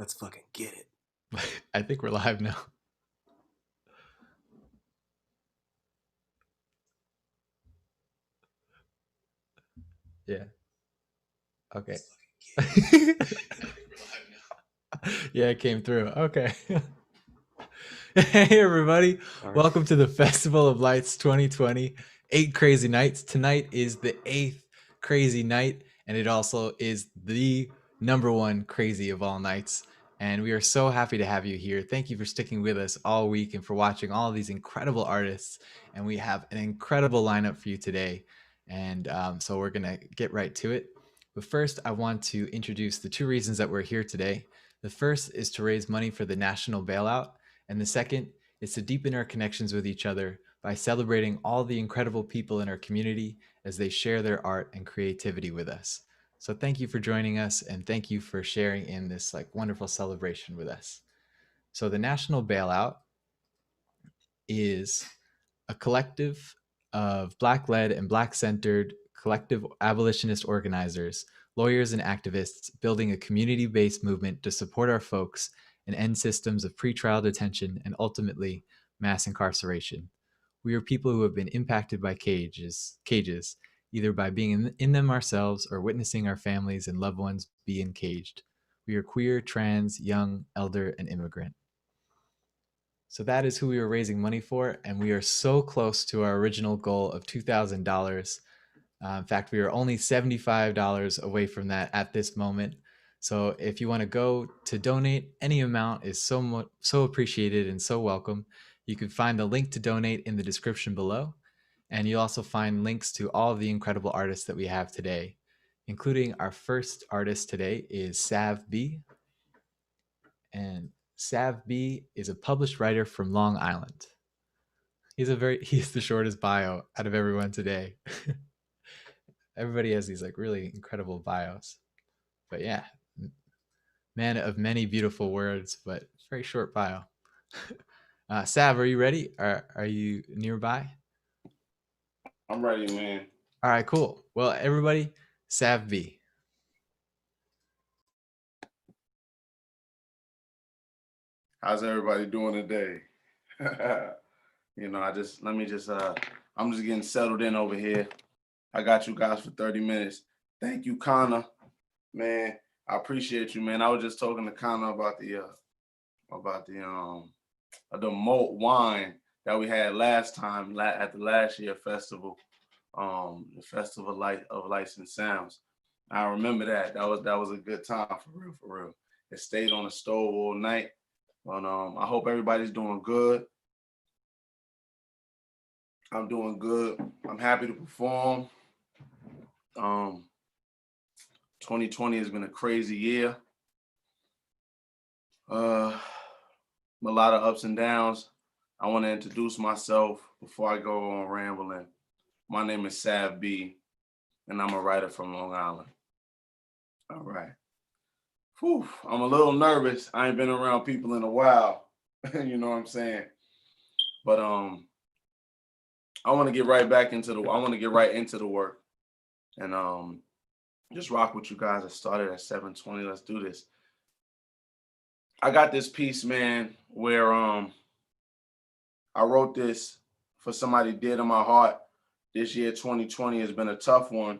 Let's fucking get it. I think we're live now. Yeah. Okay. Yeah, it came through. Okay. Hey, everybody. All right. Welcome to the Festival of Lights 2020. 8 crazy nights. Tonight is the 8th crazy night, and it also is the #1 crazy of all nights. And we are so happy to have you here. Thank you for sticking with us all week and for watching all these incredible artists. And we have an incredible lineup for you today. And so we're going to get right to it. But first, I want to introduce the 2 reasons that we're here today. The first is to raise money for the national bailout, and the second is to deepen our connections with each other by celebrating all the incredible people in our community as they share their art and creativity with us. So thank you for joining us, and thank you for sharing in this wonderful celebration with us. So the national bailout is a collective of Black-led and Black-centered collective abolitionist organizers, lawyers, and activists building a community-based movement to support our folks and end systems of pretrial detention and ultimately mass incarceration. We are people who have been impacted by cages, either by being in them ourselves or witnessing our families and loved ones be encaged. We are queer, trans, young, elder, and immigrant. So that is who we were raising money for, and we are so close to our original goal of $2,000. In fact, we are only $75 away from that at this moment. So if you want to go to donate, any amount is so appreciated and so welcome. You can find the link to donate in the description below, and you'll also find links to all of the incredible artists that we have today, including our first artist today is Sav-B, and Sav-B is a published writer from Long Island. He's the shortest bio out of everyone today. Everybody has these really incredible bios. But yeah, man of many beautiful words, but very short bio. Sav, are you ready? Are you nearby? I'm ready, man. All right, cool. Well, everybody, Sav-B. How's everybody doing today? I'm just getting settled in over here. I got you guys for 30 minutes. Thank you, Connor. Man, I appreciate you, man. I was just talking to Connor about the malt wine that we had last time at the last year festival, the Festival of Lights and Sounds. I remember that. That was a good time for real. It stayed on the stove all night. But I hope everybody's doing good. I'm doing good. I'm happy to perform. 2020 has been a crazy year. A lot of ups and downs. I want to introduce myself before I go on rambling. My name is Sav-B, and I'm a writer from Long Island. All right. Whew, I'm a little nervous. I ain't been around people in a while. You know what I'm saying? But I want to get right into the work, and just rock with you guys. I started at 7:20. Let's do this. I got this piece, man, where I wrote this for somebody dear to my heart. This year, 2020, has been a tough one,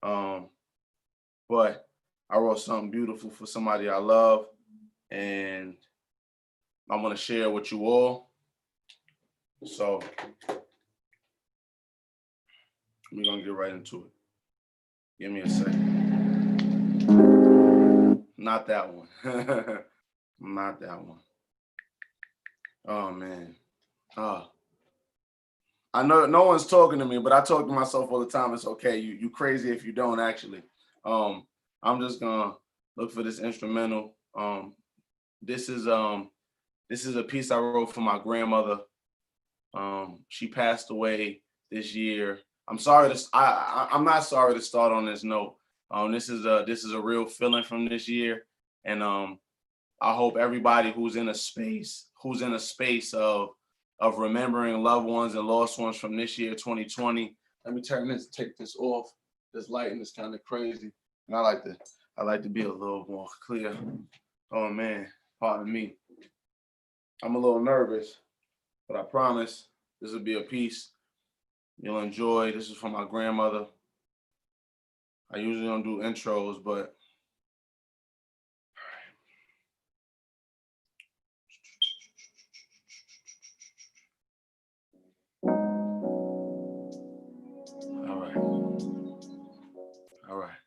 but I wrote something beautiful for somebody I love, and I want to share it with you all. So we're gonna get right into it. Give me a second. Not that one. Not that one. Oh man. I know no one's talking to me, but I talk to myself all the time. It's okay. You crazy if you don't actually. I'm just gonna look for this instrumental. This is a piece I wrote for my grandmother. She passed away this year. I'm not sorry to start on this note. This is a real feeling from this year, and I hope everybody who's in a space of remembering loved ones and lost ones from this year, 2020. Let me take this off. This lighting is kind of crazy, and I like to be a little more clear. Oh man, pardon me. I'm a little nervous, but I promise this will be a piece you'll enjoy. This is from my grandmother. I usually don't do intros, but all right. All right.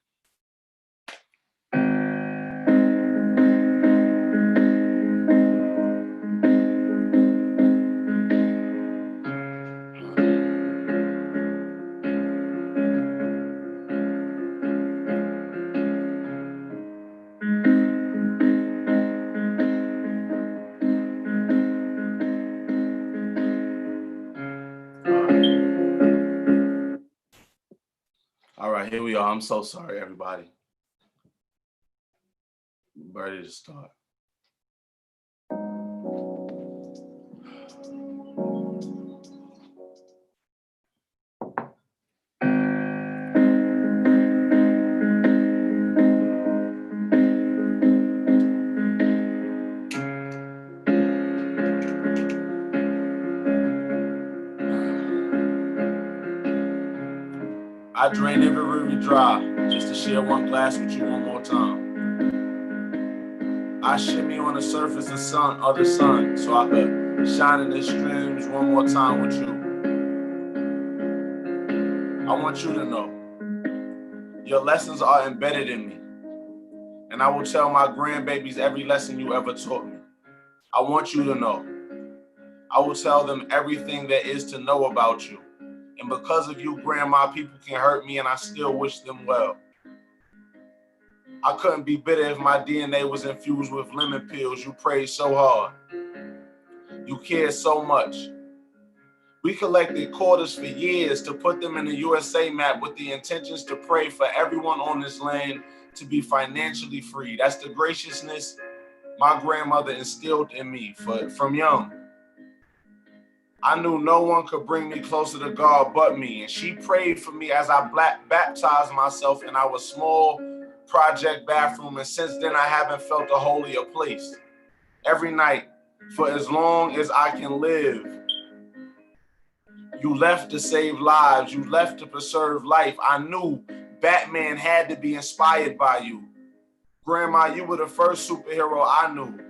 All right, here we are. I'm so sorry, everybody. Ready to start. I drain every river dry just to share one glass with you one more time. I shimmy on the surface of the sun so I could shine in the streams one more time with you. I want you to know your lessons are embedded in me, and I will tell my grandbabies every lesson you ever taught me. I want you to know I will tell them everything there is to know about you. And because of you, Grandma, people can hurt me and I still wish them well. I couldn't be bitter if my DNA was infused with lemon pills. You prayed so hard. You cared so much. We collected quarters for years to put them in the USA map with the intentions to pray for everyone on this land to be financially free. That's the graciousness my grandmother instilled in me from young. I knew no one could bring me closer to God but me, and she prayed for me as I baptized myself in our small project bathroom, and since then I haven't felt a holier place. Every night, for as long as I can live, you left to save lives, you left to preserve life. I knew Batman had to be inspired by you. Grandma, you were the first superhero I knew.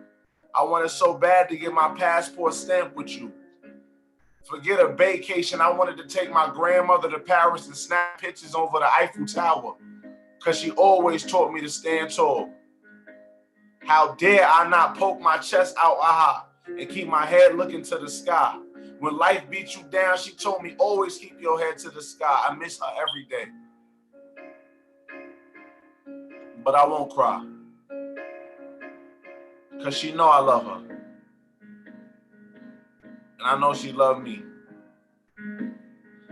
I wanted so bad to get my passport stamped with you. Forget a vacation, I wanted to take my grandmother to Paris and snap pictures over the Eiffel Tower, because she always taught me to stand tall. How dare I not poke my chest out aha and keep my head looking to the sky. When life beats you down, she told me always keep your head to the sky. I miss her every day. But I won't cry, because she know I love her. And I know she loved me.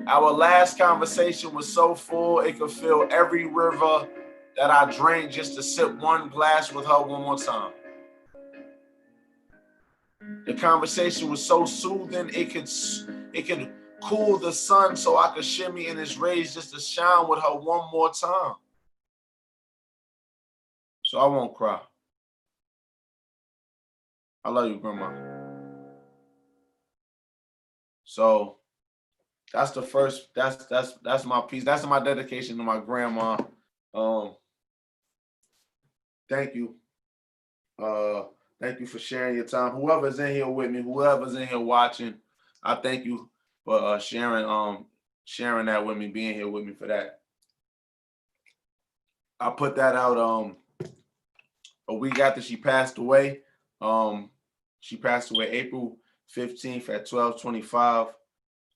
Our last conversation was so full, it could fill every river that I drank just to sip one glass with her one more time. The conversation was so soothing, it could cool the sun so I could shimmy in its rays just to shine with her one more time. So I won't cry. I love you, Grandma. So that's the first, that's my piece. That's my dedication to my grandma. Thank you. Thank you for sharing your time. Whoever's in here with me, whoever's in here watching, I thank you for sharing that with me, being here with me for that. I put that out a week after she passed away. She passed away April 15th at 12:25.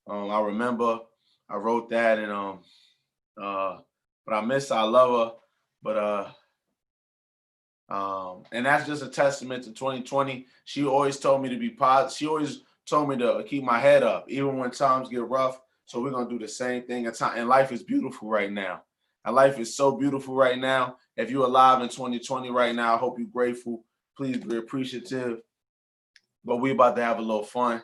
I remember I wrote that, and but I miss her, I love her, but and that's just a testament to 2020. She always told me to be positive. She always told me to keep my head up, even when times get rough. So we're gonna do the same thing. And life is beautiful right now. And life is so beautiful right now. If you're alive in 2020 right now, I hope you're grateful. Please be appreciative. But we're about to have a little fun.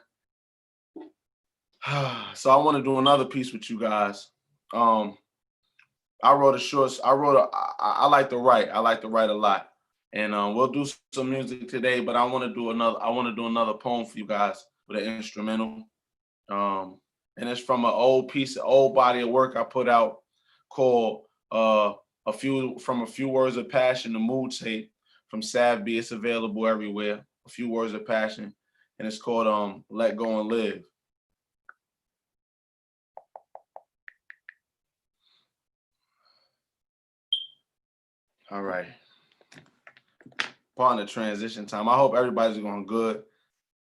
So I want to do another piece with you guys. I wrote a short. I like to write. I like to write a lot. And we'll do some music today, but I want to do another poem for you guys with an instrumental. And it's from an old body of work I put out called a few words of passion, the mood tape from Sav-B. It's available everywhere. A few words of passion, and it's called Let Go and Live. All right. Part of the transition time. I hope everybody's going good.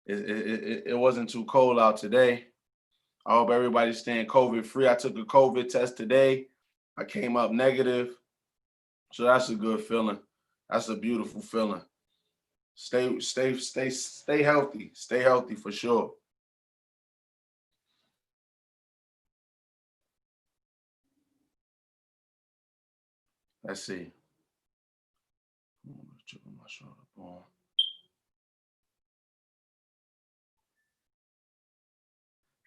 It wasn't too cold out today. I hope everybody's staying COVID free. I took a COVID test today. I came up negative. So that's a good feeling. That's a beautiful feeling. Stay healthy. Stay healthy for sure. Let's see.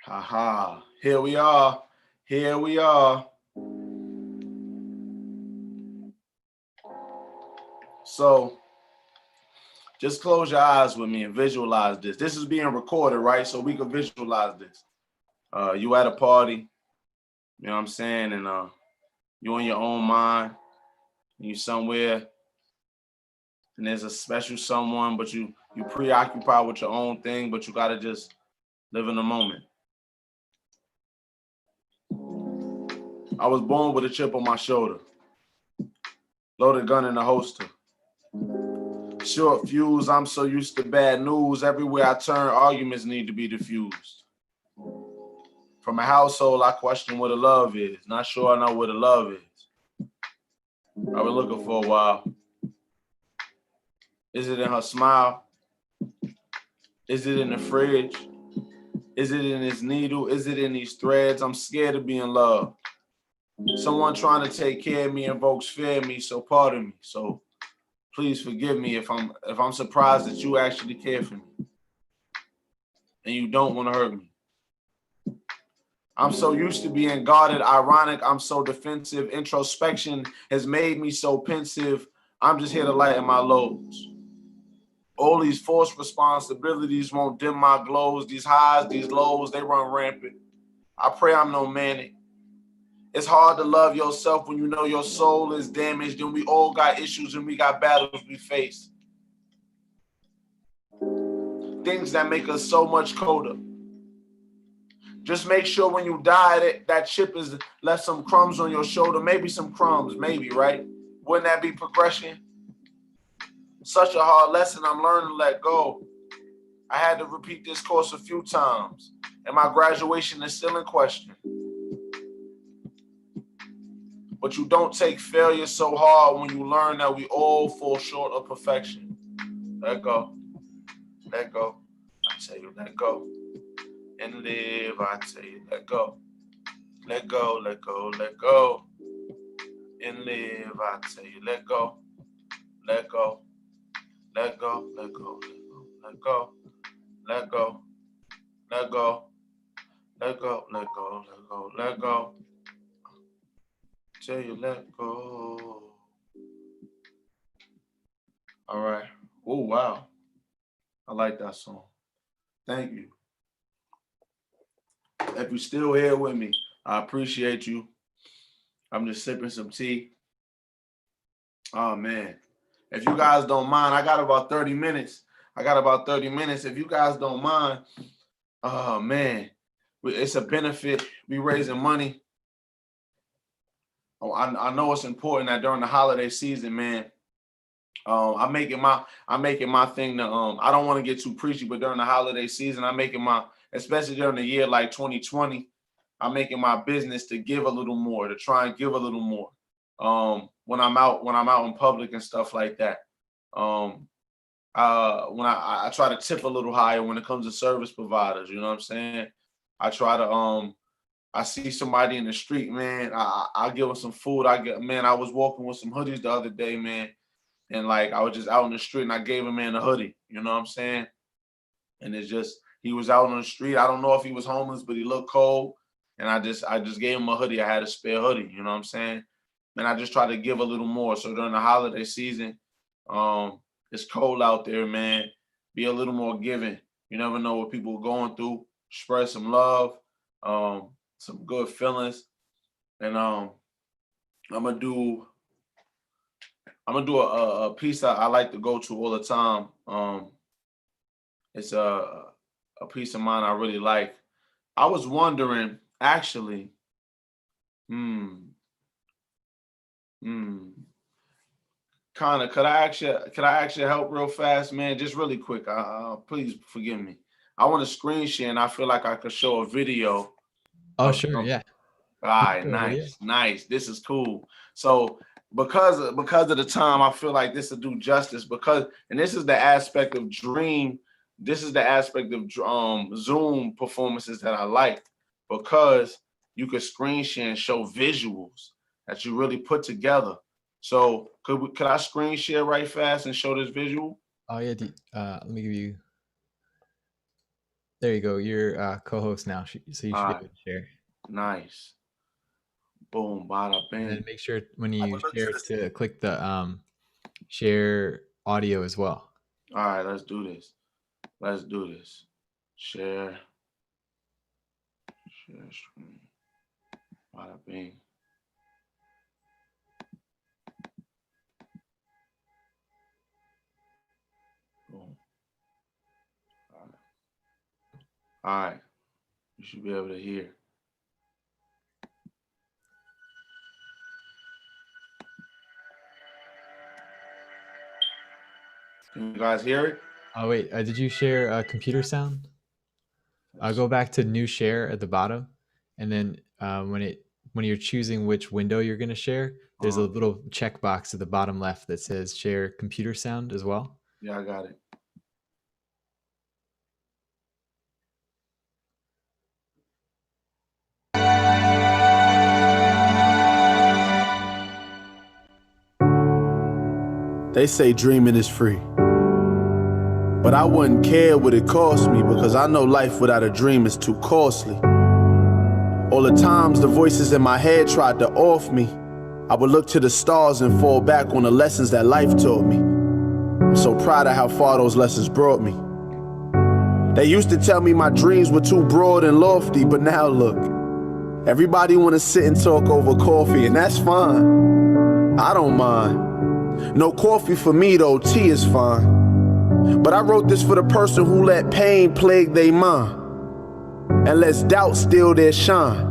Haha. Here we are. Here we are. So just close your eyes with me and visualize this. This is being recorded, right? So we can visualize this. You at a party, you know what I'm saying? And you in your own mind, and you somewhere, and there's a special someone, but you preoccupied with your own thing, but you gotta just live in the moment. I was born with a chip on my shoulder, loaded gun in the holster. Short fuse, I'm so used to bad news. Everywhere I turn, arguments need to be diffused. From a household, I question what a love is. Not sure I know what a love is. I've been looking for a while. Is it in her smile? Is it in the fridge? Is it in this needle? Is it in these threads? I'm scared to be in love. Someone trying to take care of me invokes fear in me, so pardon me. So please forgive me if I'm surprised that you actually care for me and you don't want to hurt me. I'm so used to being guarded, ironic, I'm so defensive. Introspection has made me so pensive. I'm just here to lighten my loads. All these forced responsibilities won't dim my glows. These highs, these lows, they run rampant. I pray I'm no manic. It's hard to love yourself when you know your soul is damaged, and we all got issues and we got battles we face. Things that make us so much colder. Just make sure when you die that chip is left some crumbs on your shoulder, maybe some crumbs, maybe, right? Wouldn't that be progression? Such a hard lesson, I'm learning to let go. I had to repeat this course a few times, and my graduation is still in question. But you don't take failure so hard when you learn that we all fall short of perfection. Let go. Let go. I tell you, let go. And live, I tell you, let go. Let go, let go, let go. And live, I tell you, let go. Let go. Let go, let go, let go. Let go. Let go. Let go, let go, let go, let go. Tell you, let go. All right. Oh, wow. I like that song. Thank you. If you're still here with me, I appreciate you. I'm just sipping some tea. Oh, man. If you guys don't mind, I got about 30 minutes. If you guys don't mind, oh, man, it's a benefit. We raising money. Oh, I know it's important that during the holiday season, man, I'm making my thing to I don't want to get too preachy, but during the holiday season, especially during the year like 2020, I'm making my business to give a little more, to try and give a little more. When I'm out in public and stuff like that. When I try to tip a little higher when it comes to service providers, you know what I'm saying? I try to I see somebody in the street, man, I give them some food. I was walking with some hoodies the other day, man. And like I was just out in the street and I gave a man a hoodie, you know what I'm saying? And it's just he was out on the street. I don't know if he was homeless, but he looked cold. And I just gave him a hoodie. I had a spare hoodie, you know what I'm saying? And I just try to give a little more. So during the holiday season, It's cold out there, man. Be a little more giving. You never know what people are going through. Spread some love, some good feelings. And I'm gonna do a piece that I like to go to all the time. It's a piece of mine I really like. I was wondering, actually, kind of, could I actually help real fast, man? Just really quick. Please forgive me. I want to screen share, and I feel like I could show a video. Oh, sure, yeah. All right, nice. This is cool. So because of the time, I feel like this will do justice and this is the aspect of Dream. This is the aspect of Zoom performances that I like, because you could screen share and show visuals that you really put together. So could I screen share right fast and show this visual? Oh yeah, let me give you. There you go. You're co-host now, so you should be able to share. Nice. Boom, bada bing. And then make sure when you share to click the share audio as well. All right, let's do this. Share screen. Bada bing. Boom. All right. You should be able to hear. Can you guys hear it? Oh wait, did you share computer sound? I'll go back to new share at the bottom, and then when you're choosing which window you're going to share, there's a little checkbox at the bottom left that says share computer sound as well. Yeah, I got it. They say dreaming is free, but I wouldn't care what it cost me, because I know life without a dream is too costly. All the times the voices in my head tried to off me, I would look to the stars and fall back on the lessons that life taught me. I'm so proud of how far those lessons brought me. They used to tell me my dreams were too broad and lofty, but now look, everybody wanna sit and talk over coffee, and that's fine. I don't mind. No coffee for me though, tea is fine. But I wrote this for the person who let pain plague their mind and lets doubt steal their shine.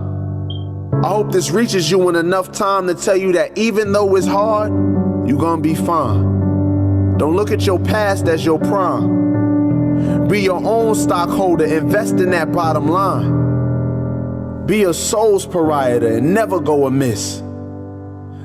I hope this reaches you in enough time to tell you that even though it's hard, you gonna be fine. Don't look at your past as your prime. Be your own stockholder, invest in that bottom line. Be a soul's pariah and never go amiss.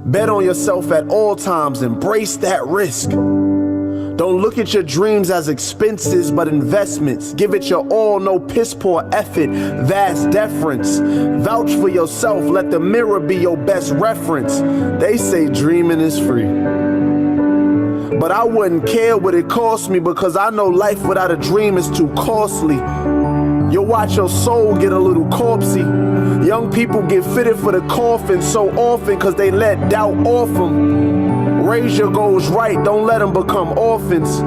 Bet on yourself at all times, embrace that risk. Don't look at your dreams as expenses, but investments. Give it your all, no piss poor effort, vast deference. Vouch for yourself, let the mirror be your best reference. They say dreaming is free, but I wouldn't care what it cost me, because I know life without a dream is too costly. You'll watch your soul get a little corpsey. Young people get fitted for the coffin so often because they let doubt off them. Raise your goals right, don't let them become orphans,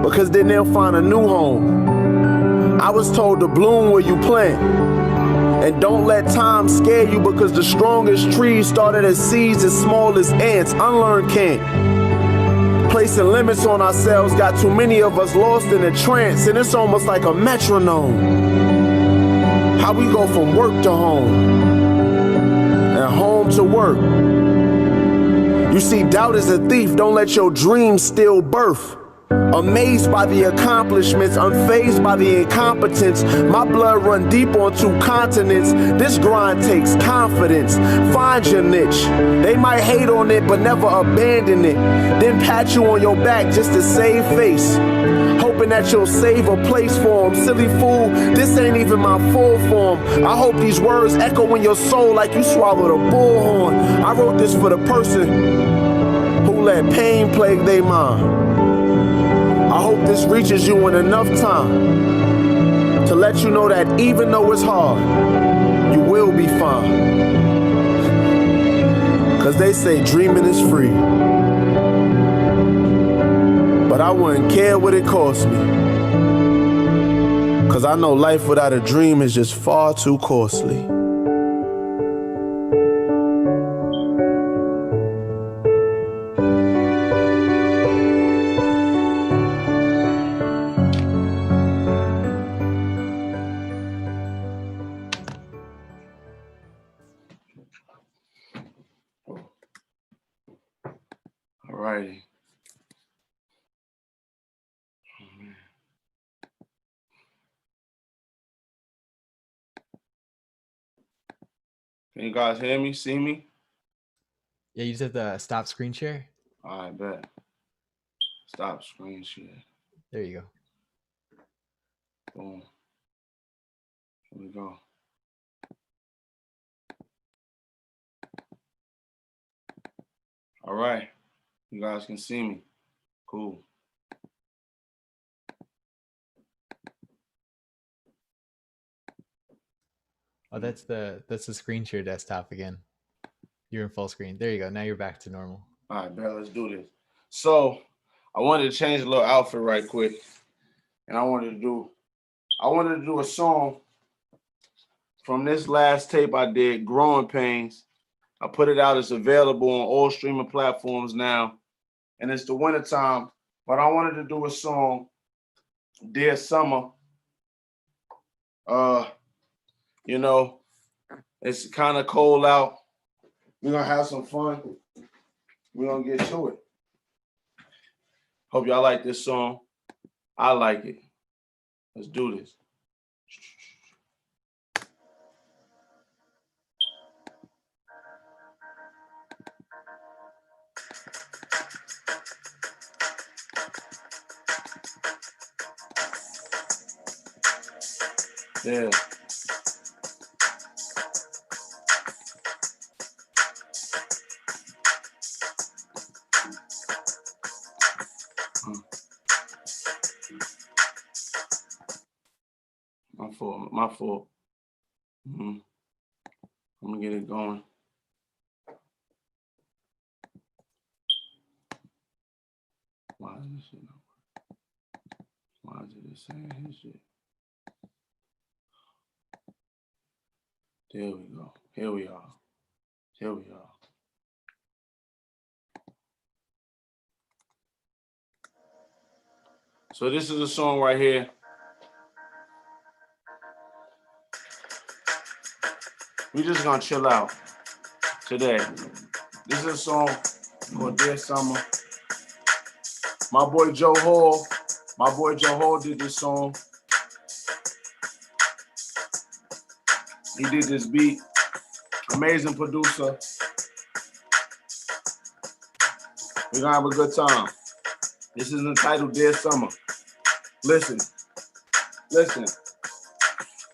because then they'll find a new home. I was told to bloom where you plant, and don't let time scare you, because the strongest trees started as seeds as small as ants. Unlearn can't. Placing limits on ourselves got too many of us lost in a trance, and it's almost like a metronome. How we go from work to home, and home to work. You see, doubt is a thief, don't let your dreams steal birth. Amazed by the accomplishments, unfazed by the incompetence. My blood run deep on 2 continents. This grind takes confidence. Find your niche. They might hate on it, but never abandon it. Then pat you on your back just to save face, hoping that you'll save a place for them. Silly fool, this ain't even my full form. I hope these words echo in your soul like you swallowed a bullhorn. I wrote this for the person who let pain plague their mind. I hope this reaches you in enough time to let you know that even though it's hard, you will be fine. Cause they say dreaming is free. but I wouldn't care what it cost me. Cause I know life without a dream is just far too costly. All righty. Can you guys hear me, see me? Yeah, you did the stop screen share. All right, bet. Stop screen share. There you go. Boom. Here we go. All right. You guys can see me. Cool. Oh, that's the screen share desktop again. You're in full screen. There you go. Now you're back to normal. All right, bet. Let's do this. So I wanted to change a little outfit right quick. And I wanted to do a song from this last tape I did, Growing Pains. I put it out. It's available on all streaming platforms now. And it's the wintertime. But I wanted to do a song, Dear Summer. You know, it's kind of cold out. We're gonna have some fun. We're gonna get to it. Hope y'all like this song. I like it. Let's do this. Yeah. My fault. I'm gonna get it going. Why is this shit not working? Why is it saying his shit? There we go. Here we are. Here we are. So this is a song right here. We just gonna chill out today. This is a song called Dear Summer. My boy Joe Hall did this song. He did this beat. Amazing producer. We're gonna have a good time. This is entitled Dear Summer. Listen.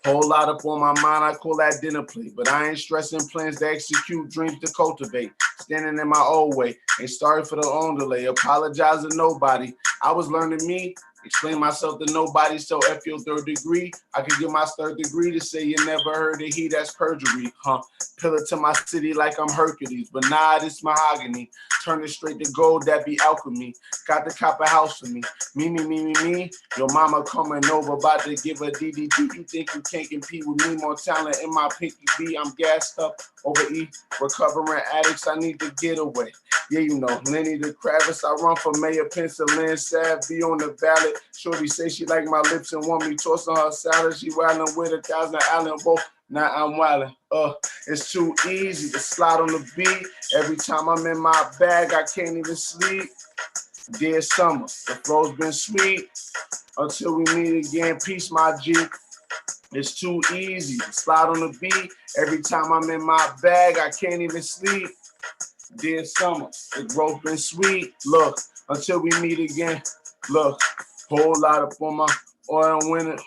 Whole lot up on my mind, I call that dinner plate. But I ain't stressing plans to execute, dreams to cultivate. Standing in my old way, ain't sorry for the long delay. Apologize to nobody. I was learning me, explain myself to nobody. So F your third degree, I could get my third degree to say you never heard of he, that's perjury, huh? Pillar to my city like I'm Hercules, but nah, this mahogany. Turn it straight to gold, that be alchemy. Got the copper house for me. Me. Your mama coming over, about to give a DDD. You think you can't compete with me? More talent in my pinky B. I'm gassed up over E. Recovering addicts, I need to get away. Yeah, you know, Lenny the Kravitz. I run for mayor, Pennsylvania. Sav-B on the ballot. Shorty say she like my lips and want me tossing her salad. She wildin' with 1,000 Allen both. Now I'm wildin'. It's too easy to slide on the beat. Every time I'm in my bag, I can't even sleep. Dear Summer, the flow's been sweet. Until we meet again, peace, my G. It's too easy to slide on the beat. Every time I'm in my bag, I can't even sleep. Dear Summer, the growth been sweet. Look, until we meet again. Look, whole lot up on my oil winner.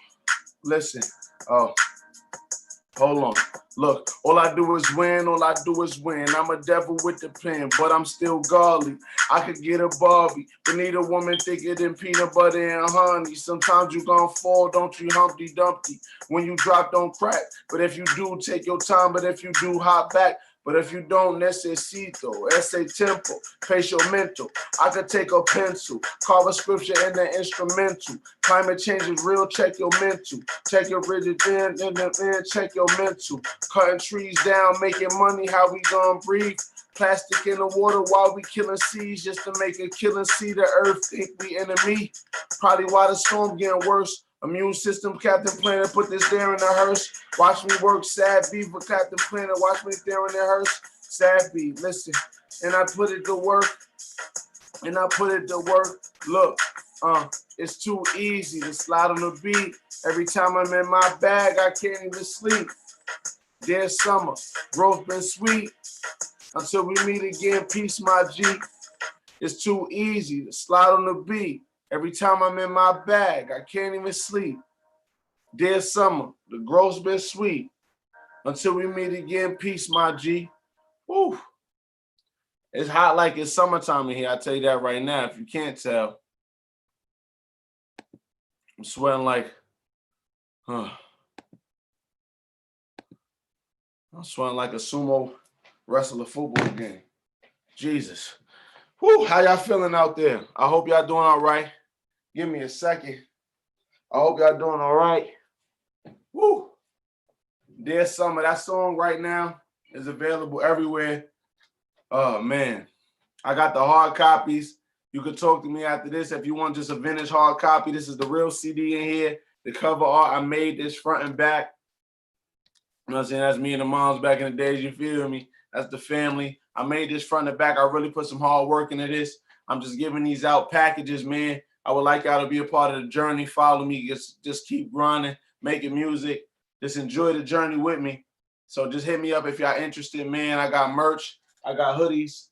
Listen, hold on. Look, all I do is win, I'm a devil with the pen, but I'm still godly. I could get a Barbie, but need a woman thicker than peanut butter and honey. Sometimes you gon' fall, don't you, Humpty Dumpty. When you drop, don't crack, but if you do, take your time, but if you do, hop back. But if you don't, necesito, ese tiempo, patient mental. I could take a pencil, carve a scripture in the instrumental. Climate change is real, check your mental. Check your rigid in, check your mental. Cutting trees down, making money, how we gonna breathe? Plastic in the water while we killing seeds just to make a killing seed. The earth think we enemy. Probably why the storm getting worse. Immune system, Captain Planet, put this there in the hearse. Watch me work, Sav-B for Captain Planet. Watch me there in the hearse. Sav-B, listen. And I put it to work. And I put it to work. Look, it's too easy to slide on the beat. Every time I'm in my bag, I can't even sleep. Dear summer, growth been sweet. Until we meet again, peace, my G. It's too easy to slide on the beat. Every time I'm in my bag, I can't even sleep. Dear summer, the growth's been sweet. Until we meet again, peace, my G. Woo. It's hot like it's summertime in here. I tell you that right now. If you can't tell, I'm sweating like, I'm sweating like a sumo wrestler football game. Jesus. Whew, how y'all feeling out there? I hope y'all doing all right. Give me a second. I hope y'all doing all right. Woo. Dear Summer, that song right now is available everywhere. Oh, man. I got the hard copies. You could talk to me after this if you want just a vintage hard copy. This is the real CD in here. The cover art, I made this front and back. You know what I'm saying? That's me and the moms back in the days, you feel me? That's the family. I made this front and back. I really put some hard work into this. I'm just giving these out packages, man. I would like y'all to be a part of the journey. Follow me. Just keep grinding, making music. Just enjoy the journey with me. So just hit me up if y'all interested, man. I got merch. I got hoodies.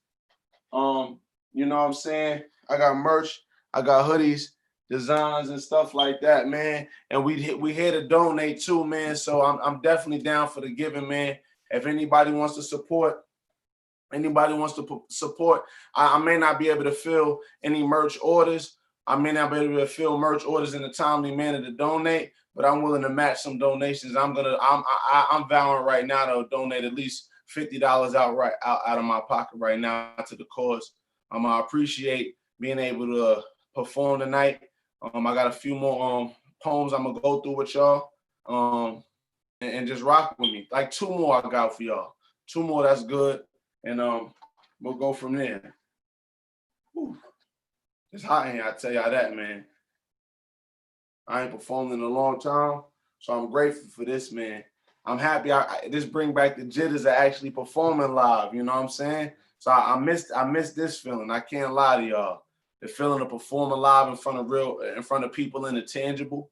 You know what I'm saying? I got merch. I got hoodies, designs and stuff like that, man. And we here to donate too, man. So I'm definitely down for the giving, man. If anybody wants to support, I may not be able to fill any merch orders. I may not be able to fill merch orders in a timely manner to donate, but I'm willing to match some donations. I'm vowing right now to donate at least $50 out of my pocket right now to the cause. I appreciate being able to perform tonight. I got a few more poems I'm gonna go through with y'all. And just rock with me. Like 2 more I got for y'all. 2 more, that's good. And we'll go from there. Whew. It's hot in here, I tell y'all that, man. I ain't performed in a long time, so I'm grateful for this, man. I'm happy this bring back the jitters of actually performing live, you know what I'm saying? So I missed this feeling. I can't lie to y'all. The feeling of performing live in front of people in the tangible.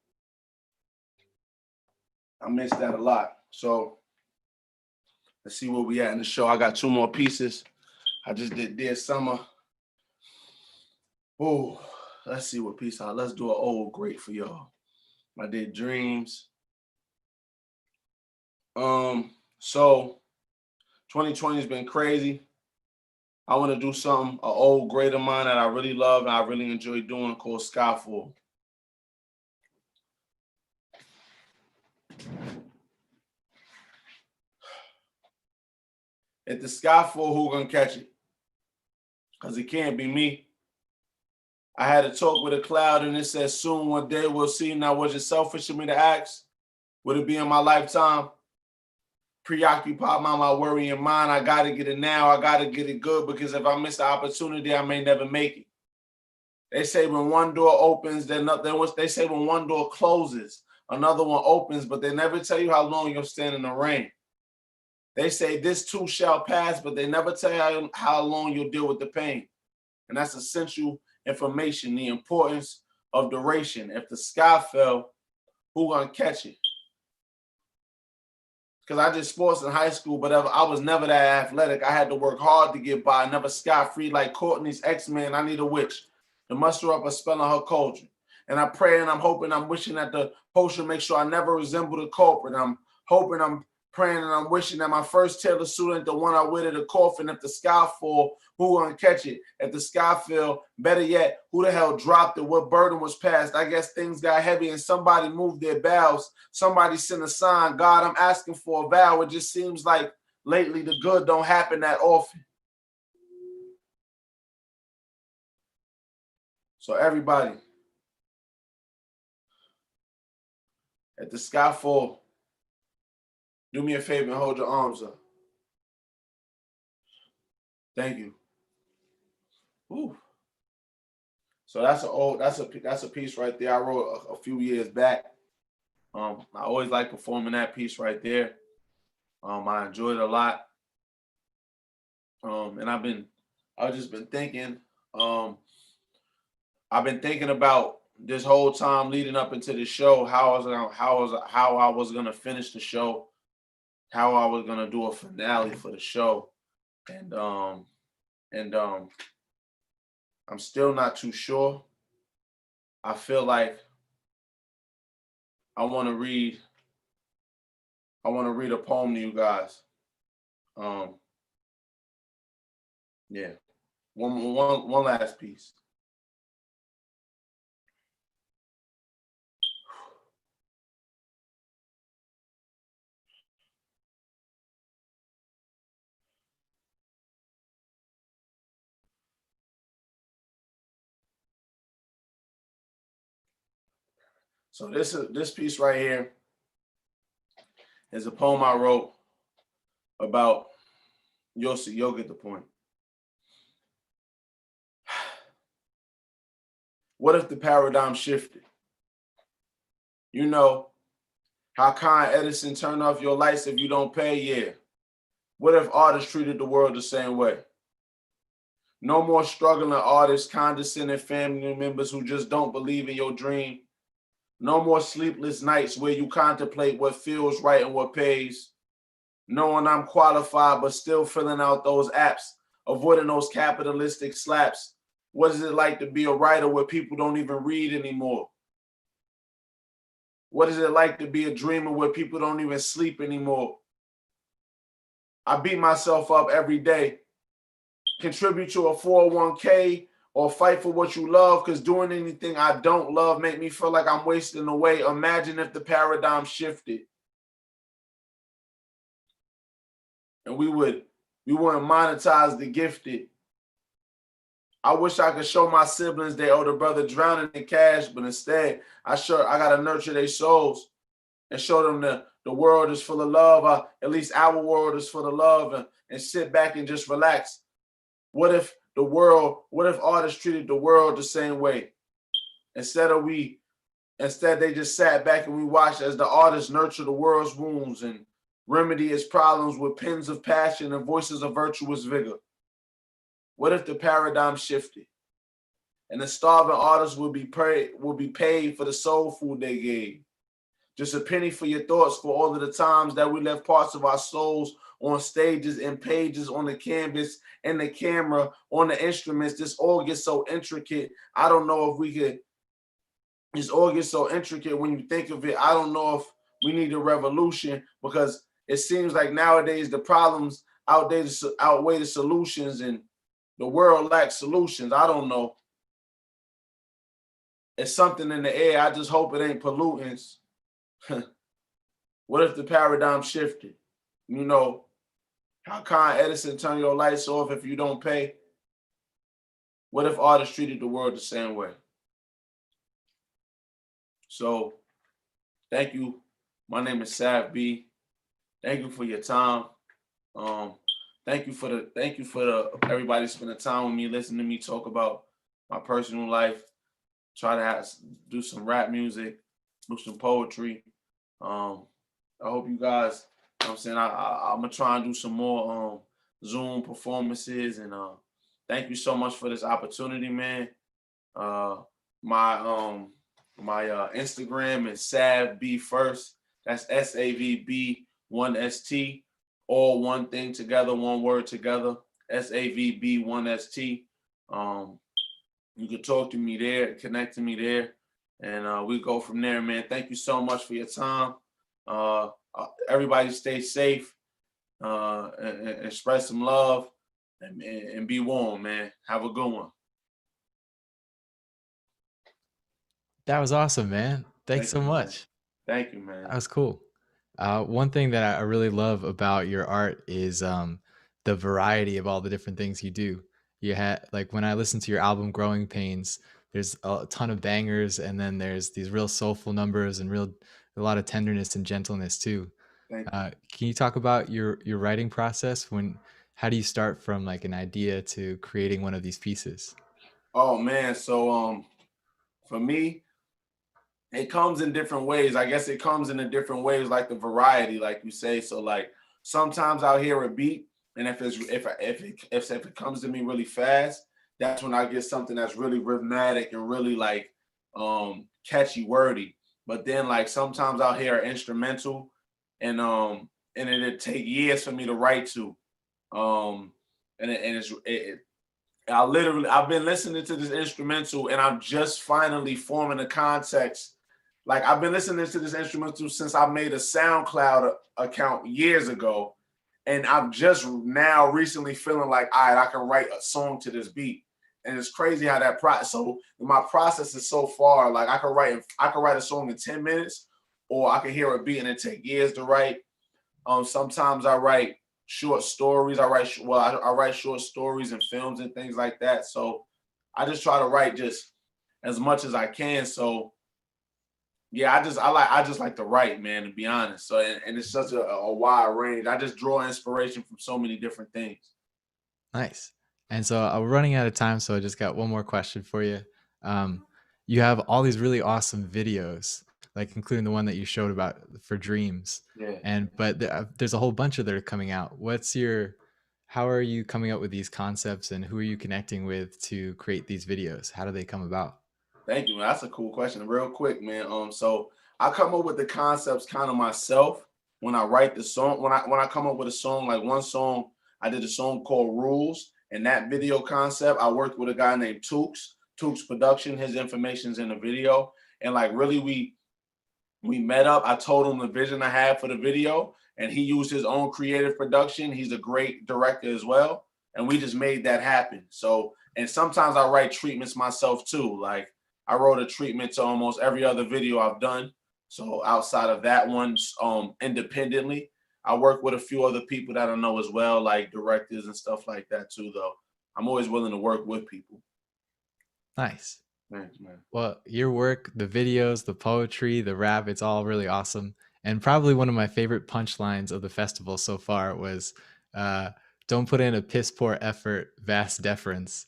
I miss that a lot. So let's see where we at in the show. I got 2 more pieces. I just did Dear Summer. Oh, let's see what piece let's do an old great for y'all. I did Dreams. So 2020 has been crazy. I want to do something, an old great of mine that I really love and I really enjoy doing called Skyfall. If the sky fall, who gonna catch it? Because it can't be me. I had a talk with a cloud and it says soon one day we'll see. Now, was it selfish of me to ask? Would it be in my lifetime? Preoccupied by my worrying mind. I gotta get it now. I gotta get it good because if I miss the opportunity, I may never make it. They say when one door opens, they say when one door closes, another one opens, but they never tell you how long you'll stand in the rain. They say this too shall pass, but they never tell you how long you'll deal with the pain. And that's essential information, the importance of duration. If the sky fell, who gonna catch it? Because I did sports in high school, but I was never that athletic. I had to work hard to get by. Never scot-free like Courtney's X-Men. I need a witch to muster up a spell on her cauldron. And I pray and I'm hoping, I'm wishing that the potion makes sure I never resemble the culprit. I'm hoping, I'm praying and I'm wishing that my first tailored suit ain't the one I wear to the coffin. If the sky fall, who gonna catch it? If the sky fell, better yet, who the hell dropped it? What burden was passed? I guess things got heavy and somebody moved their bowels. Somebody sent a sign. God, I'm asking for a vow. It just seems like lately the good don't happen that often. So everybody, at the sky fall, do me a favor and hold your arms up. Thank you. Ooh. So that's a piece right there I wrote a few years back. I always like performing that piece right there. I enjoyed it a lot. And I've just been thinking, I've been thinking about this whole time leading up into the show, how I was gonna finish the show, how I was gonna do a finale for the show. And I'm still not too sure. I feel like I want to read a poem to you guys. Yeah. One last piece. So this piece right here is a poem I wrote about, you'll see, you'll get the point. What if the paradigm shifted? You know, how Con Edison turned off your lights if you don't pay? Yeah. What if artists treated the world the same way? No more struggling artists, condescending family members who just don't believe in your dream. No more sleepless nights where you contemplate what feels right and what pays. Knowing I'm qualified, but still filling out those apps, avoiding those capitalistic slaps. What is it like to be a writer where people don't even read anymore? What is it like to be a dreamer where people don't even sleep anymore? I beat myself up every day. Contribute to a 401k or fight for what you love, because doing anything I don't love make me feel like I'm wasting away. Imagine if the paradigm shifted and we wouldn't monetize the gifted. I wish I could show my siblings their older brother drowning in cash, but instead I gotta nurture their souls and show them the world is full of love. At least our world is full of love, and sit back and just relax. What if artists treated the world the same way? Instead they just sat back and we watched as the artists nurture the world's wounds and remedy its problems with pens of passion and voices of virtuous vigor. What if the paradigm shifted and the starving artists will be paid for the soul food they gave? Just a penny for your thoughts for all of the times that we left parts of our souls on stages and pages, on the canvas and the camera, on the instruments. This all gets so intricate. I don't know if we could. This all gets so intricate when you think of it. I don't know if we need a revolution, because it seems like nowadays the problems outweigh the solutions, and the world lacks solutions. I don't know. It's something in the air. I just hope it ain't pollutants. What if the paradigm shifted? You know, how Con Edison turned your lights off if you don't pay? What if artists treated the world the same way? So, thank you. My name is Sav-B. Thank you for your time. Thank you for everybody spending time with me, listening to me talk about my personal life. Try to do some rap music, do some poetry. I hope you guys, you know what I'm saying, I'm gonna try and do some more Zoom performances, and thank you so much for this opportunity, man. My Instagram is Sav-B first. That's SAVB1ST, all one thing together, one word together. SAVB1ST. You can talk to me there, connect to me there, and we go from there, man. Thank you so much for your time. Everybody stay safe, and spread some love, and be warm, man. Have a good one. That was awesome, man. Thanks so much. Thank you, man. That was cool. One thing that I really love about your art is the variety of all the different things you do. You had like when I listen to your album Growing Pains, there's a ton of bangers, and then there's these real soulful numbers and real a lot of tenderness and gentleness too. Thank you. Can you talk about your writing process? How do you start from like an idea to creating one of these pieces? Oh man, so for me, it comes in different ways. I guess it comes in a different ways, like the variety, like you say. So like sometimes I'll hear a beat, and if it comes to me really fast, that's when I get something that's really rhythmic and really like catchy, wordy. But then like sometimes I'll hear an instrumental, and it'll take years for me to write to. Um, and it, and it's it, I've been listening to this instrumental, and I'm just finally forming a context. Like I've been listening to this instrumental since I made a SoundCloud account years ago, and I'm just now recently feeling like, all right, I can write a song to this beat. And it's crazy how that process. So my process is so far. Like I could write a song in 10 minutes, or I could hear a beat and it take years to write. Sometimes I write short stories. I write short stories and films and things like that. So I just try to write just as much as I can. So yeah, I just like to write, man, to be honest. So and it's such a wide range. I just draw inspiration from so many different things. Nice. And so we're running out of time, so I just got one more question for you. Um, you have all these really awesome videos, like including the one that you showed about for Dreams, Yeah. and but there's a whole bunch of that are coming out. How are you coming up with these concepts, and who are you connecting with to create these videos? How do they come about? Thank you, man. That's a cool question. Real quick, man. So I come up with the concepts kind of myself when I write the song. When I come up with a song, like one song, I did a song called Rules, and that video concept, I worked with a guy named Tukes Production. His information's in the video, and like really, we met up. I told him the vision I had for the video, and he used his own creative production. He's a great director as well, and we just made that happen. So, and sometimes I write treatments myself too. Like I wrote a treatment to almost every other video I've done. So outside of that one, independently, I work with a few other people that I know as well, like directors and stuff like that too. Though I'm always willing to work with people. Nice. Thanks, man. Well, your work, the videos, the poetry, the rap, it's all really awesome. And probably one of my favorite punchlines of the festival so far was uh, don't put in a piss poor effort, vast deference.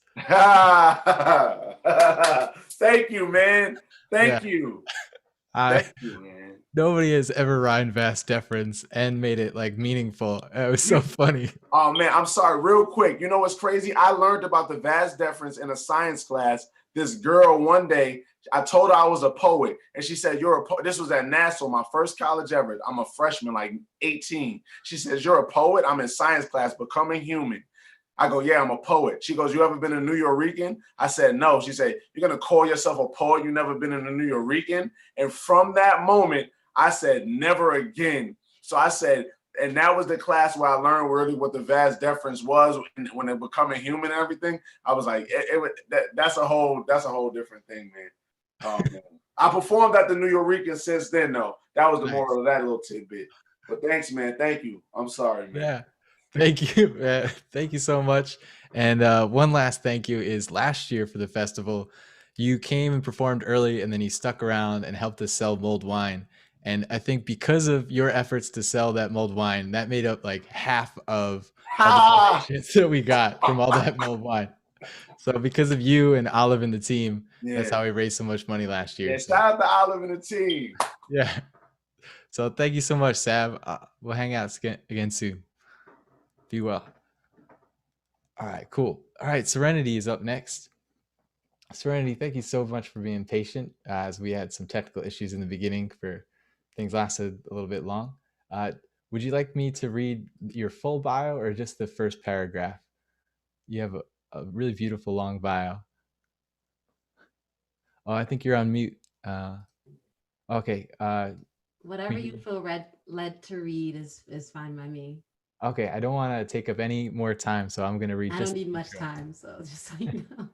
Thank you, man. Yeah. Thank you. I, Thank you, man. nobody has ever rhymed vast deference and made it like meaningful. It was so funny. Oh man, I'm sorry. Real quick, you know what's crazy? I learned about the vast deference in a science class. This girl one day, I told her I was a poet, and she said, "You're a poet." This was at Nassau, my first college ever. I'm a freshman, like 18. She says, "You're a poet." I'm in science class, becoming human. I go, "Yeah, I'm a poet." She goes, "You ever been a New Yorican?" I said, "No." She said, "You're gonna call yourself a poet? You never been in a New Yorican?" And from that moment, I said, "Never again." So I said, and that was the class where I learned really what the vast deference was when it becoming human and everything. I was like, that's a whole different thing, man. Oh man. I performed at the New Yorican since then, though. That was the moral of that little tidbit. But thanks, man. Thank you. I'm sorry, man. Yeah. Thank you. Thank you so much. And one last thank you is last year for the festival, you came and performed early and then you stuck around and helped us sell mulled wine. And I think because of your efforts to sell that mulled wine, that made up like half of all the donations that we got from all that mulled wine. So because of you and Olive and the team, that's how we raised so much money last year. Yeah, shout out to Olive and the team. Yeah. So thank you so much, Sav. We'll hang out again soon. Be well. All right, cool. All right, Serenity is up next. Serenity, thank you so much for being patient as we had some technical issues in the beginning for things lasted a little bit long. Would you like me to read your full bio or just the first paragraph? You have a really beautiful long bio. Oh, I think you're on mute. Okay. Whatever you feel led to read is fine by me. Okay, I don't want to take up any more time, so I'm going to read. I don't need much time, so just so you know.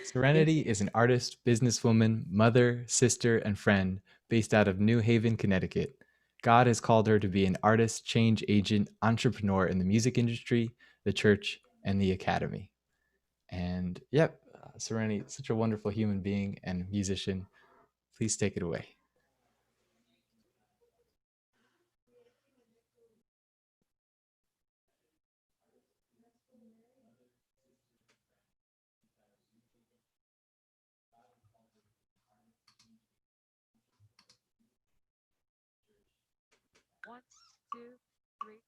Serenity is an artist, businesswoman, mother, sister, and friend based out of New Haven, Connecticut. God has called her to be an artist, change agent, entrepreneur in the music industry, the church, and the academy. And yep, Serenity, such a wonderful human being and musician. Please take it away. One, two, three.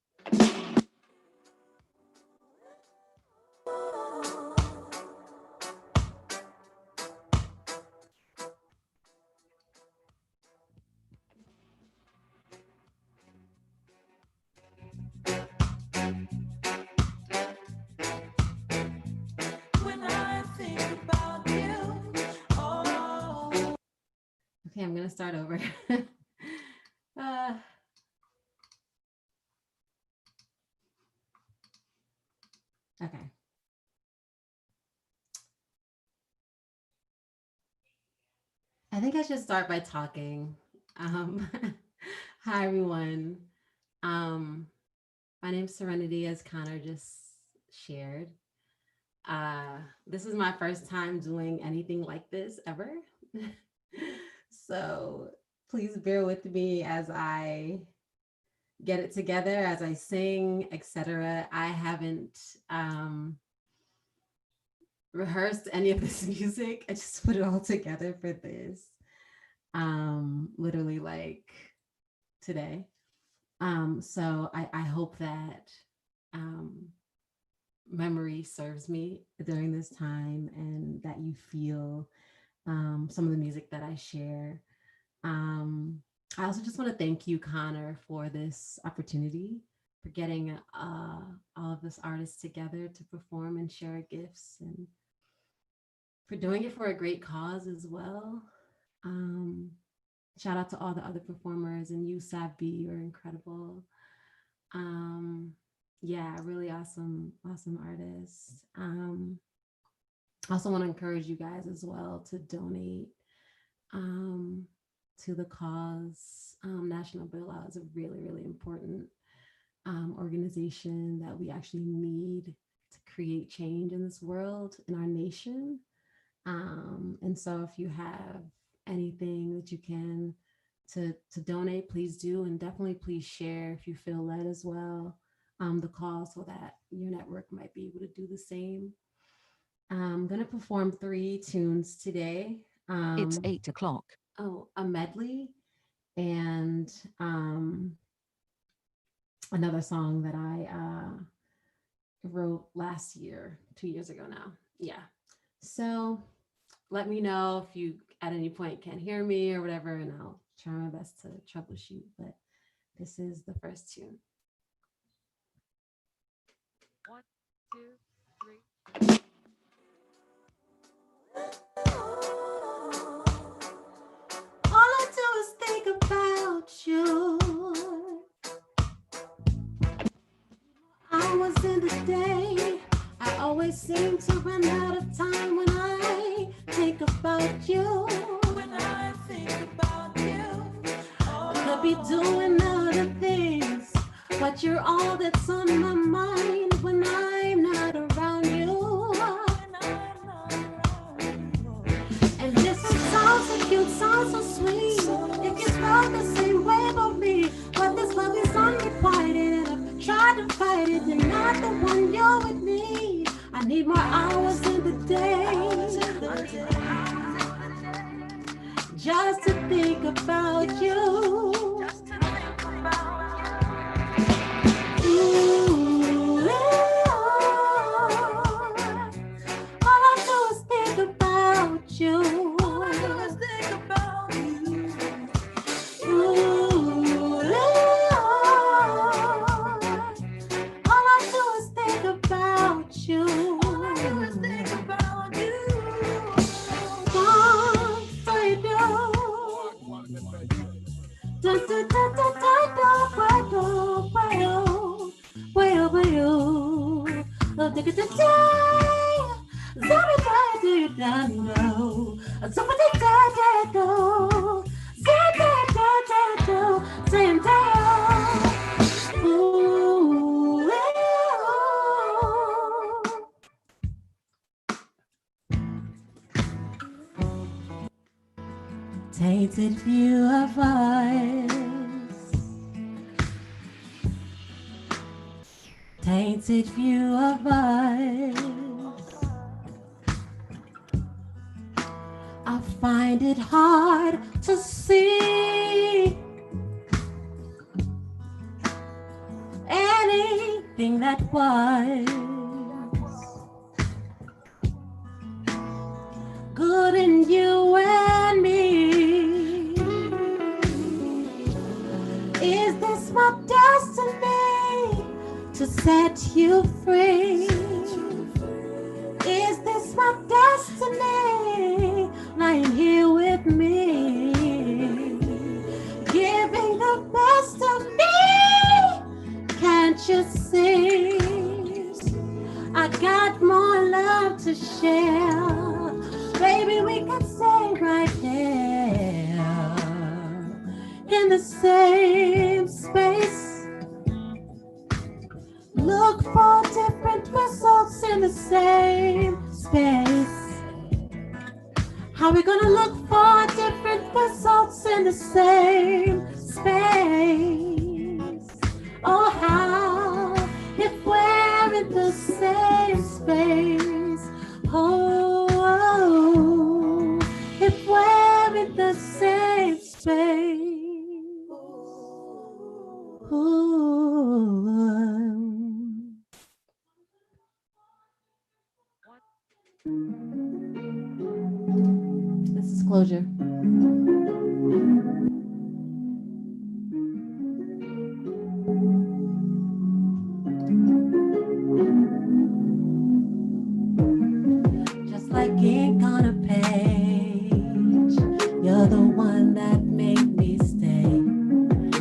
When I think about you, oh. Okay, I'm gonna start over. Okay. I think I should start by talking. Hi everyone. My name's Serenity, as Connor just shared. This is my first time doing anything like this ever. So please bear with me as I get it together, as I sing, etc. I haven't rehearsed any of this music. I just put it all together for this. Literally like today. So I hope that memory serves me during this time and that you feel some of the music that I share. I also just want to thank you, Connor, for this opportunity, for getting all of us artists together to perform and share our gifts, and for doing it for a great cause as well. Shout out to all the other performers, and you, Sav-B, you're incredible. Yeah, really awesome artists. I also want to encourage you guys as well to donate to the cause. National Bailout is a really, really important organization that we actually need to create change in this world, in our nation. And so if you have anything that you can to donate, please do. And definitely please share if you feel led as well, the cause, so that your network might be able to do the same. I'm going to perform 3 tunes today. It's 8 o'clock. Oh, a medley and another song that I wrote last year, 2 years ago now. Yeah. So let me know if you at any point can't hear me or whatever, and I'll try my best to troubleshoot. But this is the first tune. 1, 2, 3. All I do is think about you. Hours in the day, I always seem to run out of time when I think about you. When I think about you, I could be doing other things, but you're all that's on my mind when I'm not around you. And this sounds so cute, sounds so sweet. If you felt the same way about me, but this love is unrequited. I've tried to fight it, you're not the one, you're with me. I need more hours in the day, just to think about you. Ooh, all I do is think about you. Ooh, all I do is think about you. Saying tainted view of us, tainted view of us. I find it hard to see anything that was good in you and me. Is this my destiny to set you free? Is this my destiny lying here with me, giving the best of me? Can't you see? I got more love to share. Baby, we can stay right here in the same space. Look for different results in the same space. How we gonna look for different results in the same space? Oh, how if we're in the same space? Oh, if we're in the same space. This is closure. Just like ink on a page, you're the one that made me stay.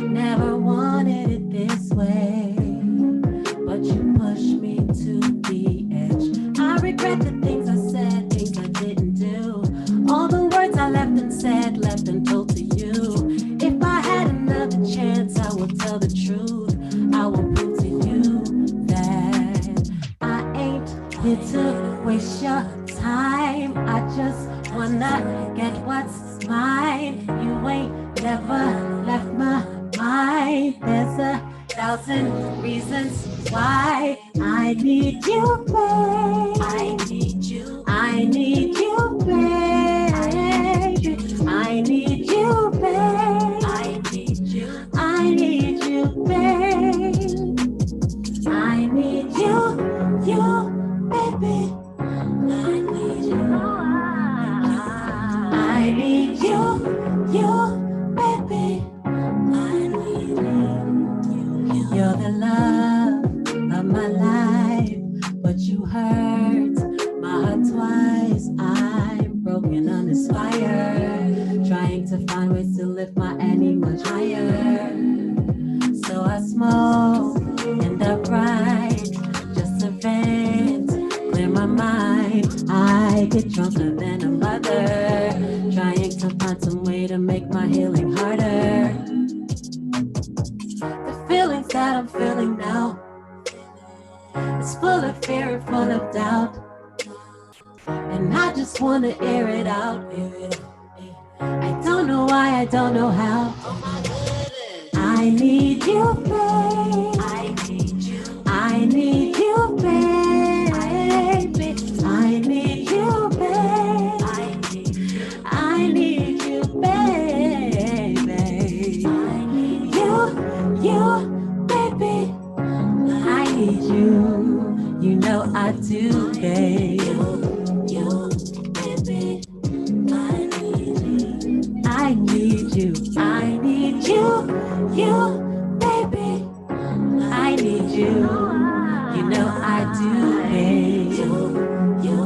Never wanted it this way, but you pushed me to the edge. I regret the things I said, things I didn't do. All the words I left unsaid, left untold to you. If I had another chance, I would tell the truth. I will prove to you that I ain't here to waste your time. I just wanna get what's mine. You ain't never left my mind. There's 1,000 reasons why I need you, babe. I need you. I need you, babe. I need you, babe. I need you. I need you, babe. I need you, baby. I need you. I need you, baby. I need you. You're the love of my life, but you hurt my heart twice. I'm broken on this fire, trying to find ways to lift my energy much higher. So I smoke and I write just to vent, clear my mind. I get drunker than a mother, trying to find some way to make my healing harder. The feelings that I'm feeling now, it's full of fear and full of doubt, and I just want to air it out. I don't know why, I don't know how. I need you, babe. I need you. I need you, babe. I need you, babe. I need you, baby. I need you, baby. I need you. You know I do, babe. You, baby. I need you. I need you, baby. I need you. You know I do, babe. You,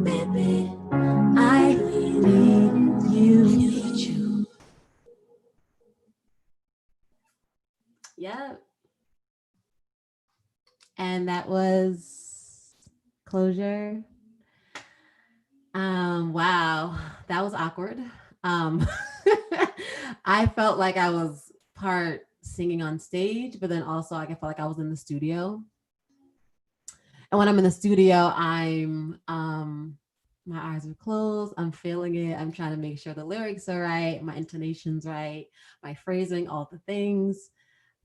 baby. I need you. Yep. And that was Closure. Wow, that was awkward. I felt like I was part singing on stage, but then also I felt like I was in the studio. And when I'm in the studio, I'm My eyes are closed. I'm feeling it. I'm trying to make sure the lyrics are right, my intonation's right, my phrasing, all the things.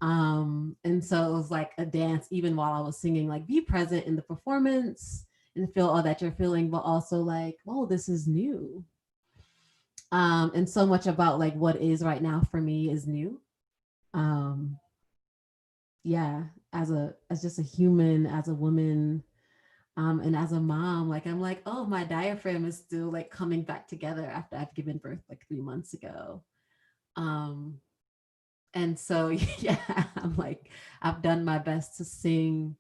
And so it was like a dance, even while I was singing, like be present in the performance and feel all that you're feeling, but also like, oh, this is new. And so much about like what is right now for me is new. Um, yeah, as just a human, as a woman, and as a mom, like I'm like, oh, my diaphragm is still like coming back together after I've given birth like 3 months ago. Um, and so yeah, I'm like, I've done my best to sing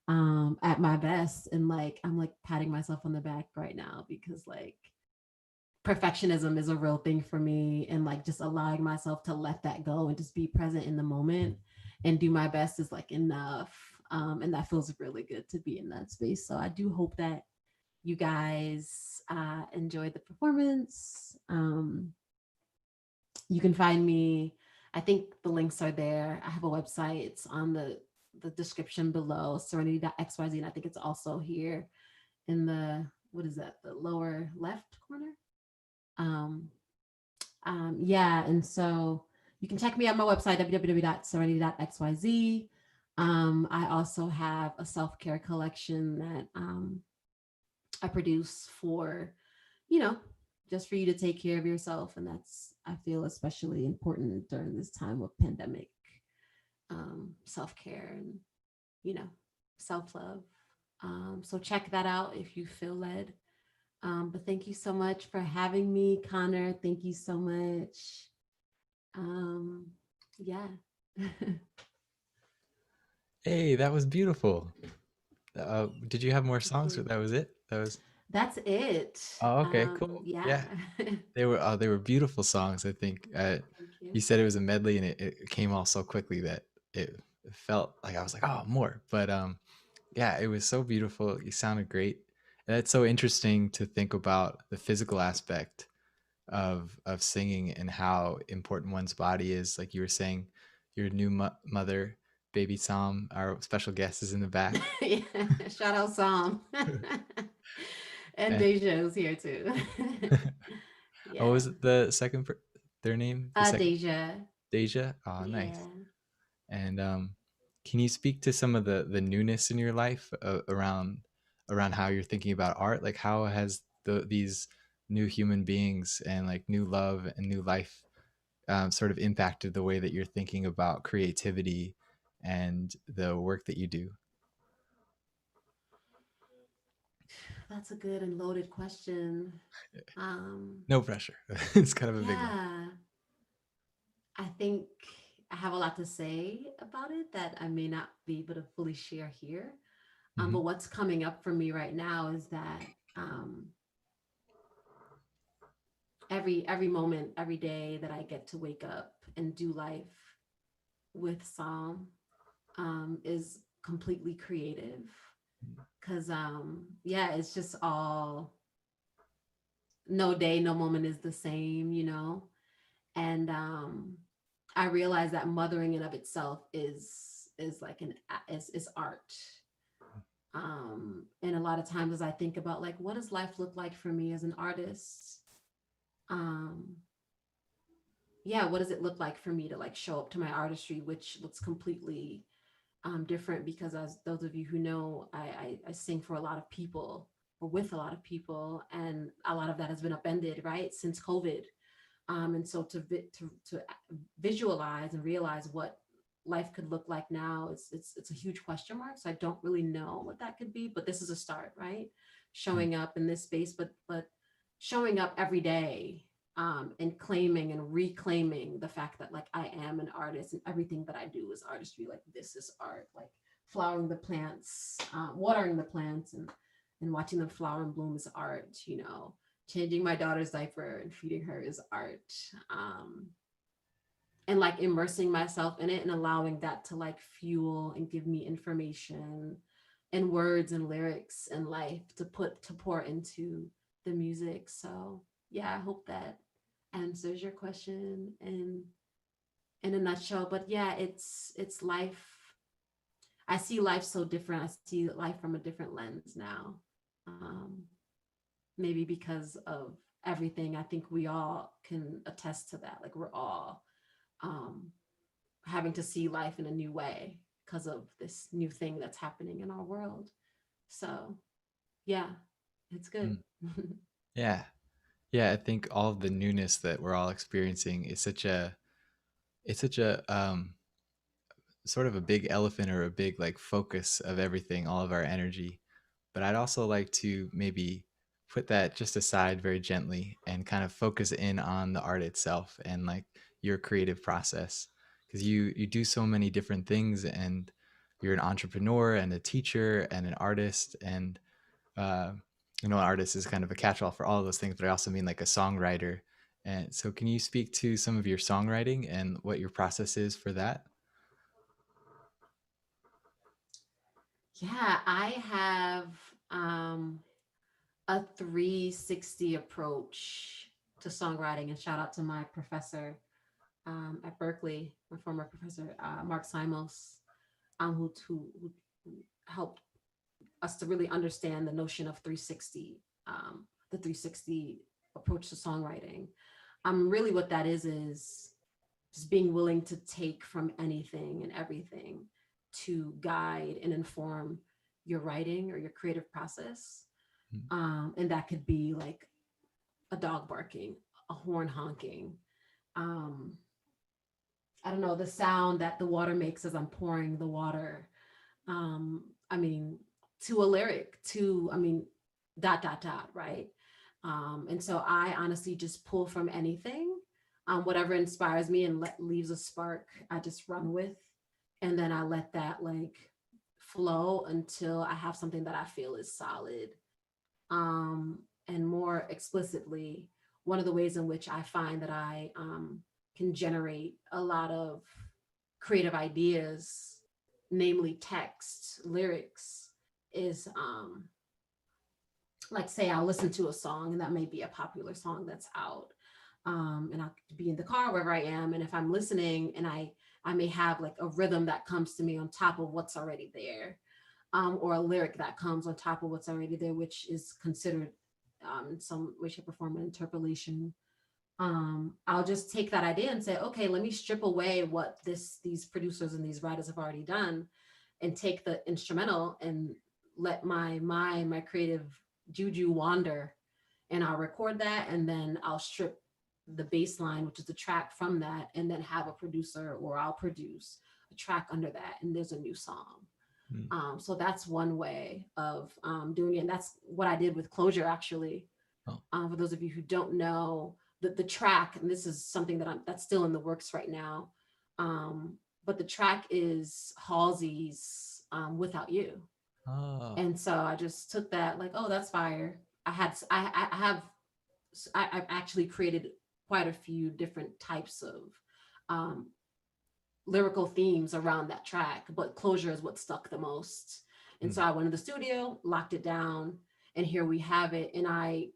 at my best, and like I'm like patting myself on the back right now because like perfectionism is a real thing for me, and like just allowing myself to let that go and just be present in the moment and do my best is like enough. And that feels really good to be in that space. So I do hope that you guys enjoyed the performance. You can find me. I think the links are there. I have a website. It's on the description below, serenity.xyz. And I think it's also here in the, what is that, the lower left corner? Um, yeah, and so you can check me on my website, www.serenity.xyz. I also have a self-care collection that I produce for, you know, just for you to take care of yourself. And that's, I feel, especially important during this time of pandemic, self-care and, you know, self-love. So check that out if you feel led. But thank you so much for having me, Connor. Thank you so much. Yeah. Hey, that was beautiful. Did you have more Thank songs, or you. that was it? That was. That's it. Oh, okay, cool. Yeah. Yeah, they were beautiful songs. I think Thank you. you said it was a medley, and it came all so quickly that it felt like I was like, oh, more. But yeah, it was so beautiful. You sounded great. And it's so interesting to think about the physical aspect of singing and how important one's body is. Like you were saying, your new mother, baby Sam, our special guest, is in the back. Yeah. Shout out Psalm. And And Deja's here too. oh, Yeah. was it the second their name? The second Deja. Deja. Oh, nice. Yeah. And can you speak to some of the newness in your life around how you're thinking about art? Like how has these new human beings and like new love and new life sort of impacted the way that you're thinking about creativity and the work that you do? That's a good and loaded question. Um, No pressure. It's kind of a big one. yeah. I think I have a lot to say about it that I may not be able to fully share here. Hmm. But what's coming up for me right now is that every moment, every day that I get to wake up and do life with Psalm is completely creative. Cause yeah, it's just all, no day, no moment is the same, you know. And I realize that mothering in of itself is like is art. And a lot of times as I think about like what does life look like for me as an artist, um yeah, what does it look like for me to like show up to my artistry, which looks completely different because as those of you who know, I sing for a lot of people or with a lot of people, and a lot of that has been upended, right, since COVID. And so to visualize and realize what life could look like now, it's a huge question mark. So I don't really know what that could be, but this is a start, right? Showing up in this space, but showing up every day, and claiming and reclaiming the fact that like I am an artist and everything that I do is artistry. Like this is art. Like flowering the plants, watering the plants, and watching them flower and bloom is art. You know, changing my daughter's diaper and feeding her is art. And like immersing myself in it and allowing that to like fuel and give me information and words and lyrics and life to pour into the music. So yeah, I hope that answers your question in a nutshell. But yeah, it's life. I see life so different. I see life from a different lens now. maybe because of everything. I think we all can attest to that. Like we're all um, having to see life in a new way because of this new thing that's happening in our world. So yeah, it's good. Mm. Yeah. Yeah, I think all of the newness that we're all experiencing is such a sort of a big elephant or a big like focus of everything, all of our energy. But I'd also like to maybe put that just aside very gently and kind of focus in on the art itself and like your creative process, because you do so many different things, and you're an entrepreneur and a teacher and an artist, and uh, an artist is kind of a catch-all for all of those things, but I also mean like a songwriter. And so can you speak to some of your songwriting and what your process is for that? Yeah, I have a 360 approach to songwriting, and shout out to my professor at Berkeley, my former professor, Mark Simos, who helped us to really understand the notion of 360, the 360 approach to songwriting. Really what that is just being willing to take from anything and everything to guide and inform your writing or your creative process. And that could be like a dog barking, a horn honking, um, I don't know, the sound that the water makes as I'm pouring the water. I mean, to a lyric, to, I mean, dot, dot, dot, right? And so I honestly just pull from anything, whatever inspires me and leaves a spark, I just run with. And then I let that like flow until I have something that I feel is solid. And more explicitly, one of the ways in which I find that I can generate a lot of creative ideas, namely text, lyrics, is like say I'll listen to a song and that may be a popular song that's out. And I'll be in the car wherever I am. And if I'm listening and I may have like a rhythm that comes to me on top of what's already there, or a lyric that comes on top of what's already there, which is considered in some way, shape, or form an interpolation. I'll just take that idea and say, okay, let me strip away what these producers and these writers have already done, and take the instrumental and let my mind, my creative juju wander, and I'll record that, and then I'll strip the bass line, which is the track, from that, and then have a producer, or I'll produce a track under that, and there's a new song. So that's one way of doing it. And that's what I did with Closure, actually. Oh. For those of you who don't know, the track, and this is something that's still in the works right now, but the track is Halsey's Without You. Oh. And so I just took that, like, oh, that's fire. I've actually created quite a few different types of lyrical themes around that track, but Closure is what stuck the most. And so I went to the studio, locked it down, and here we have it. And I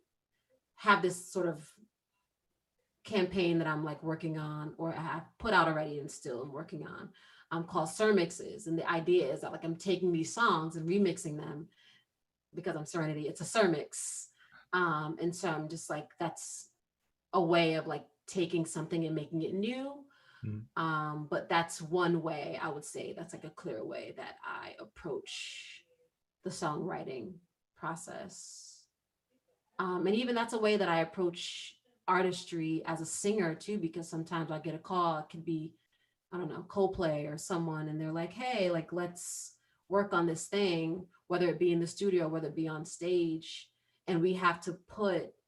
have this sort of campaign that I'm like working on, or I have put out already and still I'm working on, called Surmixes. And the idea is that like I'm taking these songs and remixing them, because I'm Serenity, it's a Surmix. And so I'm just like, that's a way of like taking something and making it new. But that's one way, I would say that's like a clear way that I approach the songwriting process. And even that's a way that I approach artistry as a singer too, because sometimes I get a call, it could be, I don't know, Coldplay or someone, and they're like, hey, like, let's work on this thing, whether it be in the studio, whether it be on stage. And we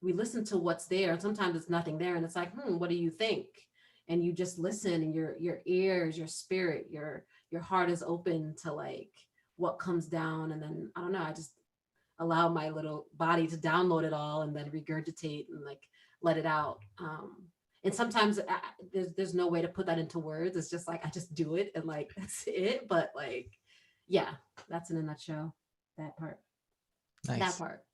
listen to what's there. And sometimes it's nothing there. And it's like, what do you think? And you just listen, and your ears, your spirit, your heart is open to like what comes down. And then, I don't know, I just allow my little body to download it all and then regurgitate and like let it out. And sometimes there's no way to put that into words. It's just like, I just do it and like, that's it. But like, yeah, that's in a nutshell, that part. Nice. That part.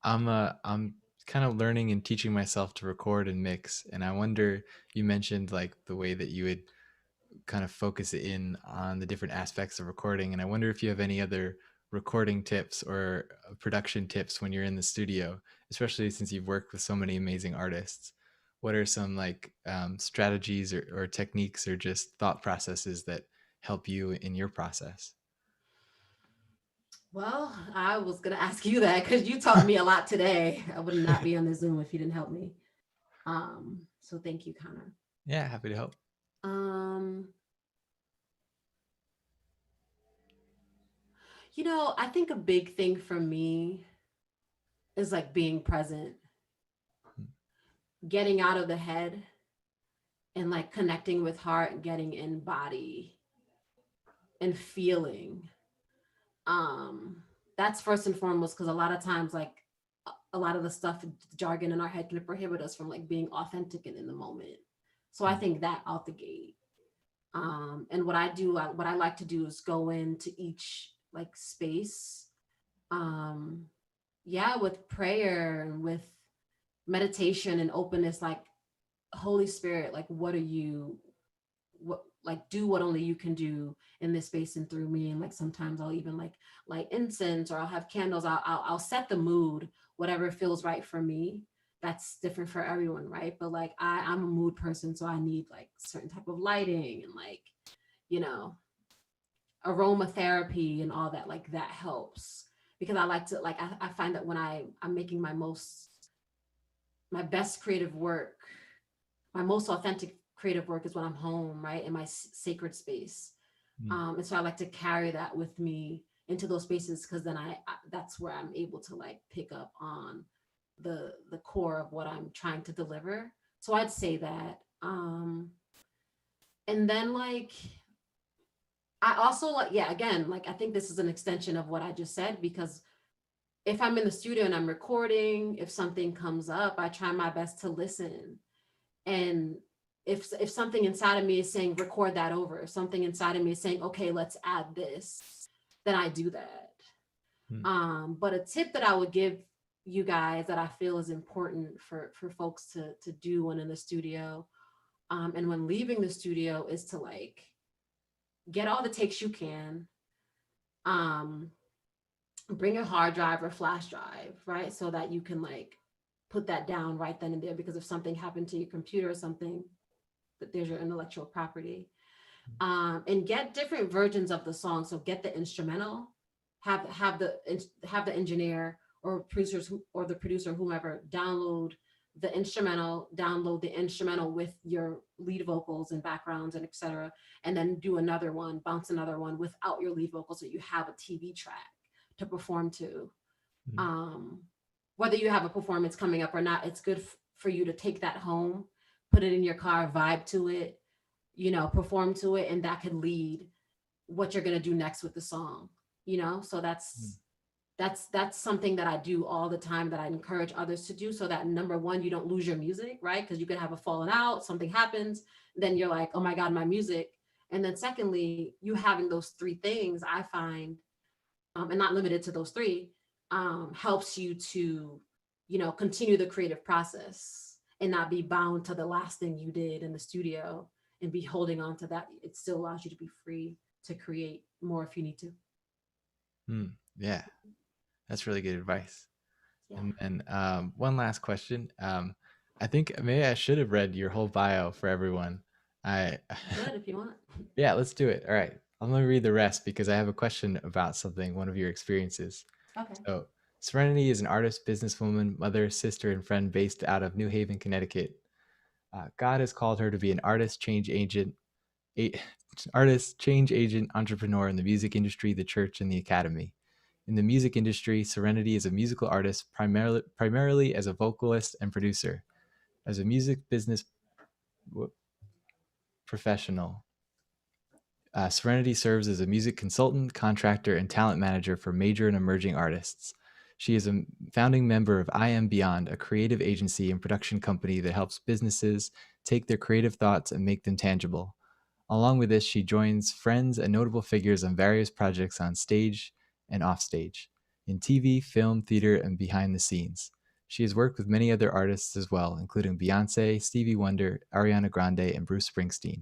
I'm kind of learning and teaching myself to record and mix. And I wonder, you mentioned like the way that you would kind of focus in on the different aspects of recording. And I wonder if you have any other recording tips or production tips when you're in the studio, especially since you've worked with so many amazing artists? What are some like strategies or techniques or just thought processes that help you in your process? Well, I was gonna ask you that because you taught me a lot today. I would not be on the Zoom if you didn't help me. So thank you, Connor. Yeah, happy to help. I think a big thing for me is like being present, getting out of the head and like connecting with heart, getting in body and feeling. That's first and foremost, because a lot of times like a lot of the stuff, jargon in our head can prohibit us from like being authentic and in the moment. So I think that out the gate. And what I like to do is go into each like space, with prayer and with meditation and openness, like Holy Spirit, like do what only you can do in this space and through me. And like sometimes I'll even like light incense, or I'll have candles. I'll set the mood, whatever feels right for me. That's different for everyone, right? But like I'm a mood person, so I need like certain type of lighting and like, aromatherapy and all that. Like that helps, because I like to like I find that when I'm making my best creative work, my most authentic creative work is when I'm home, right, in my sacred space. And so I like to carry that with me into those spaces, because then I that's where I'm able to like pick up on the core of what I'm trying to deliver. So I'd say that. And then like I also like, again, like I think this is an extension of what I just said, because if I'm in the studio and I'm recording, if something comes up, I try my best to listen. And if something inside of me is saying record that over, if something inside of me is saying, okay, let's add this, then I do that. But a tip that I would give you guys that I feel is important for folks to do when in the studio, and when leaving the studio, is to like get all the takes you can. Bring a hard drive or flash drive, right? So that you can like put that down right then and there, because if something happened to your computer or something, that there's your intellectual property. And get different versions of the song. So get the instrumental, have the engineer or producers or the producer, whomever, download the instrumental with your lead vocals and backgrounds and etc. And then do bounce another one without your lead vocals, so you have a TV track to perform to. Whether you have a performance coming up or not, it's good for you to take that home, put it in your car, vibe to it, perform to it, and that could lead what you're going to do next with the song, so that's something that I do all the time, that I encourage others to do, so that number one, you don't lose your music, right? Because you could have a falling out, something happens, then you're like, oh my God, my music. And then secondly, you having those three things, I find, and not limited to those three, helps you to, continue the creative process and not be bound to the last thing you did in the studio and be holding on to that. It still allows you to be free to create more if you need to. Yeah, that's really good advice. Yeah. And one last question. I think maybe I should have read your whole bio for everyone. Good, if you want. Yeah, let's do it. All right. I'm going to read the rest because I have a question about one of your experiences. Okay. So, Surrenity is an artist, businesswoman, mother, sister, and friend based out of New Haven, Connecticut. God has called her to be an artist, change agent, entrepreneur in the music industry, the church, and the academy. In the music industry, Surrenity is a musical artist, primarily as a vocalist and producer. As a music business professional, Surrenity serves as a music consultant, contractor, and talent manager for major and emerging artists. She is a founding member of I Am Beyond, a creative agency and production company that helps businesses take their creative thoughts and make them tangible. Along with this, she joins friends and notable figures on various projects on stage and offstage, in TV, film, theater, and behind the scenes. She has worked with many other artists as well, including Beyonce, Stevie Wonder, Ariana Grande, and Bruce Springsteen.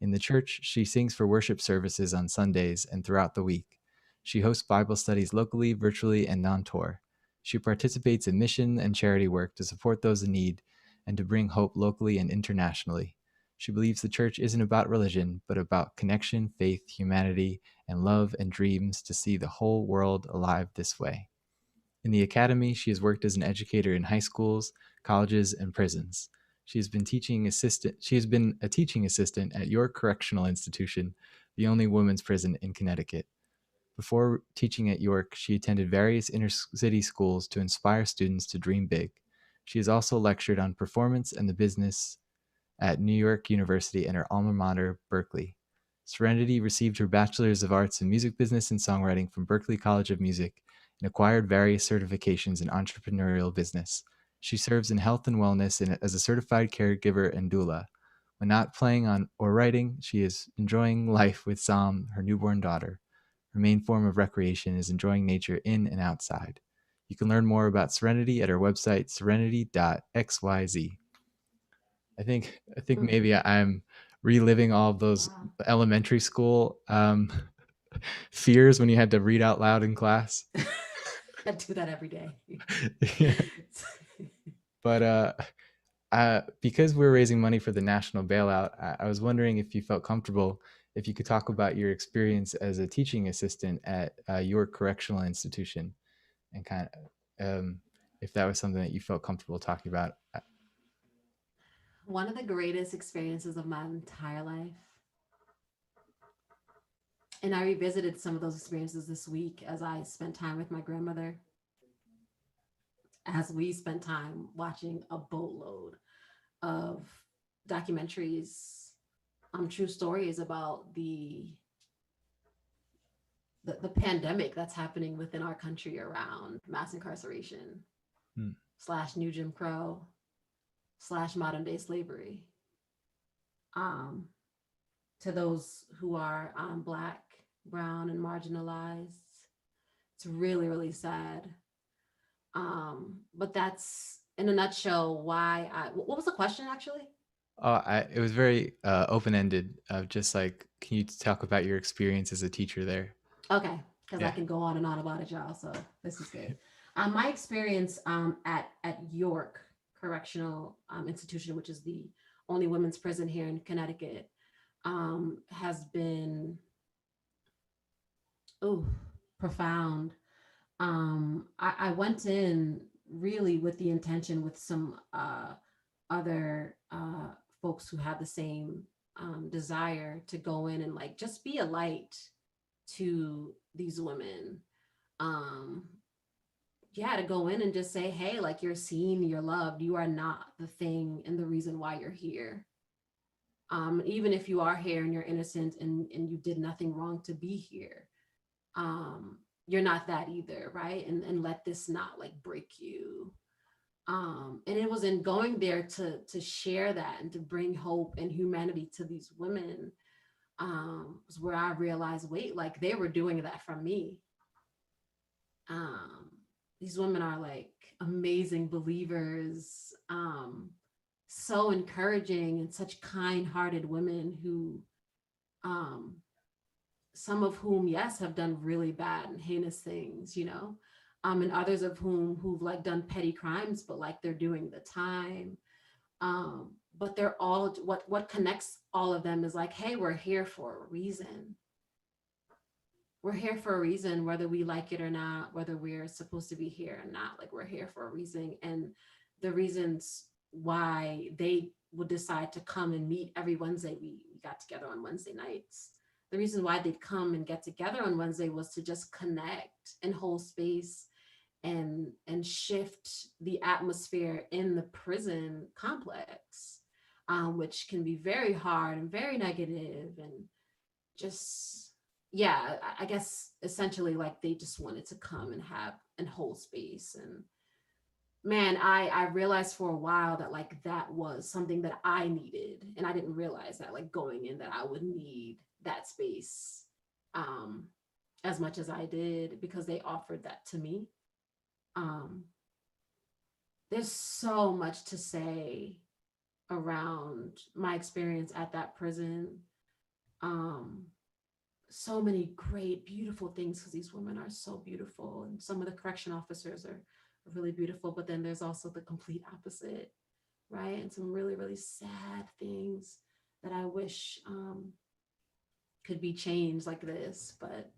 In the church, she sings for worship services on Sundays and throughout the week. She hosts Bible studies locally, virtually, and non-tour. She participates in mission and charity work to support those in need and to bring hope locally and internationally. She believes the church isn't about religion, but about connection, faith, humanity, and love and dreams to see the whole world alive this way. In the academy, she has worked as an educator in high schools, colleges, and prisons. She has been a teaching assistant at York Correctional Institution, the only women's prison in Connecticut. Before teaching at York, she attended various inner-city schools to inspire students to dream big. She has also lectured on performance and the business at New York University and her alma mater, Berkeley. Surrenity received her Bachelor's of Arts in Music Business and Songwriting from Berklee College of Music and acquired various certifications in entrepreneurial business. She serves in health and wellness as a certified caregiver and doula. When not playing on or writing, she is enjoying life with Sam, her newborn daughter. Her main form of recreation is enjoying nature in and outside. You can learn more about Surrenity at her website, serenity.xyz. I think maybe I'm reliving all of those Wow. elementary school fears when you had to read out loud in class. I do that every day. Yeah. But because we're raising money for the national bailout, I was wondering if you felt comfortable, if you could talk about your experience as a teaching assistant at your correctional institution, and kind of if that was something that you felt comfortable talking about. One of the greatest experiences of my entire life. And I revisited some of those experiences this week as I spent time with my grandmother, as we spent time watching a boatload of documentaries, true stories about the pandemic that's happening within our country around mass incarceration / new Jim Crow / modern day slavery. To those who are Black, brown, and marginalized, it's really, really sad. But that's in a nutshell why what was the question actually? It was very open-ended, just like, can you talk about your experience as a teacher there? Okay, because I Yeah. can go on and on about it, y'all. So this is good. My experience at York Correctional Institution, which is the only women's prison here in Connecticut, has been profound. I went in really with the intention with some other folks who have the same desire to go in and like just be a light to these women. To go in and just say, hey, like, you're seen, you're loved, you are not the thing and the reason why you're here. Even if you are here and you're innocent and you did nothing wrong to be here, you're not that either, right? And let this not like break you. And it was in going there to share that and to bring hope and humanity to these women, was where I realized, wait, like they were doing that for me. These women are like amazing believers, so encouraging and such kind-hearted women who, some of whom, yes, have done really bad and heinous things, and others of whom who've like done petty crimes, but like they're doing the time. But they're all, what connects all of them is like, hey, we're here for a reason. We're here for a reason, whether we like it or not, whether we're supposed to be here or not, like we're here for a reason. And the reasons why they would decide to come and meet every Wednesday, we got together on Wednesday nights. The reason why they'd come and get together on Wednesday was to just connect and hold space and shift the atmosphere in the prison complex, which can be very hard and very negative and just, yeah, I guess essentially like they just wanted to come and have and hold space. And man, I realized for a while that like that was something that I needed. And I didn't realize that like going in that I would need that space as much as I did, because they offered that to me. There's so much to say around my experience at that prison. so many great, beautiful things because these women are so beautiful, and some of the correction officers are really beautiful. But then there's also the complete opposite, right? And some really, really sad things that I wish could be changed like this. But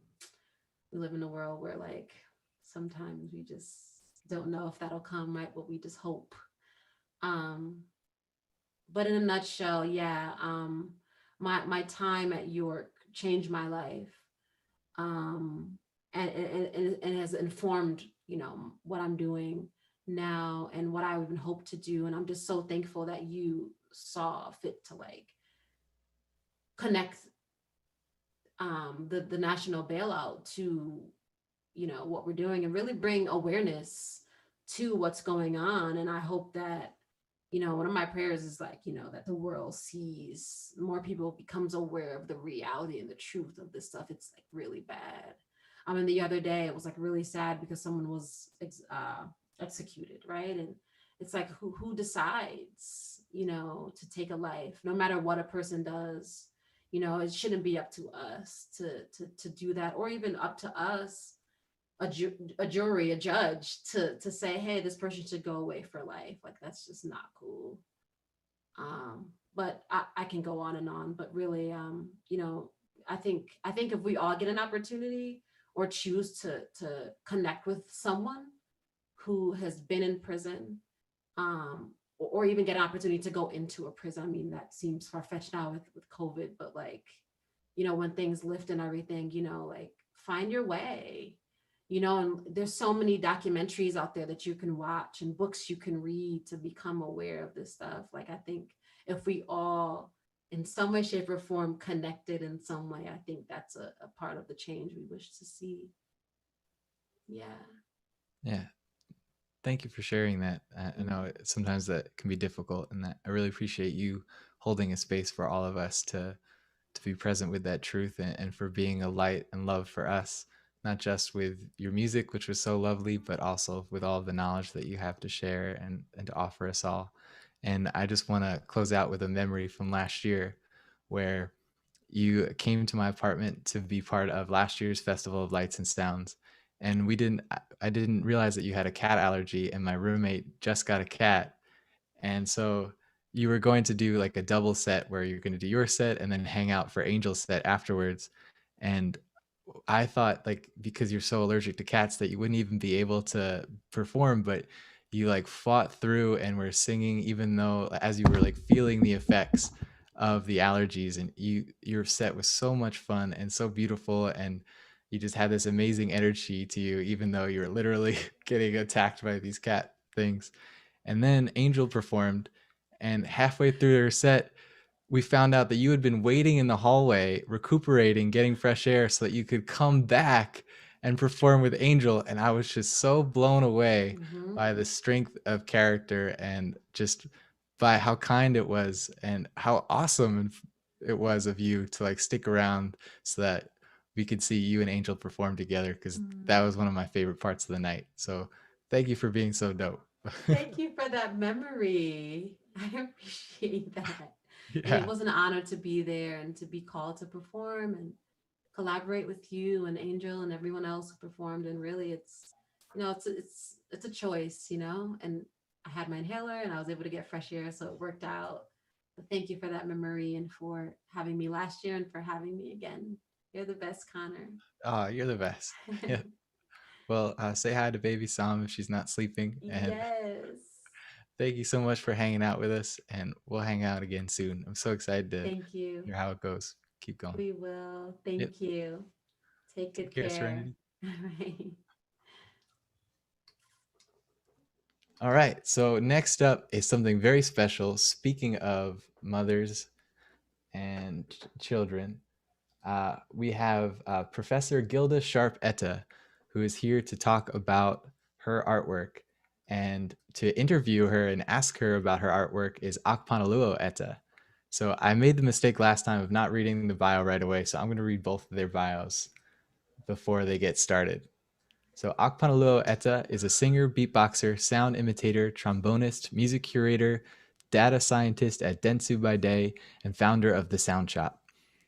we live in a world where like sometimes we just don't know if that'll come, right? But we just hope. Um, but in a nutshell, yeah, my time at York changed my life, and has informed, you know, what I'm doing now and what I even hope to do. And I'm just so thankful that you saw fit to like connect the national bailout to, you know, what we're doing and really bring awareness to what's going on. And I hope that, you know, one of my prayers is like, you know, that the world sees more people, becomes aware of the reality and the truth of this stuff. It's like really bad. I mean, the other day it was like really sad because someone was executed, right? And it's like who decides, you know, to take a life, no matter what a person does. You know, it shouldn't be up to us to do that, or even up to us, a jury, a judge, to say, hey, this person should go away for life. Like that's just not cool. But I can go on and on, but really, you know, I think if we all get an opportunity or choose to connect with someone who has been in prison, or even get an opportunity to go into a prison. I mean, that seems far-fetched now with COVID, but like, you know, when things lift and everything, you know, like find your way, you know. And there's so many documentaries out there that you can watch and books you can read to become aware of this stuff. Like, I think if we all in some way, shape, or form connected in some way, I think that's a part of the change we wish to see. Yeah. Thank you for sharing that. I know sometimes that can be difficult, and that I really appreciate you holding a space for all of us to be present with that truth, and for being a light and love for us, not just with your music, which was so lovely, but also with all of the knowledge that you have to share and to offer us all. And I just want to close out with a memory from last year where you came to my apartment to be part of last year's Festival of Lights and Sounds. And I didn't realize that you had a cat allergy, and my roommate just got a cat. And so you were going to do like a double set where you're going to do your set and then hang out for Angel's set afterwards. And I thought, like, because you're so allergic to cats that you wouldn't even be able to perform, but you like fought through and were singing, even though as you were like feeling the effects of the allergies. And your set was so much fun and so beautiful, and you just had this amazing energy to you, even though you were literally getting attacked by these cat things. And then Angel performed, and halfway through her set, we found out that you had been waiting in the hallway, recuperating, getting fresh air so that you could come back and perform with Angel. And I was just so blown away by the strength of character, and just by how kind it was and how awesome it was of you to like stick around so that we could see you and Angel perform together, because that was one of my favorite parts of the night. So thank you for being so dope. Thank you for that memory. I appreciate that. And Yeah. it was an honor to be there and to be called to perform and collaborate with you and Angel and everyone else who performed. And really, it's, you know, it's a choice, you know. And I had my inhaler and I was able to get fresh air, so it worked out. But thank you for that memory and for having me last year and for having me again. You're the best, Connor. Oh, you're the best. Yeah. Well, say hi to baby Sam if she's not sleeping. And Yes. thank you so much for hanging out with us, and we'll hang out again soon. I'm so excited to Thank you. hear how it goes. Keep going. We will. Thank Yep. you. Take good care. Serenity. All right. All right. So next up is something very special. Speaking of mothers and children, we have Professor Gilda Sharpe-Etteh, who is here to talk about her artwork. And to interview her and ask her about her artwork is Akpanoluo Etta. So I made the mistake last time of not reading the bio right away, so I'm going to read both of their bios before they get started. So Akpanoluo Etta is a singer, beatboxer, sound imitator, trombonist, music curator, data scientist at Dentsu by day, and founder of the Soundshop.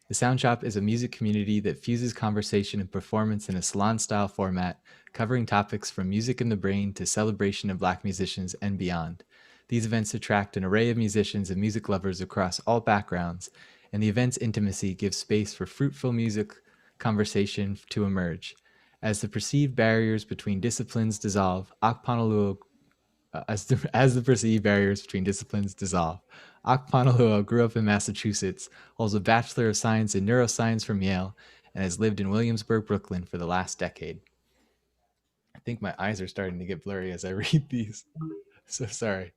The Soundshop is a music community that fuses conversation and performance in a salon style format, covering topics from music in the brain to celebration of Black musicians and beyond. These events attract an array of musicians and music lovers across all backgrounds, and the event's intimacy gives space for fruitful music conversation to emerge. As the perceived barriers between disciplines dissolve, Akpanoluo as the perceived barriers between disciplines dissolve. Akpanoluo grew up in Massachusetts, holds a Bachelor of Science in Neuroscience from Yale, and has lived in Williamsburg, Brooklyn for the last decade. I think my eyes are starting to get blurry as I read these. So sorry.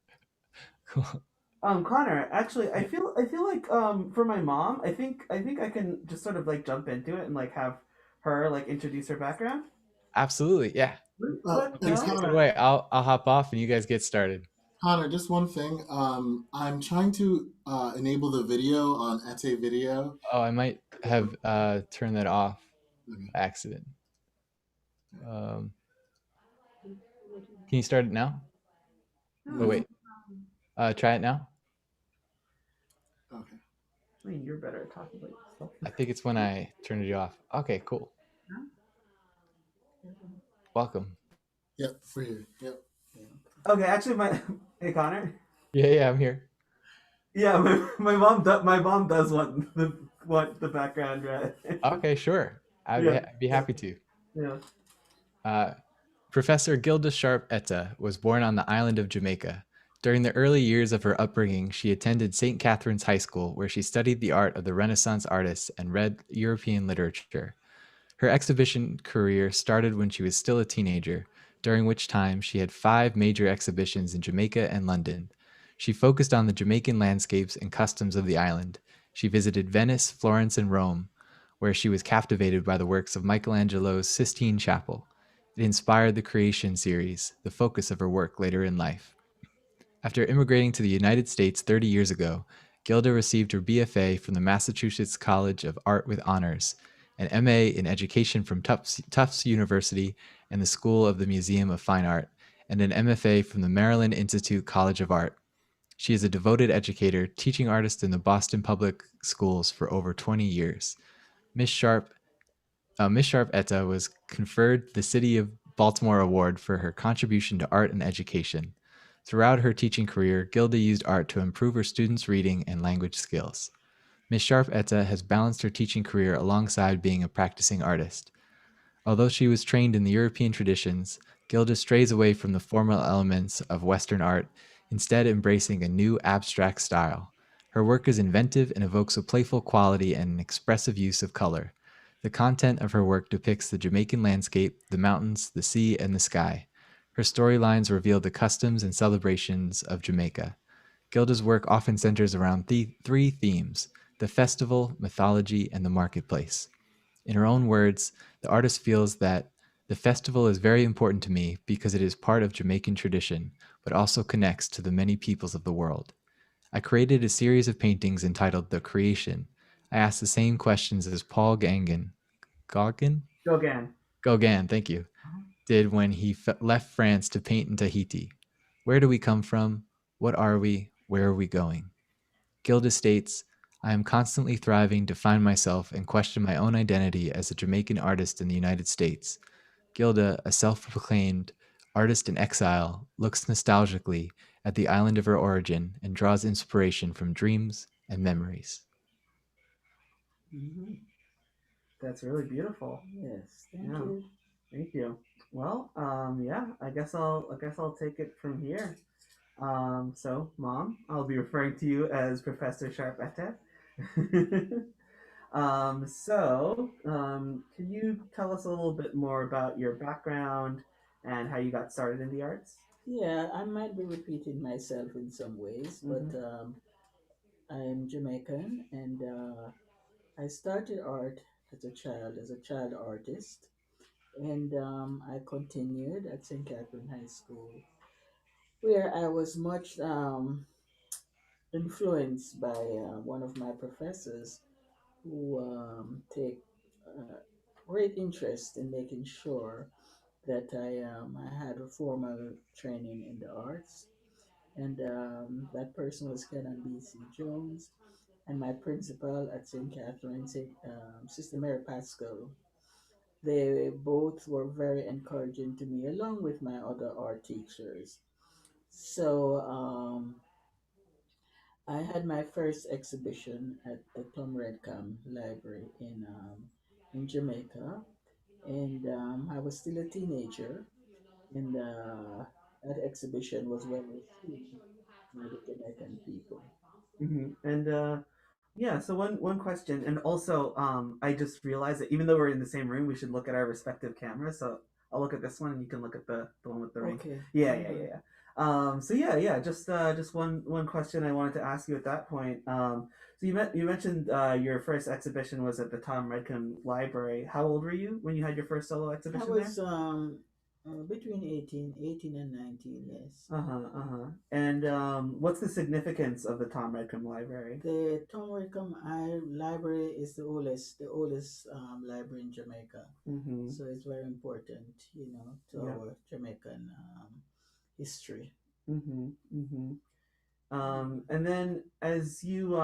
Cool. Connor, actually, I feel like for my mom, I think I can just sort of like jump into it and like have her like introduce her background. Absolutely. Yeah. You And Please know? take it Connor, away. I'll hop off and you guys get started. Connor, just one thing. I'm trying to enable the video on Ete Video. Oh, I might have turned that off Okay. by accident. Can you start it now? Oh, wait. Try it now. Okay. I mean, you're better at talking about yourself. I think it's when I turn it off. Okay, cool. Welcome. Yep, we're here. Yep. Okay, actually, my hey Connor. Yeah, I'm here. Yeah, my mom does want the background, right? Okay, sure. Yeah. I'd be happy to. Yeah. Uh, Professor Gilda Sharpe-Etteh was born on the island of Jamaica. During the early years of her upbringing, she attended St. Catherine's High School, where she studied the art of the Renaissance artists and read European literature. Her exhibition career started when she was still a teenager, during which time she had 5 major exhibitions in Jamaica and London. She focused on the Jamaican landscapes and customs of the island. She visited Venice, Florence, and Rome, where she was captivated by the works of Michelangelo's Sistine Chapel. It inspired the Creation series, the focus of her work later in life. After immigrating to the United States 30 years ago, Gilda received her BFA from the Massachusetts College of Art with honors, an MA in education from Tufts University and the School of the Museum of Fine Art, and an MFA from the Maryland Institute College of Art. She is a devoted educator, teaching artists in the Boston Public Schools for over 20 years. Miss Sharpe-Etteh was conferred the City of Baltimore Award for her contribution to art and education. Throughout her teaching career, Gilda used art to improve her students' reading and language skills. Miss Sharpe-Etteh has balanced her teaching career alongside being a practicing artist. Although she was trained in the European traditions, Gilda strays away from the formal elements of Western art, instead embracing a new abstract style. Her work is inventive and evokes a playful quality and an expressive use of color. The content of her work depicts the Jamaican landscape, the mountains, the sea, and the sky. Her storylines reveal the customs and celebrations of Jamaica. Gilda's work often centers around 3 themes: the festival, mythology, and the marketplace. In her own words, the artist feels that the festival is very important to me because it is part of Jamaican tradition, but also connects to the many peoples of the world. I created a series of paintings entitled The Creation. I asked the same questions as Paul Gauguin? Gauguin. Gauguin, thank you, did when he left France to paint in Tahiti. Where do we come from? What are we? Where are we going? Gilda states, I am constantly thriving to find myself and question my own identity as a Jamaican artist in the United States. Gilda, a self-proclaimed artist in exile, looks nostalgically at the island of her origin and draws inspiration from dreams and memories. Mm-hmm. That's really beautiful. Yes, thank Yeah. you. Thank you. Well, yeah, I guess I'll take it from here. So, Mom, I'll be referring to you as Professor Sharpe-Etteh. Can you tell us a little bit more about your background and how you got started in the arts? Yeah, I might be repeating myself in some ways, but I'm Jamaican and I started art as a child artist, and I continued at St. Catherine High School, where I was much influenced by one of my professors who take uh, great interest in making sure that I had a formal training in the arts, and that person was Canon B.C. Jones, and my principal at St. Catherine's, Sister Mary Pascal. They both were very encouraging to me, along with my other art teachers. So I had my first exhibition at the Plum Redcam Library in Jamaica, and I was still a teenager, and that exhibition was well received by the Jamaican people. And yeah, so one question, and also I just realized that even though we're in the same room, we should look at our respective cameras. So I'll look at this one, and you can look at the one with the ring. Okay. Yeah, yeah, yeah, yeah. So yeah, just one question I wanted to ask you at that point. So you mentioned your first exhibition was at the Tom Redcam Library. How old were you when you had your first solo I exhibition there? was between 18 and 19, yes. And what's the significance of the Tom Redcam Library? The Tom Redcam Library is the oldest library in Jamaica. So it's very important, to Yeah. our Jamaican history. And then as you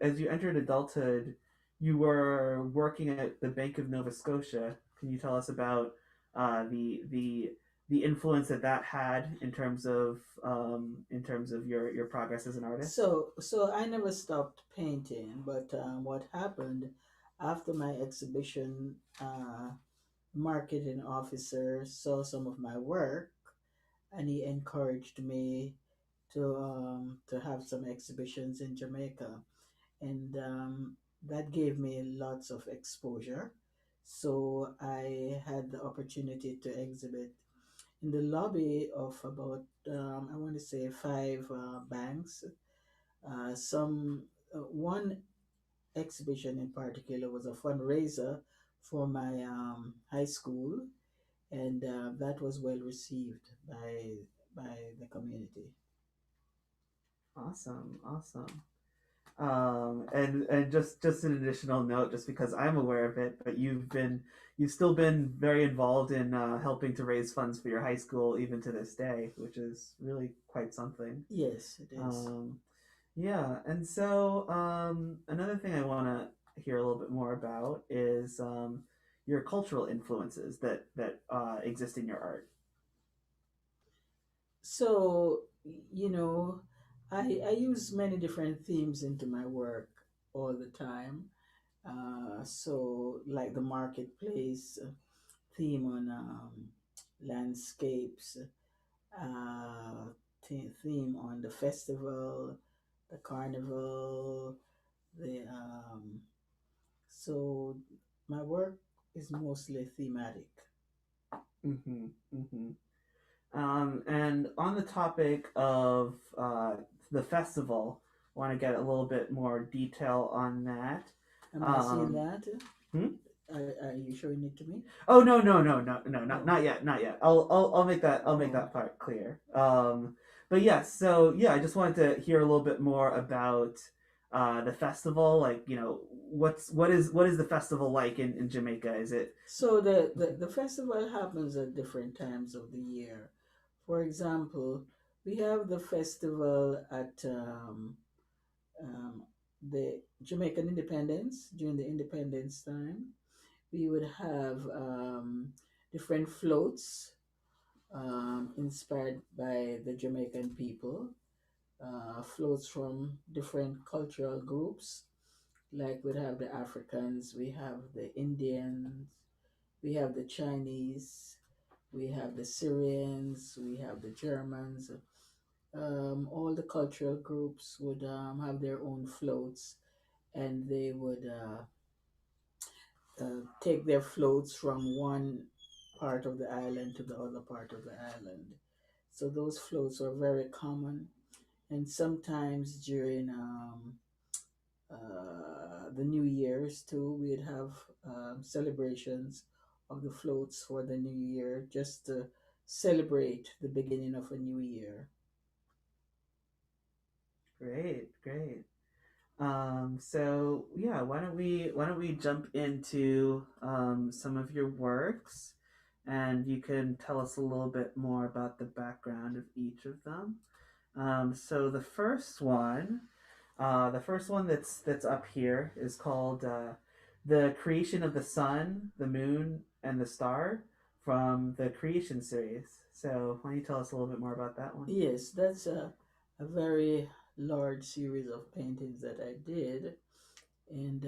entered adulthood, you were working at the Bank of Nova Scotia. Can you tell us about the influence that had in terms of your progress as an artist? So I never stopped painting, but what happened after my exhibition, marketing officer saw some of my work, and he encouraged me to have some exhibitions in Jamaica, and that gave me lots of exposure. So I had the opportunity to exhibit in the lobby of about I want to say five banks. Some One exhibition in particular was a fundraiser for my high school, and that was well received by the community. Awesome. And just an additional note, just because I'm aware of it, but you've still been very involved in helping to raise funds for your high school even to this day, which is really quite something. Yes, it is. Yeah, and so another thing I want to hear a little bit more about is your cultural influences that exist in your art. So, you know, I use many different themes into my work all the time. So, like the marketplace theme on landscapes, theme on the festival, the carnival, the so my work is mostly thematic. Mm-hmm, mm-hmm. And on the topic of the festival, I want to get a little bit more detail on that. Am I seeing that? Hmm? Are you showing it to me? Oh no, not yet, not yet. I'll make that part clear. But yes, so yeah, I just wanted to hear a little bit more about the festival. Like, what is the festival like in Jamaica? Is it So the festival happens at different times of the year. For example, we have the festival at the Jamaican Independence during the Independence time. We would have different floats inspired by the Jamaican people, floats from different cultural groups. Like we'd have the Africans, we have the Indians, we have the Chinese, we have the Syrians, we have the Germans. All the cultural groups would have their own floats, and they would take their floats from one part of the island to the other part of the island. So those floats are very common, and sometimes during the New Year's too, we'd have celebrations of the floats for the New Year, just to celebrate the beginning of a new year. great? So yeah, why don't we jump into some of your works, and you can tell us a little bit more about the background of each of them. So the first one The first one that's up here is called "The Creation of the Sun, the Moon, and the Star" from the Creation series. So why don't you tell us a little bit more about that one? Yes, that's a very large series of paintings that I did, and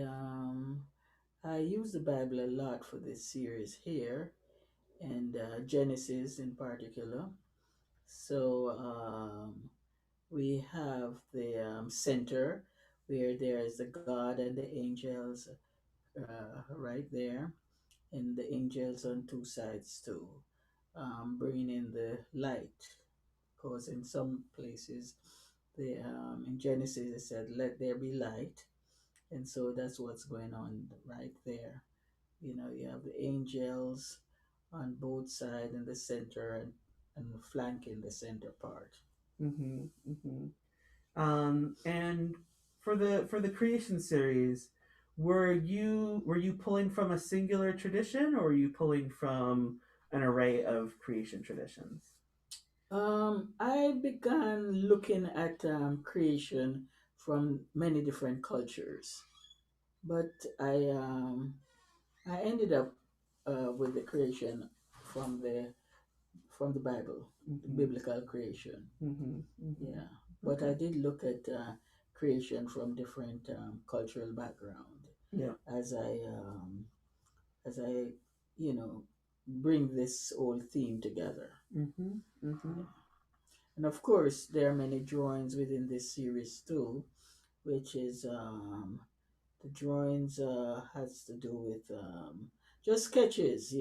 I use the Bible a lot for this series here, and Genesis in particular. So we have the center where there is the God and the angels right there, and the angels on two sides too, bringing in the light. Because in some places, the in Genesis it said, "Let there be light," and so that's what's going on right there. You know, you have the angels on both sides in the center and flanking the center part. Mm-hmm. Mm-hmm. And for the Creation series, were you pulling from a singular tradition, or were you pulling from an array of creation traditions? I began looking at creation from many different cultures, but I ended up with the creation from the from the Bible, the Mm-hmm. biblical creation. Mm-hmm. Mm-hmm. Yeah, but I did look at creation from different cultural background Yeah. as I you know bring this whole theme together. Mm-hmm. Mm-hmm. Yeah. And of course, there are many drawings within this series too, which is the drawings has to do with just sketches,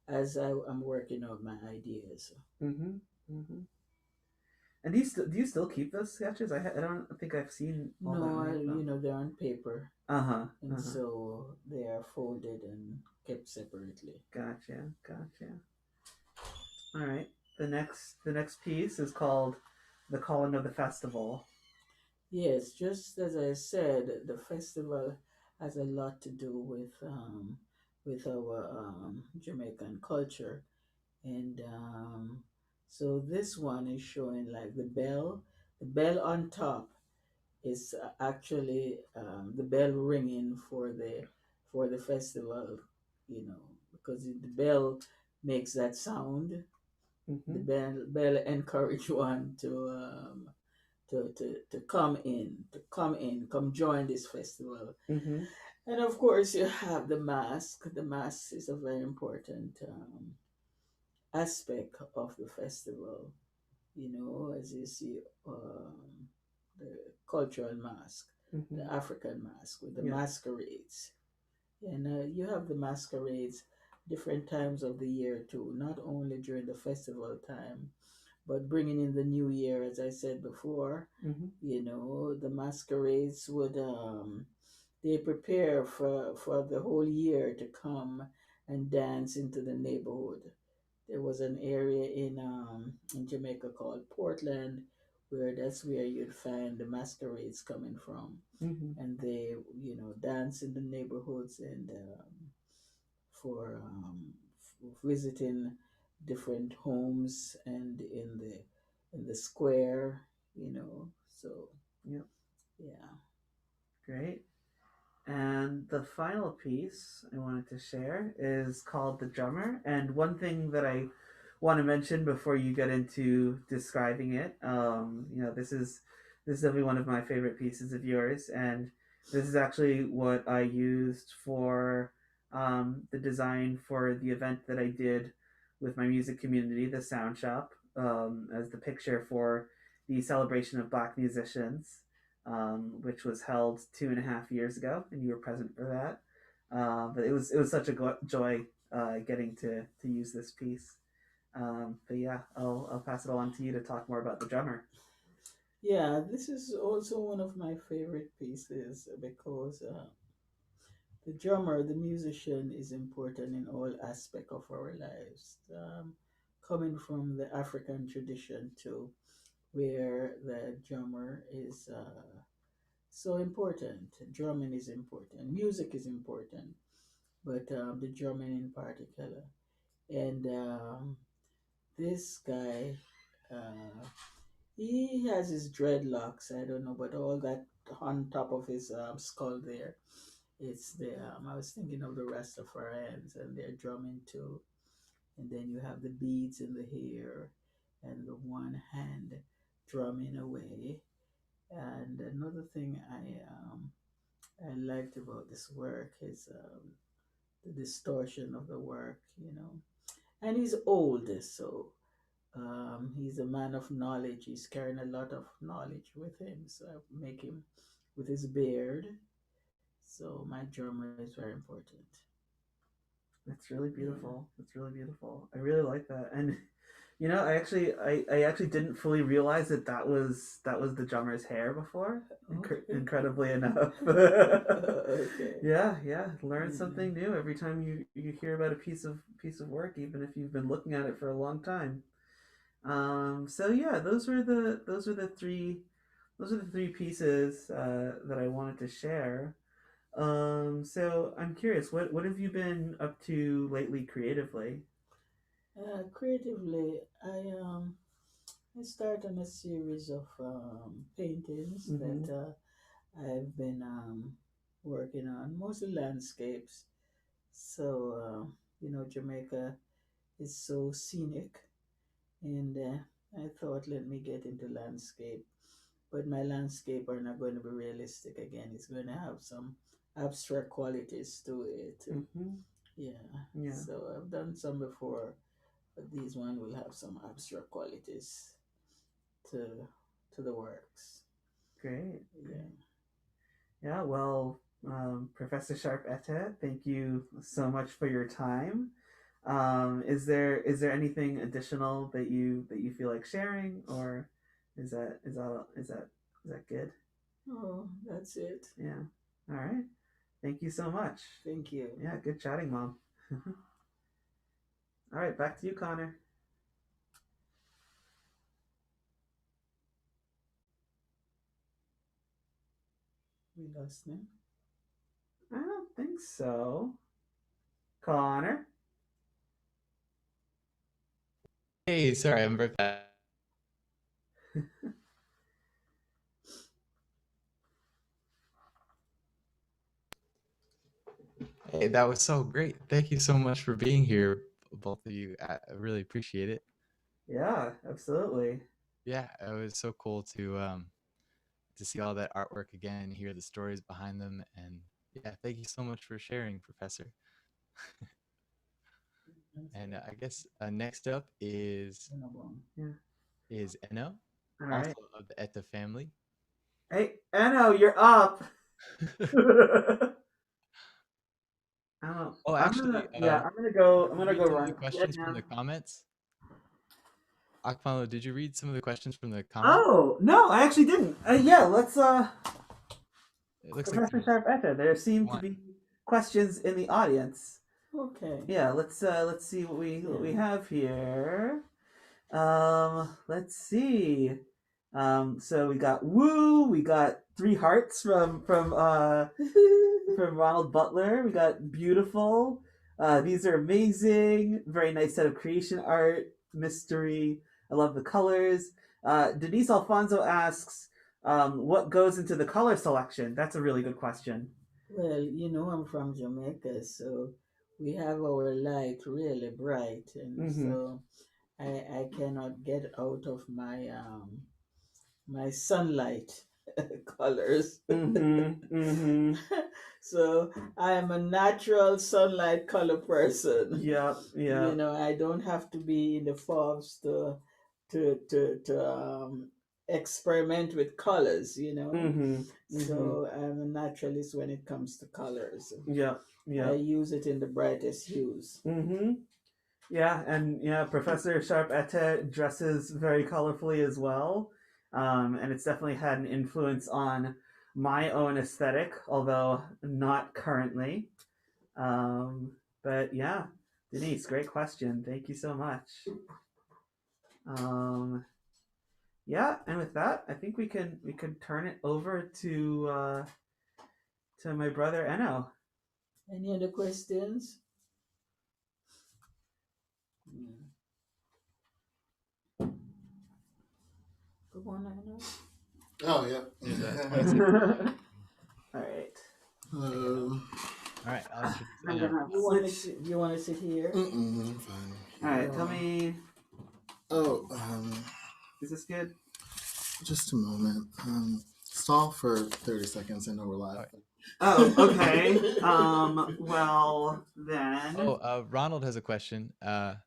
as I'm working out my ideas. Mm-hmm. Mm-hmm. And do you still keep those sketches? I don't think I've seen all that No, many of them. they're on paper, Uh-huh. and Uh-huh. so they are folded and kept separately. Gotcha. Gotcha. All right. The next piece is called "The Calling of the Festival." Yes, just as I said, the festival has a lot to do with our Jamaican culture, and so this one is showing like the bell on top is actually the bell ringing for the festival, because the bell makes that sound. The Mm-hmm. bell encourage one to come join this festival. Mm-hmm. And of course, you have the mask. The mask is a very important aspect of the festival. As you see, the cultural mask, Mm-hmm. the African mask with the Yeah. masquerades. And you have the masquerades different times of the year too, not only during the festival time, but bringing in the new year, as I said before. Mm-hmm. The masquerades would they prepare for the whole year to come and dance into the neighborhood. There was an area in Jamaica called Portland, where that's where you'd find the masquerades coming from, Mm-hmm. and they dance in the neighborhoods and for visiting different homes and in the square. So Yep. yeah. Great. And the final piece I wanted to share is called "The Drummer." And one thing that I want to mention before you get into describing it, this is definitely one of my favorite pieces of yours, and this is actually what I used for the design for the event that I did with my music community, the Soundshop, as the picture for the celebration of Black musicians, which was held 2.5 years ago, and you were present for that. But it was such a joy getting to use this piece. But yeah, I'll pass it on to you to talk more about the drummer. Yeah, this is also one of my favorite pieces because the drummer, the musician, is important in all aspects of our lives. Coming from the African tradition too, where the drummer is so important. Drumming is important. Music is important, but the drumming in particular. And this guy, he has his dreadlocks. I don't know, but all that on top of his skull there. It's the I was thinking of the Rastafarians and their drumming too, and then you have the beads in the hair, and the one hand drumming away. And another thing I liked about this work is the distortion of the work, you know. And he's old, so he's a man of knowledge. He's carrying a lot of knowledge with him. So I make him with his beard. So my drummer is very important. That's really beautiful. That's really beautiful. I really like that. And I actually didn't fully realize that was the drummer's hair before. Okay. Incredibly enough. Okay. Yeah. Learn something new every time you hear about a piece of work, even if you've been looking at it for a long time. So yeah, those are the three pieces that I wanted to share. So I'm curious, what have you been up to lately creatively? Creatively, I start on a series of paintings Mhm. that I've been working on, mostly landscapes. So Jamaica is so scenic, and I thought, let me get into landscape. But my landscape are not going to be realistic again. It's going to have some abstract qualities to it. Mhm. Yeah. Yeah. So I've done some before, but these one will have some abstract qualities to the works. Great. Yeah. Yeah, well, Professor Sharpe-Etteh, thank you so much for your time. Is there anything additional that you feel like sharing, or is that good? Oh, that's it. Yeah. All right. Thank you so much. Thank you. Yeah, good chatting, Mom. All right, back to you, Connor. We lost him. I don't think so. Connor? Hey, sorry, I'm right back. Hey, that was so great. Thank you so much for being here, both of you. I really appreciate it. Yeah, absolutely. Yeah, it was so cool to see all that artwork again, hear the stories behind them, and yeah, thank you so much for sharing, Professor. And I guess next up Yeah. is Eno, All also right. of the Etta family. Hey, Eno, you're up. Oh, I'm actually, gonna yeah, I'm gonna go. did I'm you gonna read go some of the run. Yeah, questions from yeah. the comments? Akpanoluo, did you read some of the questions from the comments? Oh no, I actually didn't. Yeah, let's. It looks like Professor there's Sharpe-Etteh, there seem to one. be questions in the audience. Okay. Yeah, let's see what we Yeah. have here. Let's see. So we got woo. We got 3 hearts from Ronald Butler. We got beautiful. These are amazing. Very nice set of creation art. Mystery. I love the colors. Denise Alfonso asks, what goes into the color selection? That's a really good question. Well, I'm from Jamaica, so we have our light really bright, and Mm-hmm. so I cannot get out of my sunlight colors. Mm-hmm. Mm-hmm. So I am a natural sunlight color person. Yep. Yeah. I don't have to be in the fobs to experiment with colors. Mm-hmm. Mm-hmm. So I'm a naturalist when it comes to colors. Yep. I Yep. use it in the brightest hues. Mm-hmm. Yeah, and yeah, Professor Sharpe-Etteh dresses very colorfully as well. And it's definitely had an influence on my own aesthetic, although not currently. But yeah, Denise, great question. Thank you so much. Yeah, and with that, I think we could turn it over to my brother Eno. Any other questions? Go on, Anna. Oh, yeah. There's a 26. All right. Hello. All right, I'll introduce I'm Eno. gonna switch. You want to sit here? I'm fine. All right. Tell me, Oh, is this good? just a moment. Stall for 30 seconds. I know we're live. Oh, okay. Well then. Oh, Ronald has a question. How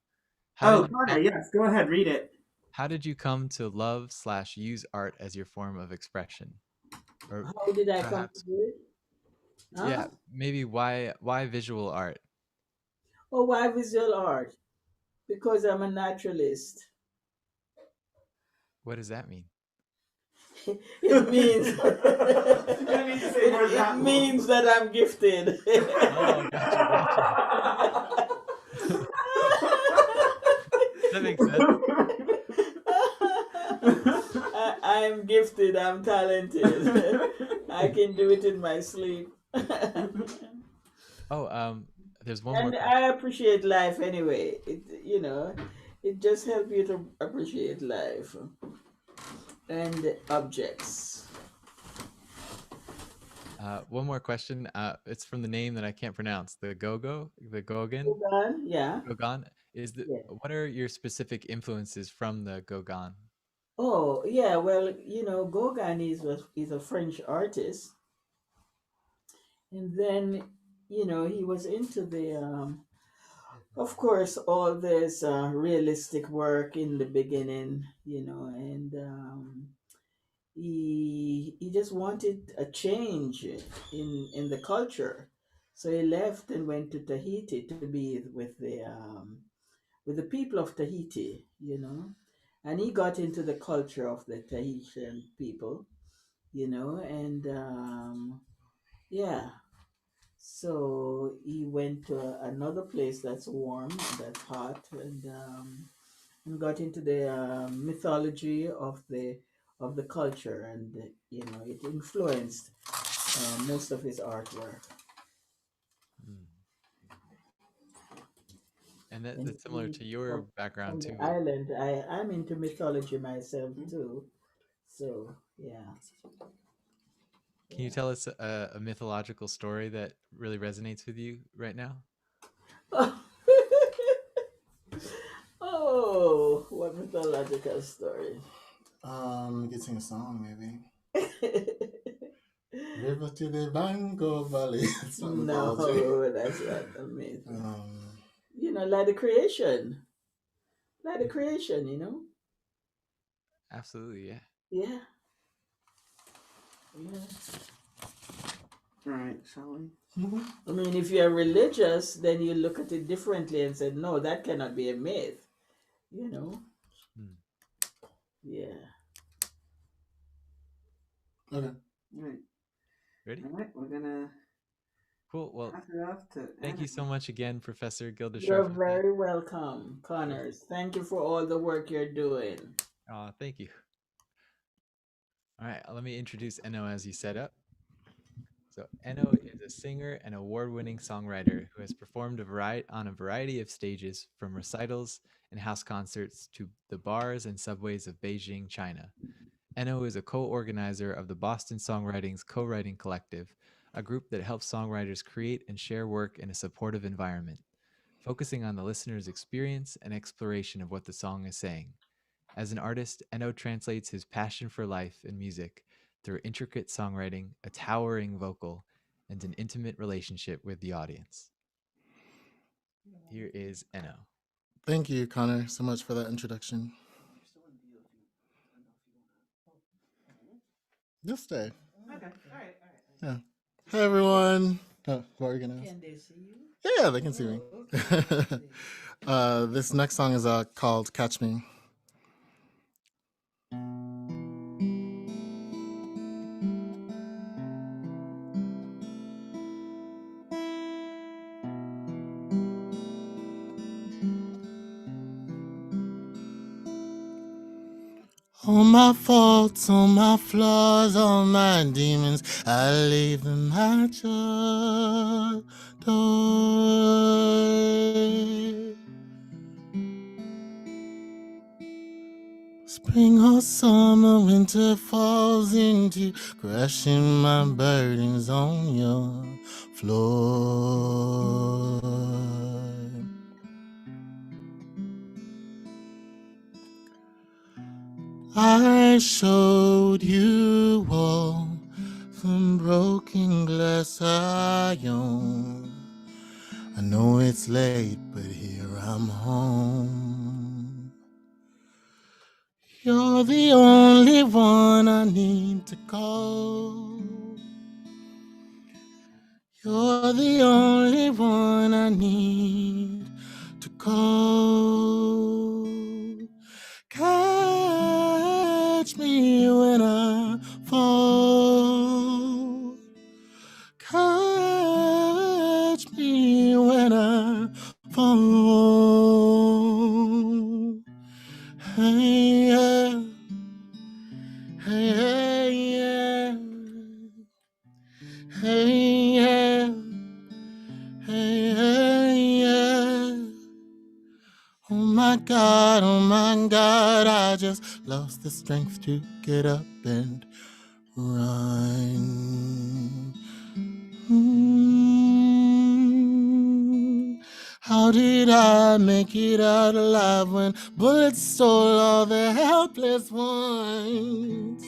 Oh, did you Connor, come, yes. Go ahead. Read it. how did you come to love/use art as your form of expression? Or How did I come to perhaps, do it? Huh? yeah, maybe why visual art? Oh, why visual art? Because I'm a naturalist. What does that mean? It means I need to say more than it that. means that I'm gifted. Oh, gotcha. That makes sense. I'm gifted. I'm talented. I can do it in my sleep. Oh, there's one more And question. I appreciate life anyway. It just helps you to appreciate life and objects. One more question. It's from the name that I can't pronounce. The Gauguin. Gauguin, yeah. Gauguin. Yeah. What are your specific influences from the Gauguin? Oh, yeah. Well, Gauguin is a French artist, and then he was into the of course all this realistic work in the beginning, and he just wanted a change in the culture, so he left and went to Tahiti to be with the people of Tahiti, and he got into the culture of the Tahitian people, and yeah. So he went to another place that's warm, that's hot, and got into the mythology of the culture, and it influenced most of his artwork. Hmm. And And that's similar to your background from too. the island, I'm into mythology myself too. So yeah. Can you tell us a mythological story that really resonates with you right now? Oh, what mythological story? You could sing a song, maybe. River to the Bango Valley. It's not mythology. No, that's not a myth. Um, Like the creation. Like the creation. Absolutely, yeah. Yeah. Yeah. All right, shall we? I mean, if you're religious, then you look at it differently and say, no, that cannot be a myth. Hmm. Yeah. okay. All right. Ready? All right. We're gonna Cool. Well, pass it off to thank you so much again, Professor Gilda You're Sharpe-Etteh. very welcome, Connors. Thank you for all the work you're doing. Thank you. All right, let me introduce Eno as you set up. So Eno is a singer and award-winning songwriter who has performed on a variety of stages, from recitals and house concerts to the bars and subways of Beijing, China. Eno is a co-organizer of the Boston Songwriting's Co-Writing Collective, a group that helps songwriters create and share work in a supportive environment, focusing on the listener's experience and exploration of what the song is saying. As an artist, Eno translates his passion for life and music through intricate songwriting, a towering vocal, and an intimate relationship with the audience. Here is Eno. Thank you, Connor, so much for that introduction. Just stay. Okay. All right. Yeah. Hi, everyone. Oh, what are you gonna ask? Can they see you? Yeah, they can see me. This next song is called "Catch Me." All my faults, all my flaws, all my demons, I leave them at your door. Spring or summer, winter falls into crushing my burdens on your floor. I showed you all some broken glass I own. I know it's late, but here I'm home. You're the only one I need to call. You're the only one I need to call. Catch me when I fall. Catch me when I fall. Hey, yeah. Hey, hey, yeah. Hey, yeah. Hey, hey, yeah. Oh my God, I just lost the strength to get up and run. How did I make it out alive when bullets stole all the helpless ones?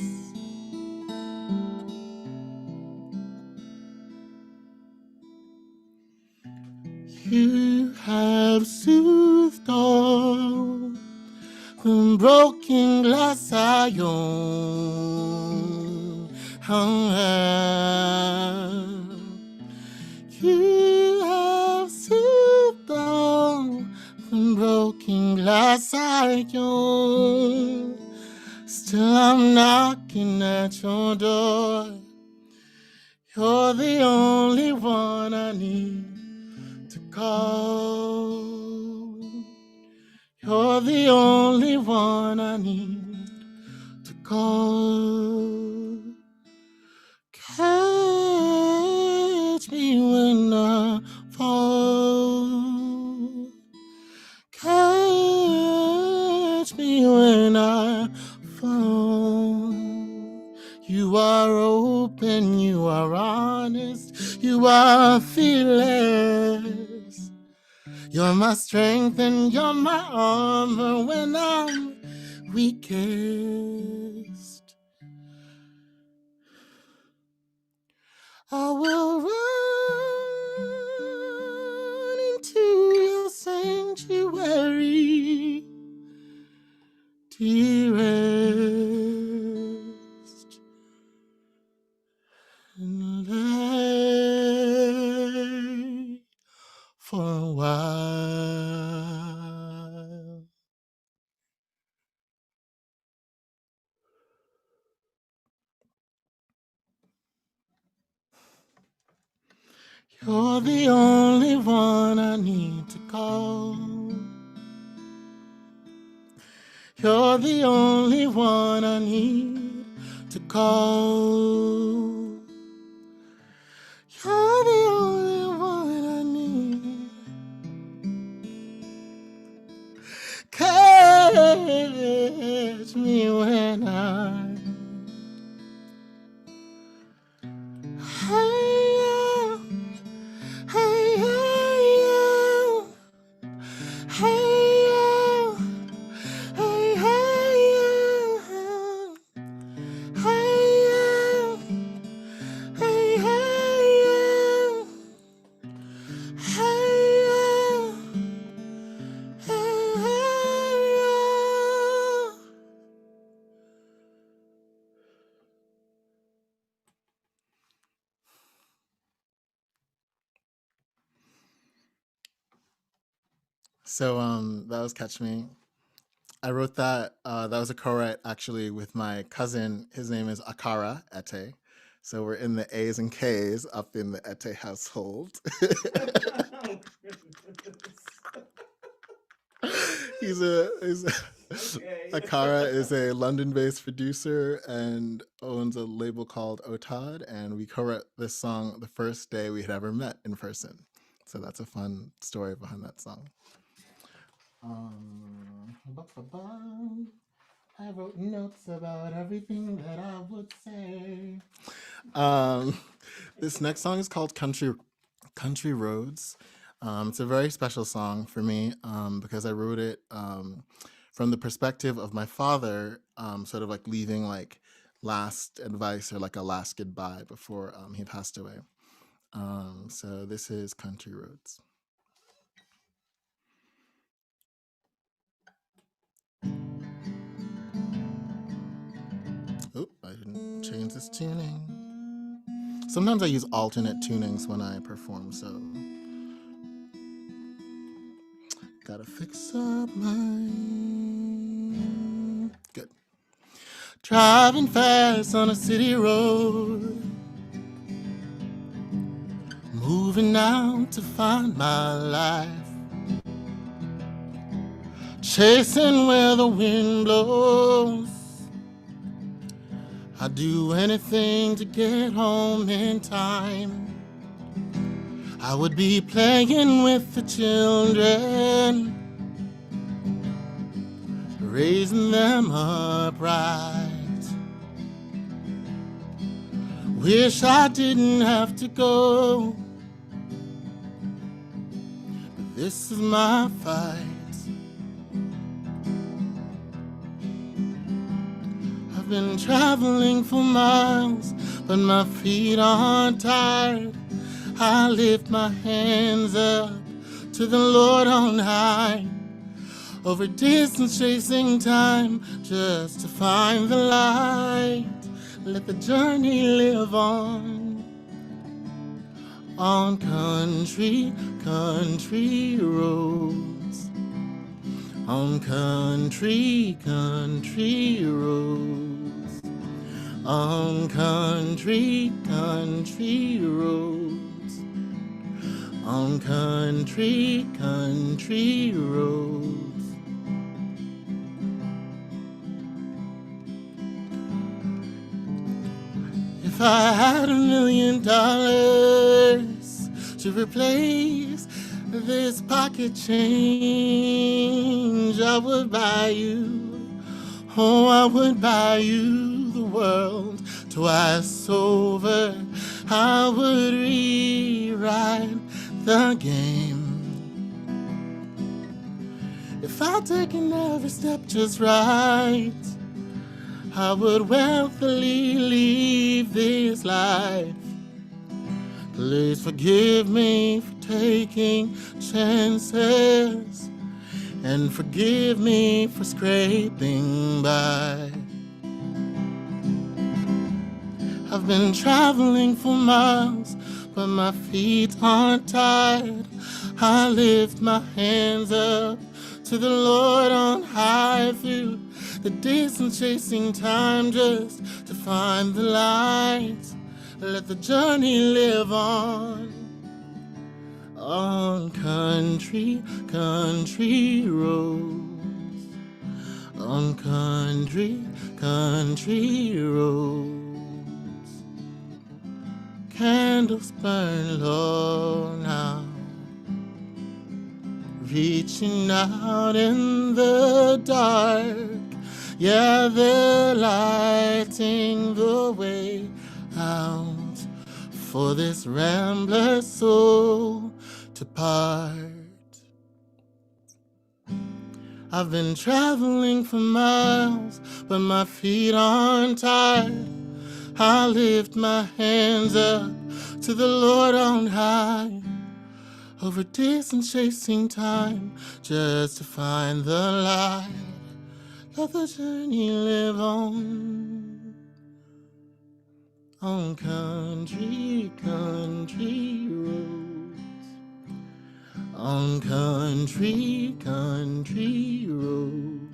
You have soothed all the broken glass I own. You have soothed all the broken glass I own. Still I'm knocking at your door. You're the only one I need to call. You're the only one I need to call. Catch me when I fall. Catch me when I fall. You are open, you are honest, you are fearless. You're my strength and you're my armor when I'm weakest. I will run into your sanctuary, dearest, and lay for a while. You're the only one I need to call. You're the only one I need to call. You're the only one I need. Catch me when I. Hey, hey, hey, hey, hey, hey, hey, So that was Catch Me. I wrote that. That was a co-write actually with my cousin. His name is Akpanoluo. So we're in the A's and K's up in the Ete household. he's Okay. Akara is a London-based producer and owns a label called Otad, and we co-wrote this song the first day we had ever met in person. So that's a fun story behind that song. Ba-ba-ba. I wrote notes about everything that I would say. This next song is called Country Roads. It's a very special song for me because I wrote it from the perspective of my father, sort of like leaving like last advice or like a last goodbye before he passed away. So this is Country Roads. Oh, I didn't change this tuning. Sometimes I use alternate tunings when I perform, so gotta fix up my... Good. Driving fast on a city road, moving out to find my life, chasing where the wind blows. I'd do anything to get home in time. I would be playing with the children, raising them upright. Wish I didn't have to go, but this is my fight. I've been traveling for miles, but my feet aren't tired. I lift my hands up to the Lord on high, over distance chasing time, just to find the light. Let the journey live on country, country roads, on country, country roads, on country, country roads, on country, country roads. If I had $1 million to replace this pocket change, I would buy you, oh, I would buy you the world twice over. I would rewrite the game. If I'd taken every step just right, I would wealthily leave this life. Please forgive me for taking chances, and forgive me for scraping by. I've been traveling for miles, but my feet aren't tired. I lift my hands up to the Lord on high, through the distance chasing time, just to find the light. Let the journey live on country, country roads, on country, country roads. Candles burn low now, reaching out in the dark. Yeah, they're lighting the way out for this rambler soul to part. I've been traveling for miles, but my feet aren't tired. I lift my hands up to the Lord on high, over distance chasing time, just to find the light. Let the journey live on country, country roads, on country, country roads,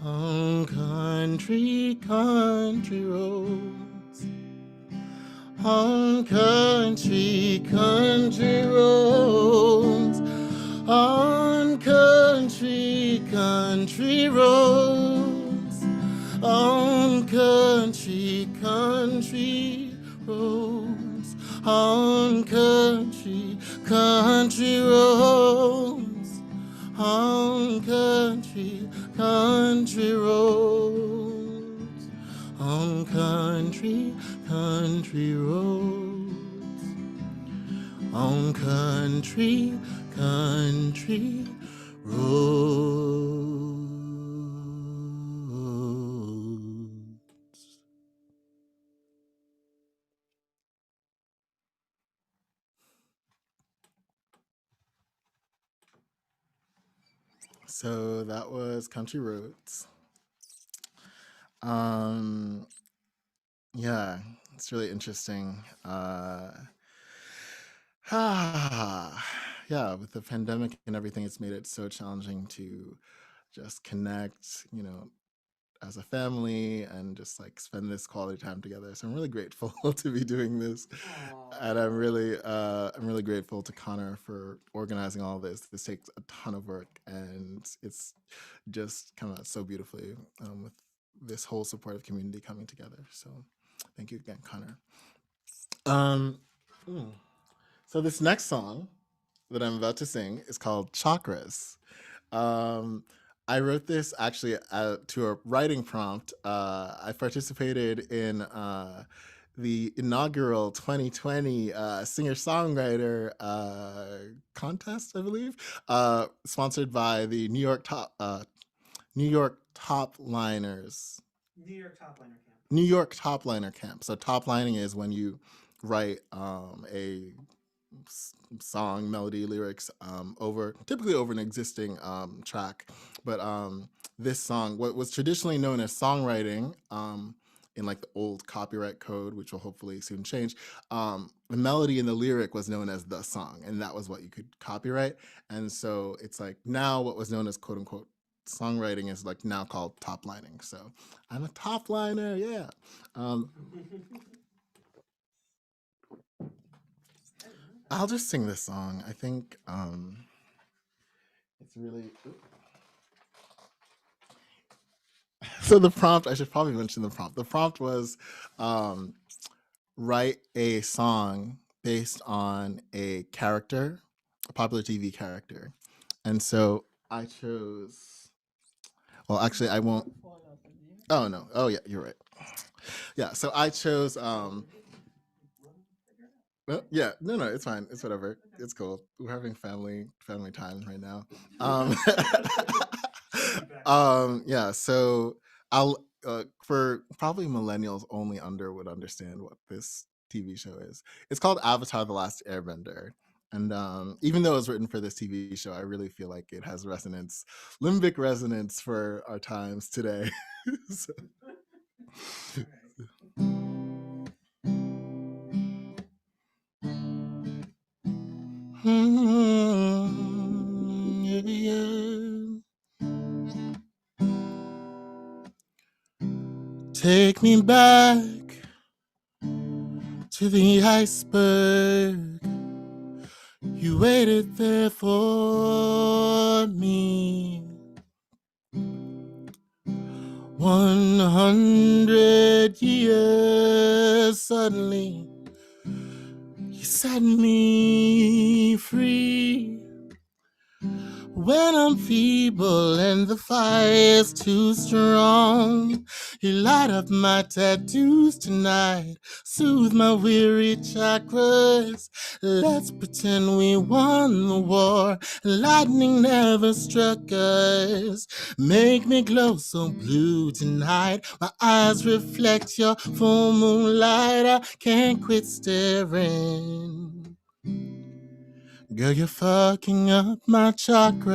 on country, country roads, on country, country roads, on country, country roads, on country, country roads, on country, country roads, on country, country roads, on country, country roads, on country, country roads. So that was Country Roads. Yeah, it's really interesting. Yeah, with the pandemic and everything, it's made it so challenging to just connect, as a family and just like spend this quality time together. So I'm really grateful to be doing this, and I'm really grateful to Connor for organizing all this. This takes a ton of work, and it's just come out so beautifully with this whole supportive community coming together. So thank you again, Connor. So this next song that I'm about to sing is called Chakras. I wrote this actually to a writing prompt. I participated in the inaugural 2020 singer-songwriter contest, I believe, sponsored by the New York Top Liners. New York Top Liner Camp. New York Top Liner Camp. So top lining is when you write a song, melody, lyrics typically over an existing track. But this song, what was traditionally known as songwriting in like the old copyright code, which will hopefully soon change, the melody and the lyric was known as the song, and that was what you could copyright. And so it's like now what was known as quote unquote songwriting is like now called top lining. So I'm a top liner, yeah. I'll just sing this song. I think it's really. So the prompt, I should probably mention the prompt. The prompt was write a song based on a character, a popular TV character. And so I chose. Well, actually, I won't. Oh, no. Oh, yeah, you're right. Yeah, so I chose. Yeah, no, it's fine. It's whatever. It's cool. We're having family time right now. Yeah. So I'll for probably millennials only under would understand what this TV show is. It's called Avatar: The Last Airbender. And even though it was written for this TV show, I really feel like it has resonance, limbic resonance for our times today. So. Take me back to the iceberg. You waited there for me. 100 years suddenly you set me free. When I'm feeble and the fire's too strong, you light up my tattoos tonight, soothe my weary chakras. Let's pretend we won the war, lightning never struck us. Make me glow so blue tonight, my eyes reflect your full moonlight. I can't quit staring. Girl, you're fucking up my chakras.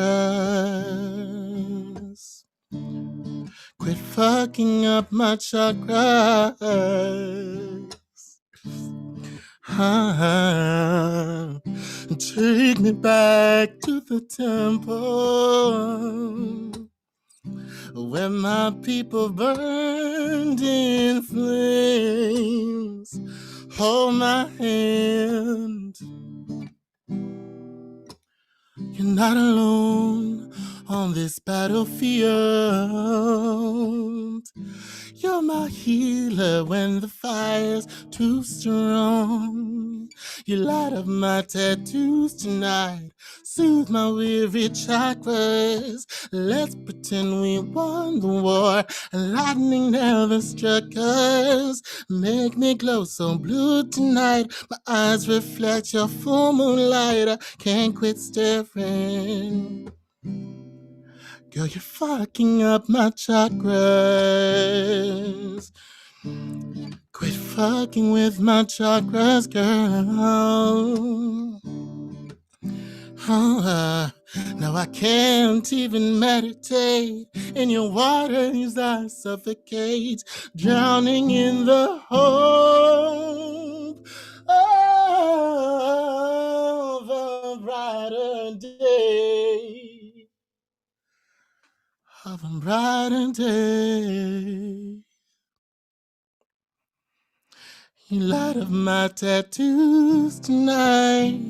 Quit fucking up my chakras. Take me back to the temple where my people burned in flames. Hold my hand. You're not alone on this battlefield. You're my healer when the fire's too strong. You light up my tattoos tonight, soothe my weary chakras. Let's pretend we won the war, and lightning never struck us. Make me glow so blue tonight, my eyes reflect your full moonlight. I can't quit staring. Girl, you're fucking up my chakras. Quit fucking with my chakras, girl. Now I can't even meditate. In your waters I suffocate, drowning in the hope of a brighter day. Of a brighter day. You light up my tattoos tonight.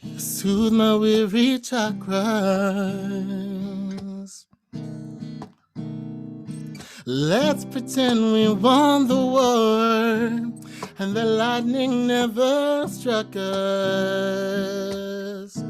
You soothe my weary chakras. Let's pretend we won the war, and the lightning never struck us.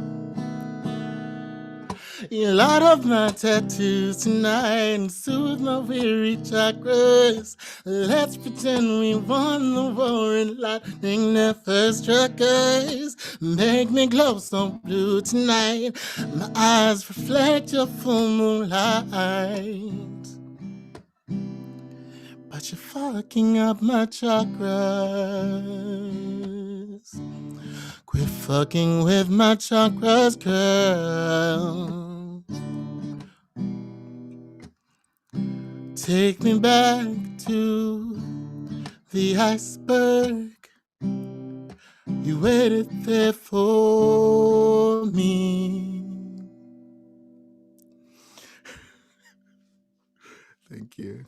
You light up my tattoos tonight and soothe my weary chakras. Let's pretend we won the war and lightning never struck us. Make me glow so blue tonight, my eyes reflect your full moonlight. But you're fucking up my chakras. Quit fucking with my chakras, girl. Take me back to the iceberg. You waited there for me. Thank you.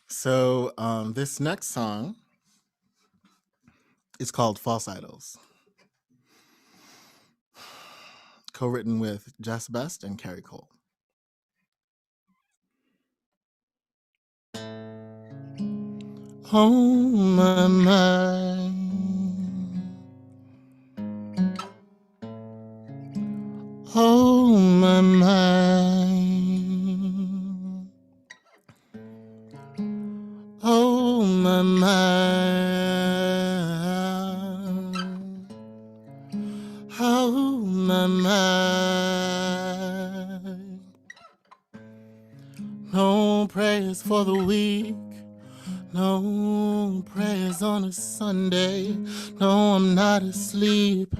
So this next song is called False Idols. Co-written with Jess Best and Carrie Cole. Oh my mind. Oh my mind. Oh my mind. Oh my mind. No prayers for the weak. No prayers on a Sunday. No, I'm not asleep.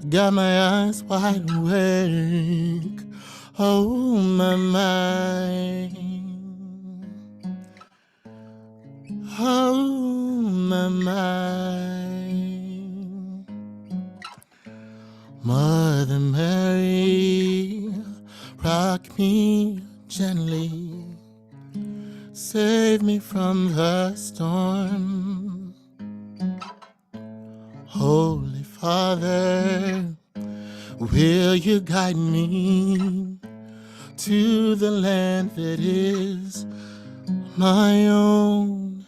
Got my eyes wide awake. Oh my mind. Oh my mind. Mother Mary, rock me gently. Save me from the storm. Holy Father, will you guide me to the land that is my own?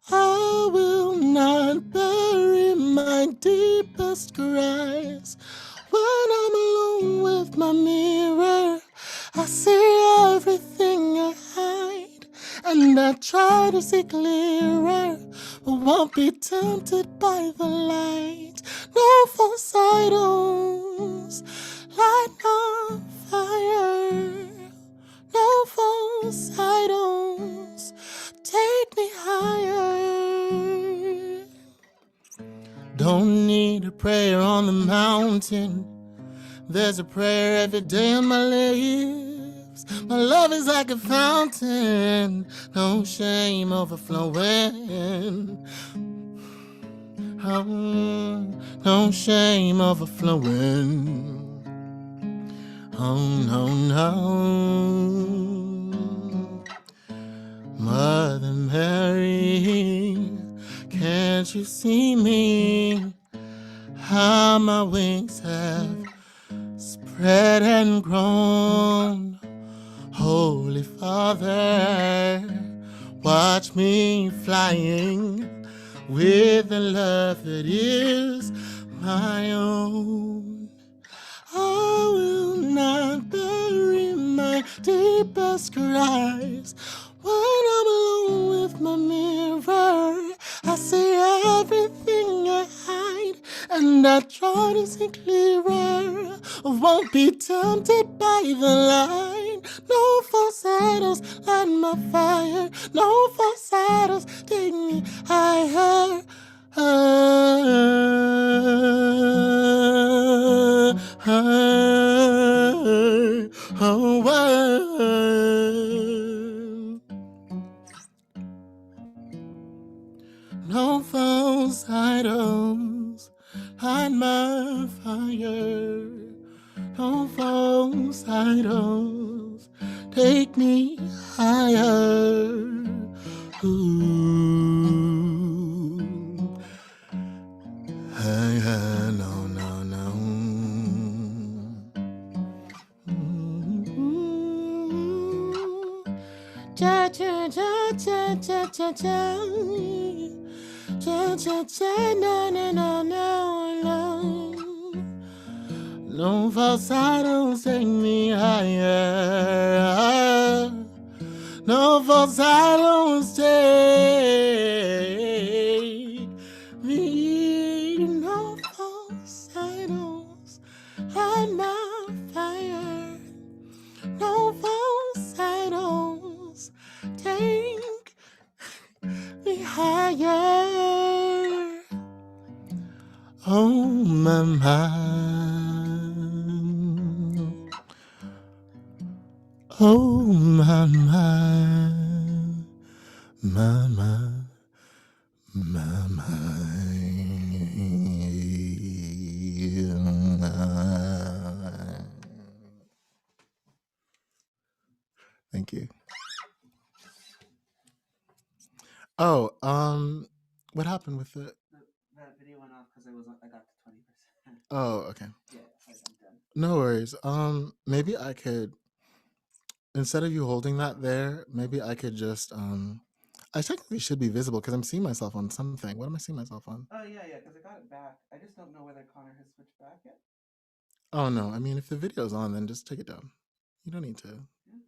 I will not bury my deepest cries. When I'm alone with my mirror, I see everything I hide, and I try to see clearer, but won't be tempted by the light. No false idols, light on fire. No false idols, take me higher. Don't need a prayer on the mountain. There's a prayer every day on my lips. My love is like a fountain, no shame overflowing. Oh, no shame overflowing. Oh no, no. Mother Mary, can't you see me? How my wings have spread and grown. Holy Father, watch me flying with the love that is my own. I will not bury my deepest cries. When I'm alone with my mirror, I see everything I hide, and I try to see clearer. Won't be tempted by the light. No false idols light my fire. No false idols take me higher. No false idols light my fire. No false idols take me higher. Ooh. No, no, no. Cha cha cha cha cha cha cha. Cha cha cha, no, no, no, no, no. No false idols take me higher. No false idols take me. No false idols light my fire. No false idols take me higher. Oh, my mind. Oh, my mind. My mind. My mind. Thank you. Oh, what happened with it? That video went off because I got to 20%. Oh, okay. Yeah, I'm done. No worries. Maybe I could, instead of you holding that there, maybe I could just I technically should be visible because I'm seeing myself on something. What am I seeing myself on? Oh yeah, because I got it back. I just don't know whether Connor has switched back yet. Oh no, I mean if the video's on, then just take it down. You don't need to. Yeah.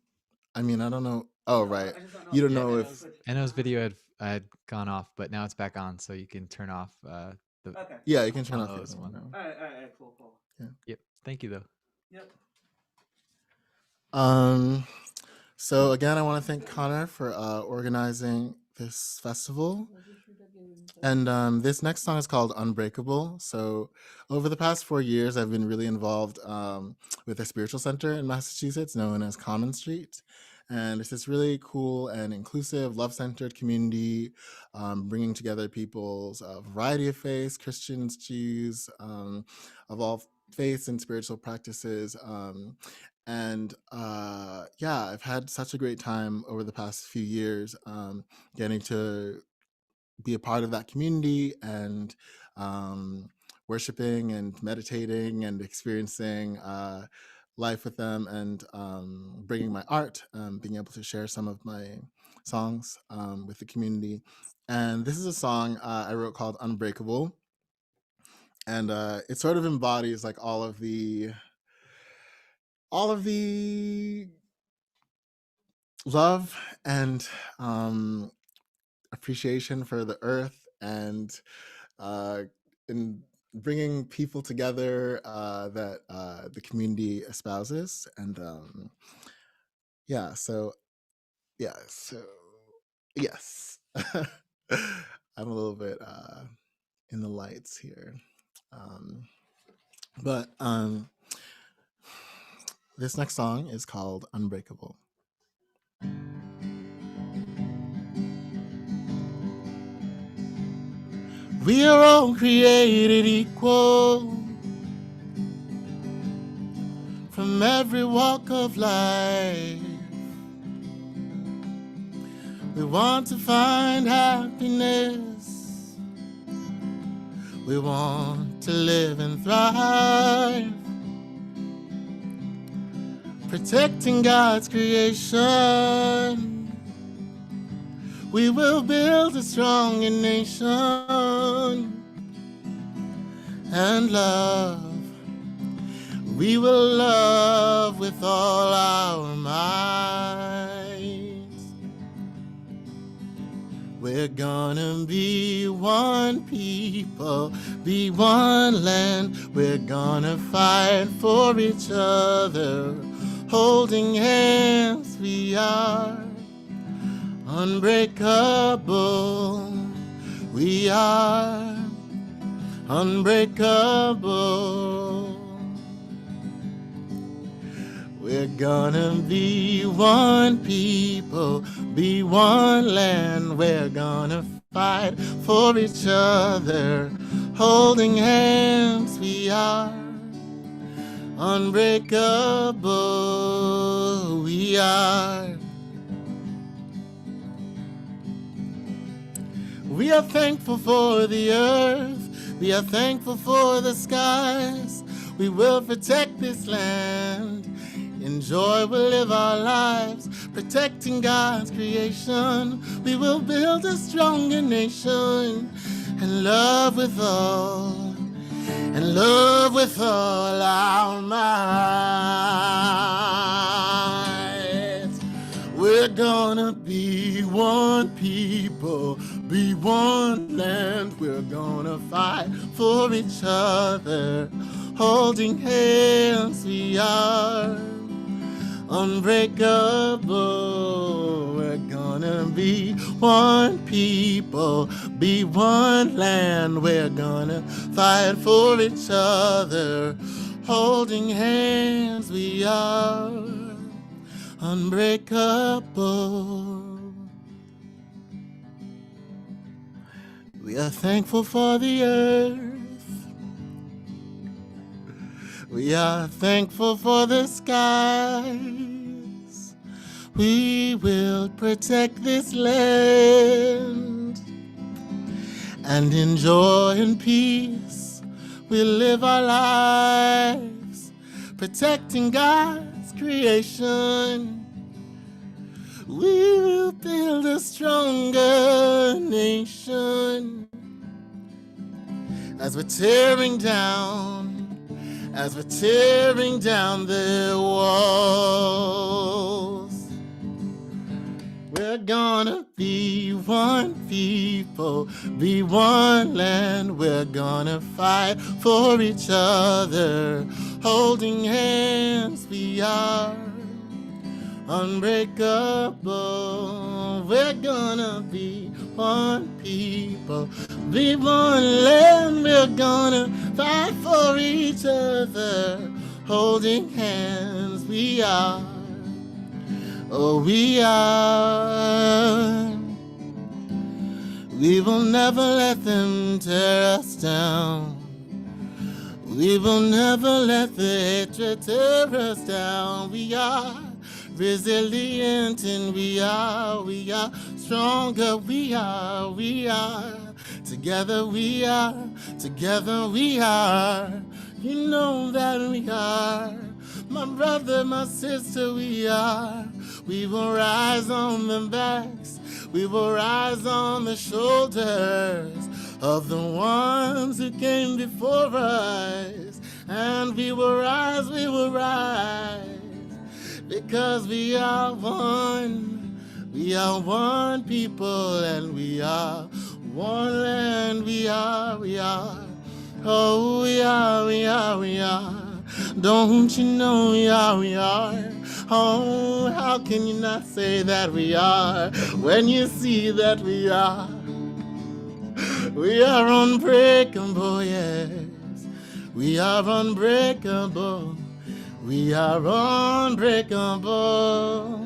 I mean, I don't know. Oh No, right. I just don't know You don't if know the if video switched I know his on. video had gone off, but now it's back on, so you can turn off the. Okay. yeah, you can turn off Apollo's the one. one. All right, cool. Yep. Thank you though. Yep. So again, I want to thank Connor for organizing this festival. And this next song is called Unbreakable. So over the past 4 years, I've been really involved with a spiritual center in Massachusetts known as Common Street. And it's this really cool and inclusive, love-centered community, bringing together people's variety of faiths, Christians, Jews, of all faiths and spiritual practices. And yeah, I've had such a great time over the past few years getting to be a part of that community and worshiping and meditating and experiencing life with them and bringing my art, being able to share some of my songs with the community. And this is a song I wrote called Unbreakable. And it sort of embodies like all of the love and appreciation for the earth and in bringing people together that the community espouses. And yeah, so yes. I'm a little bit in the lights here. But this next song is called Unbreakable. We are all created equal from every walk of life. We want to find happiness. We want to live and thrive. protecting God's creation. We will build a stronger nation and love. We will love with all our might. We're gonna be one people, be one land. We're gonna fight for each other, holding hands. We are unbreakable. We are unbreakable. We're gonna be one people, be one land. We're gonna fight for each other, holding hands. We are unbreakable. We are. We are thankful for the earth. We are thankful for the skies. We will protect this land. In joy we'll live our lives, protecting God's creation. We will build a stronger nation and love with all our might. We're gonna be one people, be one land. We're gonna fight for each other, holding hands. We are unbreakable. We're gonna be one people, be one land. We're gonna fight for each other, holding hands. We are unbreakable. We are thankful for the earth. We are thankful for the skies. We will protect this land, and in joy and peace we'll live our lives, protecting God's creation. We will build a stronger nation as we're tearing down their walls. We're gonna be one people, be one land. We're gonna fight for each other, holding hands. We are unbreakable. We're gonna be one people, be one land. We're gonna fight for each other, holding hands. We are, oh we are. We will never let them tear us down. We will never let the hatred tear us down. We are resilient and we are stronger. We are, together we are, you know that we are, my brother, my sister, we will rise on the backs, we will rise on the shoulders of the ones who came before us, and we will rise, because we are one people, and we are one land. We are, oh we are, don't you know we are, oh how can you not say that we are, when you see that we are unbreakable, yes, we are unbreakable. We are unbreakable.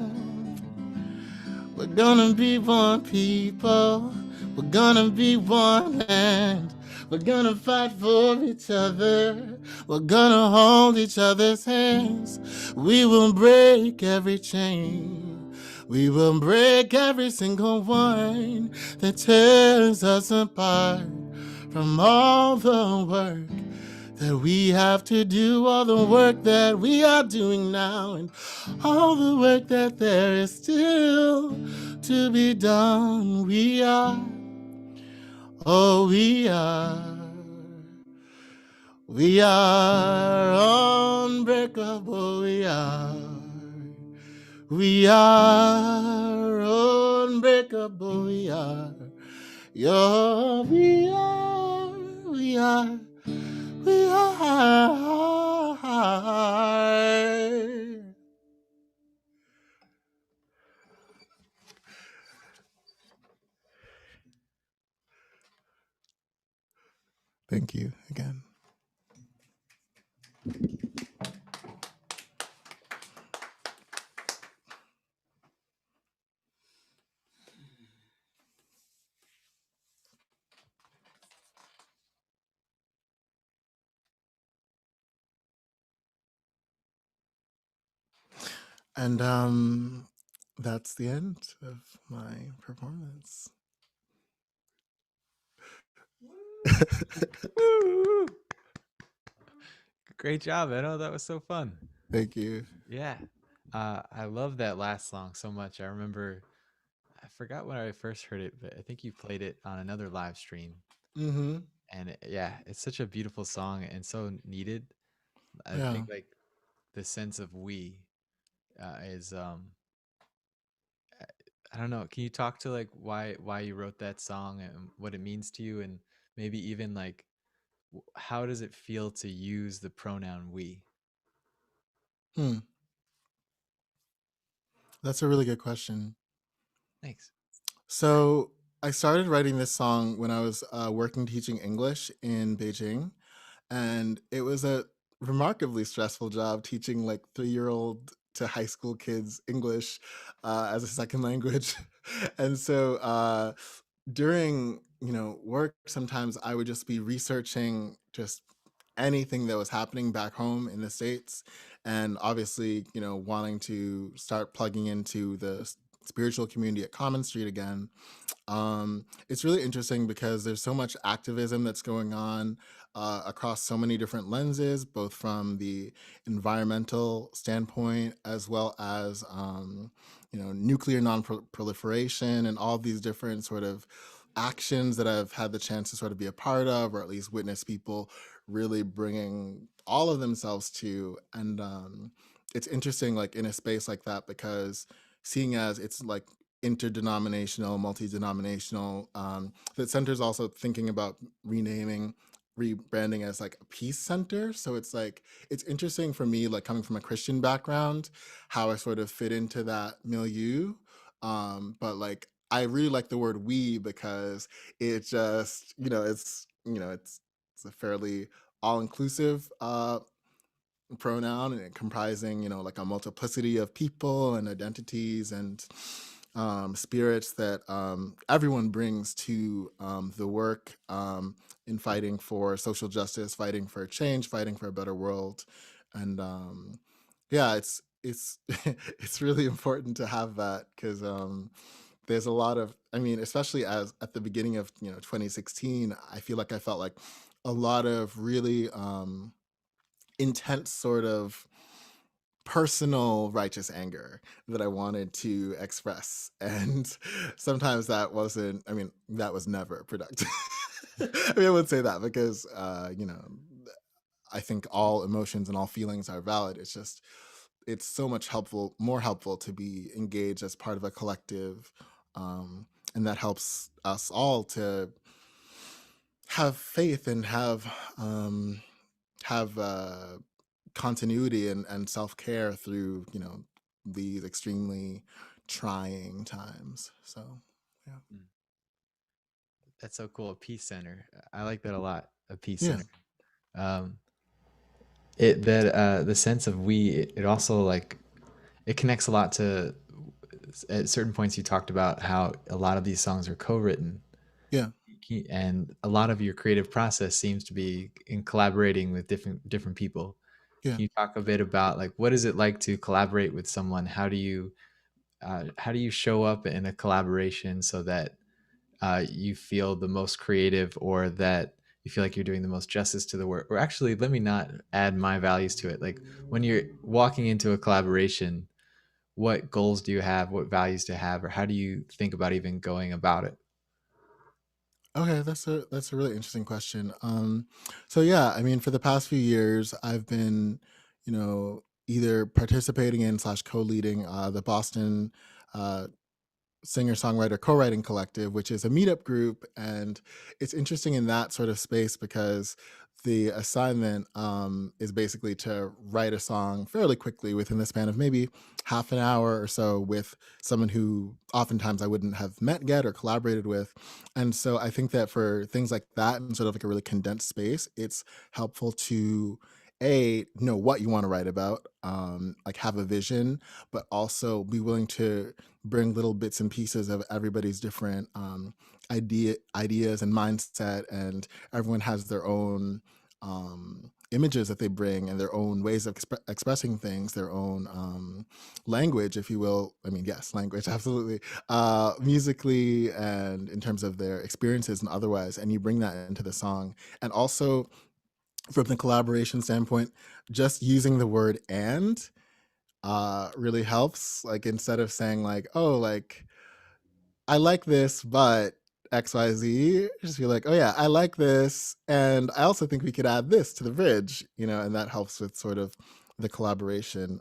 We're gonna be one people. We're gonna be one land. We're gonna fight for each other. We're gonna hold each other's hands. We will break every chain. We will break every single one that tears us apart from all the work that we have to do all the work that we are doing now, and all the work that there is still to be done. We are, oh, we are unbreakable. We are unbreakable. We are. Yo, we are. We are. Thank you again. And that's the end of my performance. Woo! Great job, Edo. That was so fun. Thank you. Yeah. I love that last song so much. I remember, I forgot when I first heard it, but I think you played it on another live stream. Mm-hmm. And yeah, it's such a beautiful song and so needed. I Yeah. think like the sense of we is I don't know. Can you talk to like why you wrote that song and what it means to you, and maybe even like how does it feel to use the pronoun we? That's a really good question. Thanks. So I started writing this song when I was working teaching English in Beijing, and it was a remarkably stressful job teaching like 3-year-old to high school kids English as a second language. And so during work, sometimes I would just be researching just anything that was happening back home in the States, and obviously wanting to start plugging into the spiritual community at Common Street again. It's really interesting because there's so much activism that's going on across so many different lenses, both from the environmental standpoint as well as nuclear non-proliferation and all these different sort of actions that I've had the chance to sort of be a part of, or at least witness people really bringing all of themselves to. And it's interesting, like in a space like that, because seeing as it's like interdenominational, multi-denominational, that center's also thinking about rebranding as like a peace center. So it's like, it's interesting for me, like coming from a Christian background, how I sort of fit into that milieu. But like, I really like the word we because it just, it's a fairly all-inclusive pronoun, and it comprising like a multiplicity of people and identities and spirits that everyone brings to the work in fighting for social justice, fighting for change, fighting for a better world. And yeah, it's it's really important to have that, because there's a lot of, I mean, especially as at the beginning of 2016, I feel like I felt like a lot of really intense sort of personal righteous anger that I wanted to express. And sometimes that wasn't, I mean, that was never productive. I mean, I would say that because, I think all emotions and all feelings are valid. It's just, it's so much more helpful to be engaged as part of a collective. And that helps us all to have faith and have continuity and self-care through these extremely trying times. So yeah. That's so cool. A peace center. I like that a lot. A peace Yeah. center. It that the sense of we. It also like it connects a lot to at certain points you talked about how a lot of these songs are co-written. Yeah. And a lot of your creative process seems to be in collaborating with different people. Yeah. Can you talk a bit about like what is it like to collaborate with someone? How do you show up in a collaboration so that you feel the most creative, or that you feel like you're doing the most justice to the work? Or actually, let me not add my values to it. Like when you're walking into a collaboration, what goals do you have? What values do you have? Or how do you think about even going about it? Okay, that's a really interesting question. So yeah, I mean, for the past few years, I've been, either participating in slash co-leading the Boston uh, singer-songwriter co-writing collective, which is a meetup group, and it's interesting in that sort of space because the assignment is basically to write a song fairly quickly within the span of maybe half an hour or so with someone who oftentimes I wouldn't have met yet or collaborated with. And so I think that for things like that in sort of like a really condensed space, it's helpful to know what you want to write about, like have a vision, but also be willing to bring little bits and pieces of everybody's different ideas and mindset, and everyone has their own images that they bring and their own ways of expressing things, their own language, if you will. I mean, yes, language, absolutely. Musically and in terms of their experiences and otherwise, and you bring that into the song. And also from the collaboration standpoint, just using the word "and" really helps. Like instead of saying like, oh, like I like this, but XYZ, just be like, oh yeah, I like this. And I also think we could add this to the bridge, and that helps with sort of the collaboration.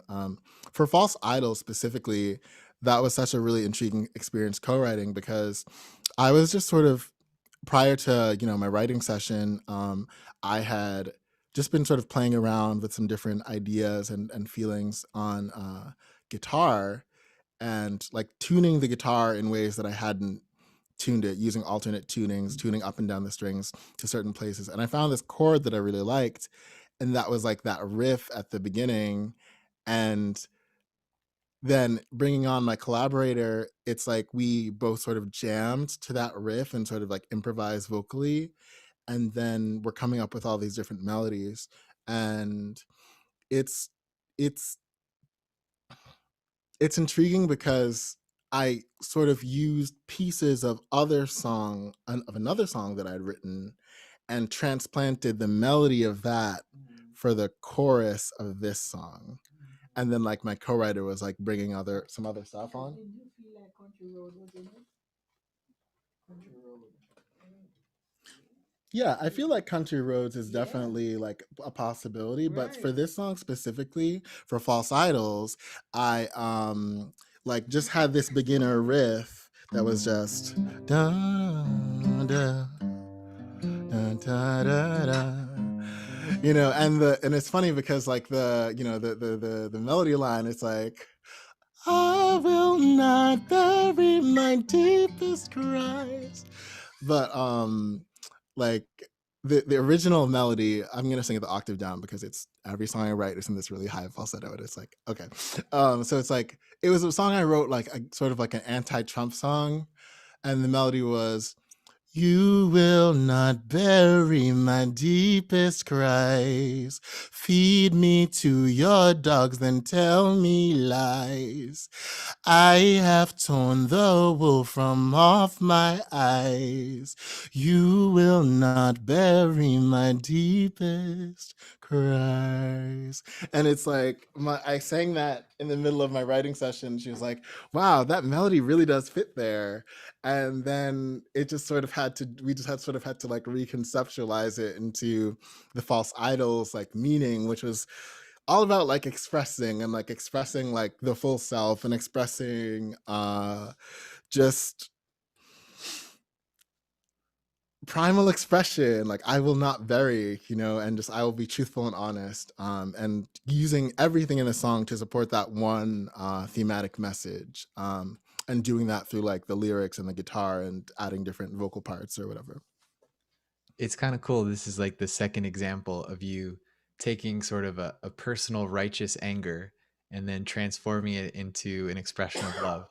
For False Idols specifically, that was such a really intriguing experience co-writing because I was just sort of, prior to, my writing session, I had just been sort of playing around with some different ideas and feelings on guitar, and like tuning the guitar in ways that I hadn't tuned it, using alternate tunings, tuning up and down the strings to certain places. And I found this chord that I really liked, and that was like that riff at the beginning. And then bringing on my collaborator, it's like we both sort of jammed to that riff and sort of like improvised vocally, and then we're coming up with all these different melodies. And it's it's it's intriguing because I sort of used pieces of another song that I'd written and transplanted the melody of that for the chorus of this song. And then like my co-writer was like bringing some other stuff on. Did you feel like Country Road was in it? Country Road. Yeah, I feel like Country Roads is definitely like a possibility, but for Right. this song specifically, for False Idols, I like just had this beginner riff that was just da da da da da da. And it's funny because like the melody line, it's like, I will not bury my deepest cries. But like the original melody, I'm gonna sing it the octave down because it's every song I write is in this really high falsetto, and it's like, okay. So it's like it was a song I wrote like sort of like an anti-Trump song, and the melody was, you will not bury my deepest cries. Feed me to your dogs, then tell me lies. I have torn the wool from off my eyes. You will not bury my deepest cries. And it's like I sang that in the middle of my writing session. She was like, wow, that melody really does fit there. And then it just sort of we just sort of had to like reconceptualize it into the False Idols like meaning, which was all about like expressing like the full self and expressing just primal expression, like I will not bury, and just I will be truthful and honest, and using everything in the song to support that one thematic message, and doing that through like the lyrics and the guitar and adding different vocal parts or whatever. It's kind of cool. This is like the second example of you taking sort of a personal righteous anger and then transforming it into an expression of love.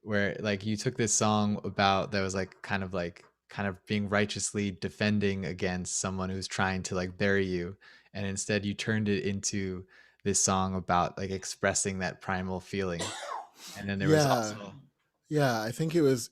Where like you took this song about that was like kind of being righteously defending against someone who's trying to like bury you, and instead you turned it into this song about like expressing that primal feeling. And then there was also Yeah, I think it was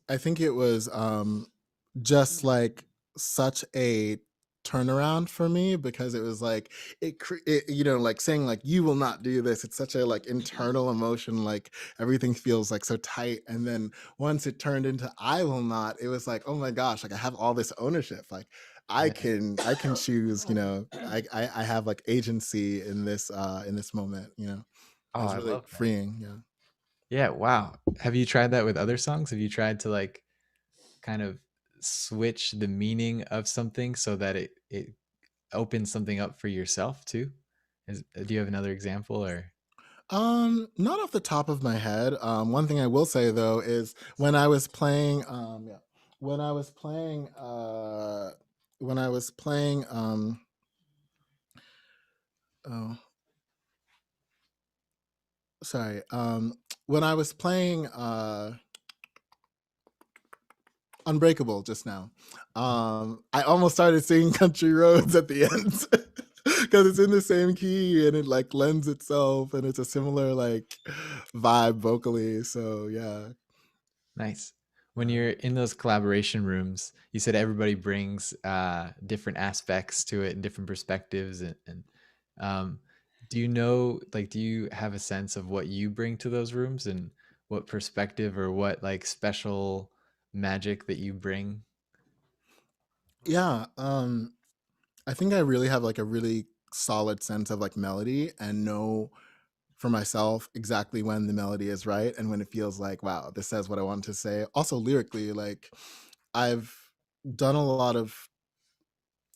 just like such a turnaround for me, because it was like it, you know, like saying like you will not do this, it's such a like internal emotion, like everything feels like so tight, and then once it turned into I will not, it was like, oh my gosh, like I have all this ownership, like Yeah. I can choose, you know, I have like agency in this moment, you know. It Oh, was I really love that. freeing. Yeah. Yeah, wow. Have you tried that with other songs? Have you tried to like kind of switch the meaning of something so that it opens something up for yourself too? Do you have another example or? Not off the top of my head. One thing I will say though is when I was playing, yeah, when I was playing, when I was playing, oh, sorry, when I was playing, Unbreakable just now, I almost started singing Country Roads at the end because it's in the same key and it like lends itself and it's a similar like vibe vocally. So yeah. Nice. When you're in those collaboration rooms, you said everybody brings different aspects to it and different perspectives. And um, do you know, like, do you have a sense of what you bring to those rooms and what perspective or what like special magic that you bring? Yeah, I think I really have like a really solid sense of like melody and know for myself exactly when the melody is right and when it feels like, wow, this says what I want to say. Also lyrically, like I've done a lot of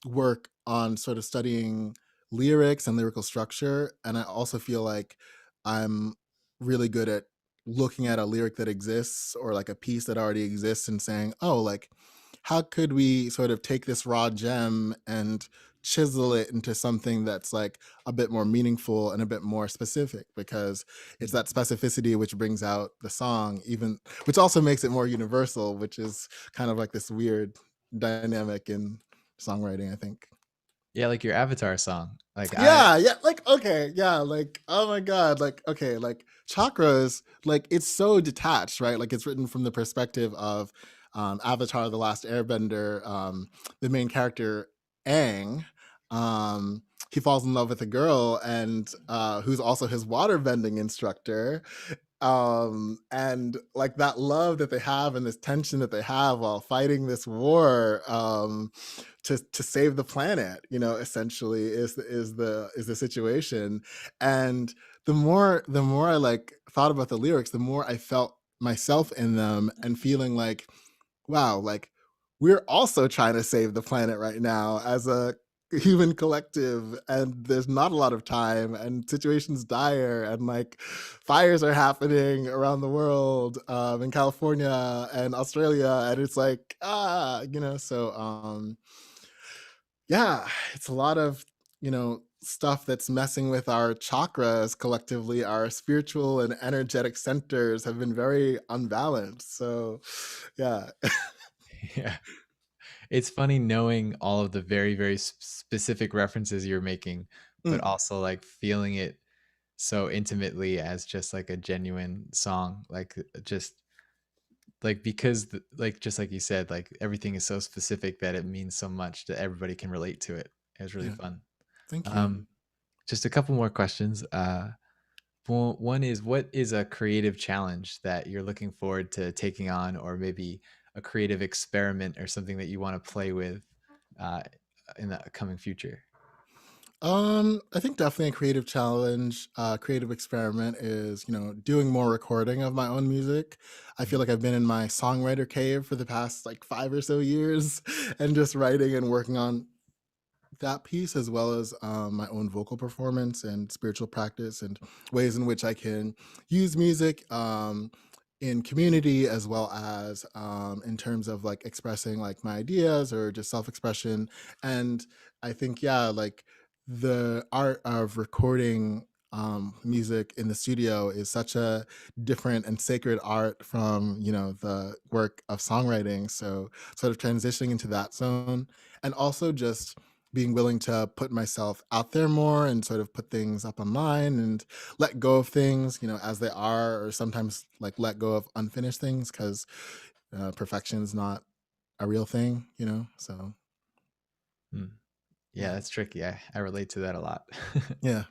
work on sort of studying lyrics and lyrical structure. And I also feel like I'm really good at looking at a lyric that exists or like a piece that already exists and saying, oh, like, how could we sort of take this raw gem and chisel it into something that's like a bit more meaningful and a bit more specific, because it's that specificity which brings out the song, even which also makes it more universal, which is kind of like this weird dynamic in songwriting, I think. Yeah, like your Avatar song. Like Yeah, yeah, like okay, yeah, like oh my god, like okay, like chakras, like it's so detached, right? Like it's written from the perspective of Avatar: The Last Airbender. The main character Aang, he falls in love with a girl and who's also his waterbending instructor, and like that love that they have and this tension that they have while fighting this war, to save the planet, you know, essentially is the situation. And the more I like thought about the lyrics, the more I felt myself in them and feeling like, wow, like we're also trying to save the planet right now as a human collective, and there's not a lot of time and situations dire and like fires are happening around the world, in California and Australia, and it's like you know, so yeah, it's a lot of, you know, stuff that's messing with our chakras collectively. Our spiritual and energetic centers have been very unbalanced, so yeah. yeah. It's funny knowing all of the very, very specific references you're making, but Mm, also like feeling it so intimately as just like a genuine song. Like just like because like just like you said, like everything is so specific that it means so much that everybody can relate to it. It was really yeah, fun. thank you. Um, just a couple more questions. One is, what is a creative challenge that you're looking forward to taking on, or maybe a creative experiment or something that you want to play with uh, in the coming future? I think definitely a creative challenge, creative experiment is, you know, doing more recording of my own music. I feel like I've been in my songwriter cave for the past like 5 or so years and just writing and working on that piece, as well as my own vocal performance and spiritual practice and ways in which I can use music, in community, as well as in terms of like expressing like my ideas or just self-expression. And I think, yeah, like the art of recording music in the studio is such a different and sacred art from, you know, the work of songwriting. So sort of transitioning into that zone, and also just being willing to put myself out there more and sort of put things up online and let go of things, you know, as they are, or sometimes like let go of unfinished things, because perfection is not a real thing, you know. So Yeah, that's tricky. I relate to that a lot. Yeah.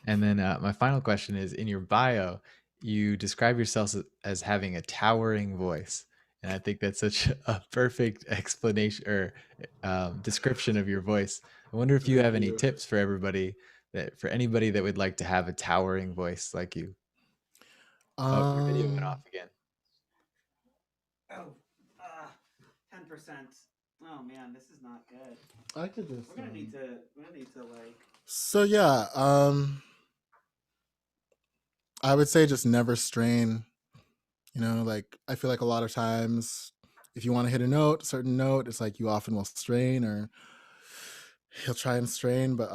And then my final question is, in your bio, you describe yourself as having a towering voice. And I think that's such a perfect explanation or description of your voice. I wonder if you Thank have any you. tips for for anybody that would like to have a towering voice like you. Oh, your video went off again. Oh, 10%. Oh man, this is not good. I could just. We're gonna need to like. So yeah, I would say just never strain. You know, like I feel like a lot of times, if you want to hit a certain note, it's like you often will strain or he'll try and strain, but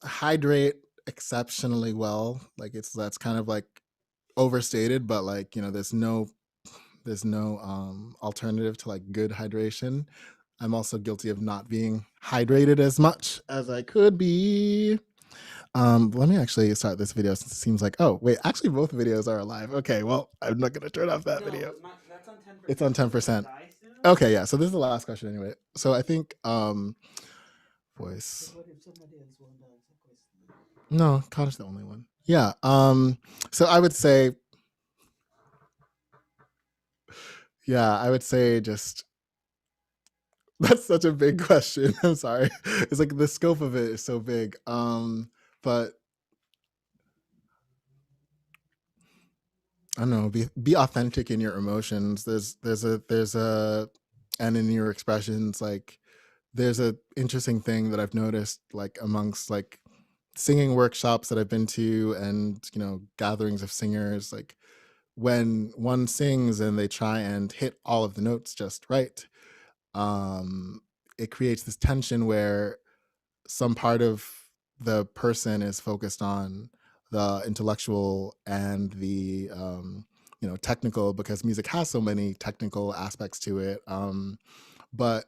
hydrate exceptionally well. Like that's kind of like overstated, but like, you know, there's no alternative to like good hydration. I'm also guilty of not being hydrated as much as I could be. Let me actually start this video since it seems like, oh wait, actually both videos are alive. Okay, well, I'm not gonna turn off that video. That's on 10%. It's on 10%. Okay, yeah. So this is the last question anyway. So I think voice. What if somebody else won't answer the question? No, Connor's the only one. Yeah. So I would say, yeah, I would say just that's such a big question. I'm sorry. It's like the scope of it is so big. But I don't know, be authentic in your emotions. There's a and in your expressions, like there's a interesting thing that I've noticed like amongst like singing workshops that I've been to and, you know, gatherings of singers, like when one sings and they try and hit all of the notes just right, it creates this tension where some part of the person is focused on the intellectual and the you know, technical, because music has so many technical aspects to it. But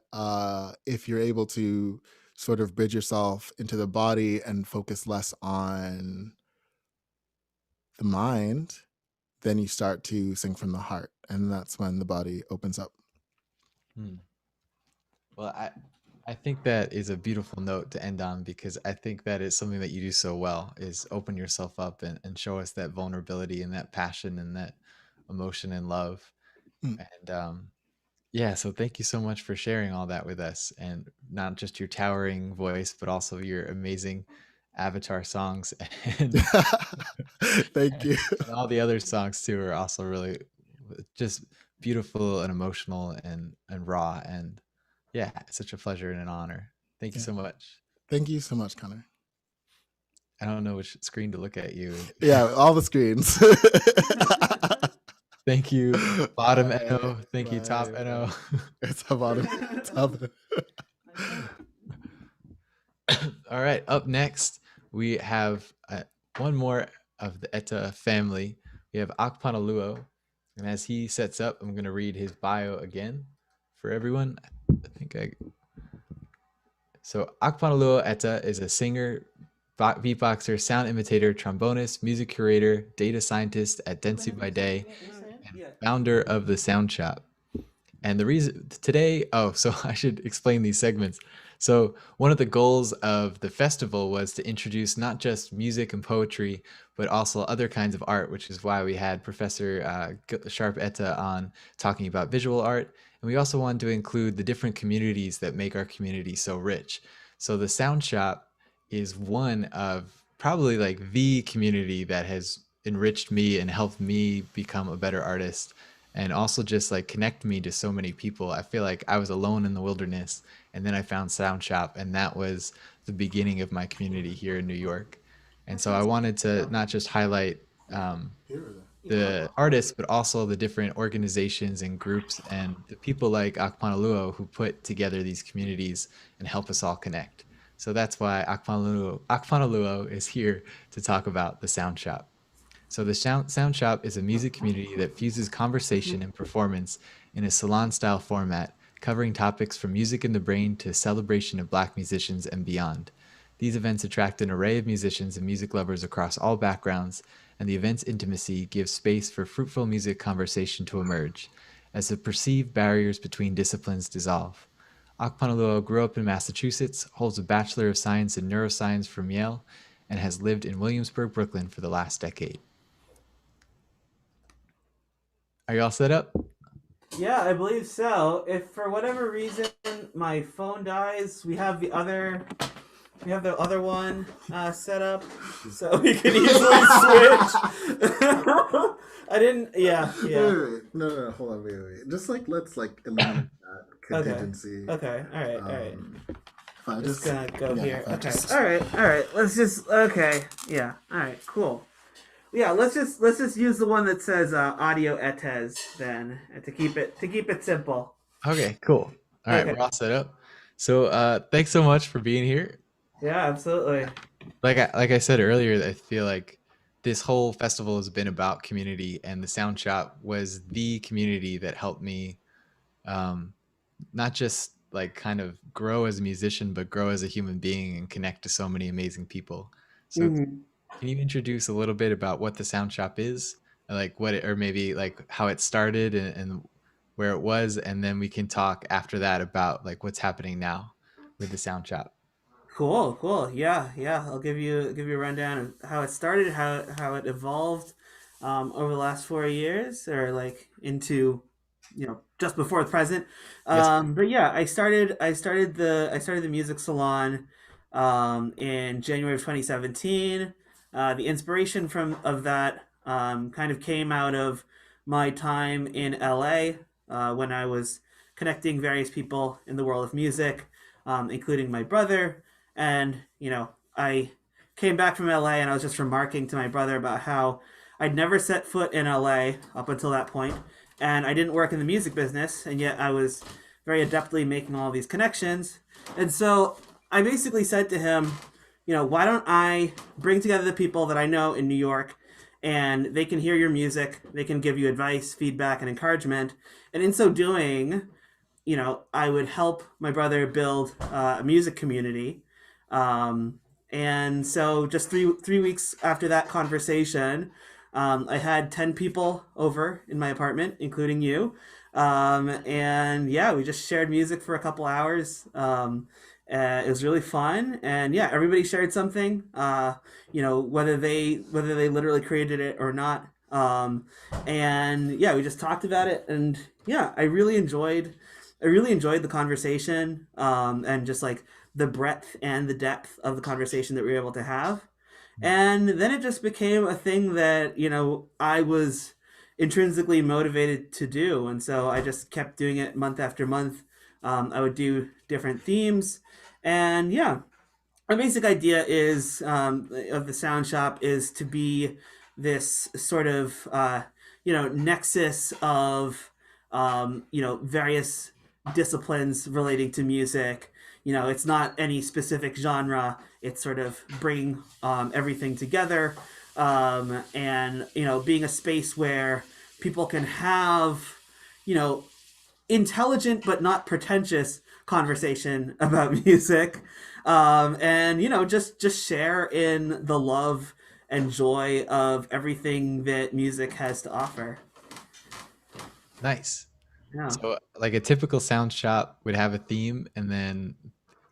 if you're able to sort of bridge yourself into the body and focus less on the mind, then you start to sing from the heart, and that's when the body opens up. Well, I think that is a beautiful note to end on, because I think that is something that you do so well, is open yourself up and show us that vulnerability and that passion and that emotion and love. And yeah, so thank you so much for sharing all that with us, and not just your towering voice, but also your amazing Avatar songs and Thank you. and all the other songs too are also really just beautiful and emotional and raw. And yeah, it's such a pleasure and an honor. Thank you Yeah. so much. Thank you so much, Connor. I don't know which screen to look at you. Yeah, all the screens. Thank you, bottom Bye. NO. Thank you, top Bye. NO. It's a bottom. Top. All right, up next, we have one more of the Etta family. We have Akpanoluo. And as he sets up, I'm going to read his bio again for everyone. So Akpanoluo Etta is a singer, beatboxer, sound imitator, trombonist, music curator, data scientist at Dentsu by Day, and founder of the Soundshop. And the reason today, so I should explain these segments. So one of the goals of the festival was to introduce not just music and poetry, but also other kinds of art, which is why we had Professor Gilda Sharpe-Etteh on talking about visual art. And we also wanted to include the different communities that make our community so rich. So the Sound Shop is one of probably like the community that has enriched me and helped me become a better artist, and also just like connect me to so many people. I feel like I was alone in the wilderness, and then I found Soundshop, and that was the beginning of my community here in New York. And so I wanted to not just highlight the artists, but also the different organizations and groups and the people like Akpanoluo who put together these communities and help us all connect. So that's why Akpanoluo is here to talk about the Sound Shop. So the Sound Shop is a music community that fuses conversation and performance in a salon-style format, covering topics from music in the brain to celebration of Black musicians and beyond. These events attract an array of musicians and music lovers across all backgrounds, and the event's intimacy gives space for fruitful music conversation to emerge, as the perceived barriers between disciplines dissolve. Akpanoluo grew up in Massachusetts, holds a Bachelor of Science in Neuroscience from Yale, and has lived in Williamsburg, Brooklyn for the last decade. Are you all set up? Yeah, I believe so. If for whatever reason my phone dies, we have the other one set up, so we can easily switch. I didn't. Yeah. Wait. No, hold on, wait. Just let's eliminate that contingency. Okay. All right. I'm Just gonna go here. Okay. All right. Let's just. Okay. Yeah. All right. Cool. Yeah. Let's just use the one that says audio etes then to keep it simple. Okay, cool. All right, Okay. we're all set up. So thanks so much for being here. Yeah. Absolutely. Like I said earlier, I feel like this whole festival has been about community, and the Sound Shop was the community that helped me not just kind of grow as a musician, but grow as a human being and connect to so many amazing people. So Mhm. can you introduce a little bit about what the Sound Shop is, or maybe how it started and where it was, and then we can talk after that about what's happening now with the Sound Shop. Cool. Yeah. I'll give you a rundown of how it started, how it evolved over the last 4 years, or into just before the present. Yes. But yeah, I started the music salon in January of 2017. The inspiration of that kind of came out of my time in LA when I was connecting various people in the world of music, including my brother. And I came back from LA, and I was just remarking to my brother about how I'd never set foot in LA up until that point, and I didn't work in the music business, and yet I was very adeptly making all these connections. And so I basically said to him, why don't I bring together the people that I know in New York, and they can hear your music, they can give you advice, feedback, and encouragement. And in so doing, I would help my brother build a music community. And so just three weeks after that conversation, I had 10 people over in my apartment, including you. And yeah, we just shared music for a couple hours. It was really fun, and yeah, everybody shared something. Whether they literally created it or not. And yeah, we just talked about it, and yeah, I really enjoyed the conversation, and just the breadth and the depth of the conversation that we were able to have. And then it just became a thing that, I was intrinsically motivated to do. And so I just kept doing it month after month. I would do different themes. And yeah, our basic idea is of the Sound Shop is to be this sort of nexus of various disciplines relating to music. It's not any specific genre. It's sort of bringing everything together, and being a space where people can have intelligent but not pretentious conversation about music, and just share in the love and joy of everything that music has to offer. Nice. Yeah. So a typical Sound Shop would have a theme, and then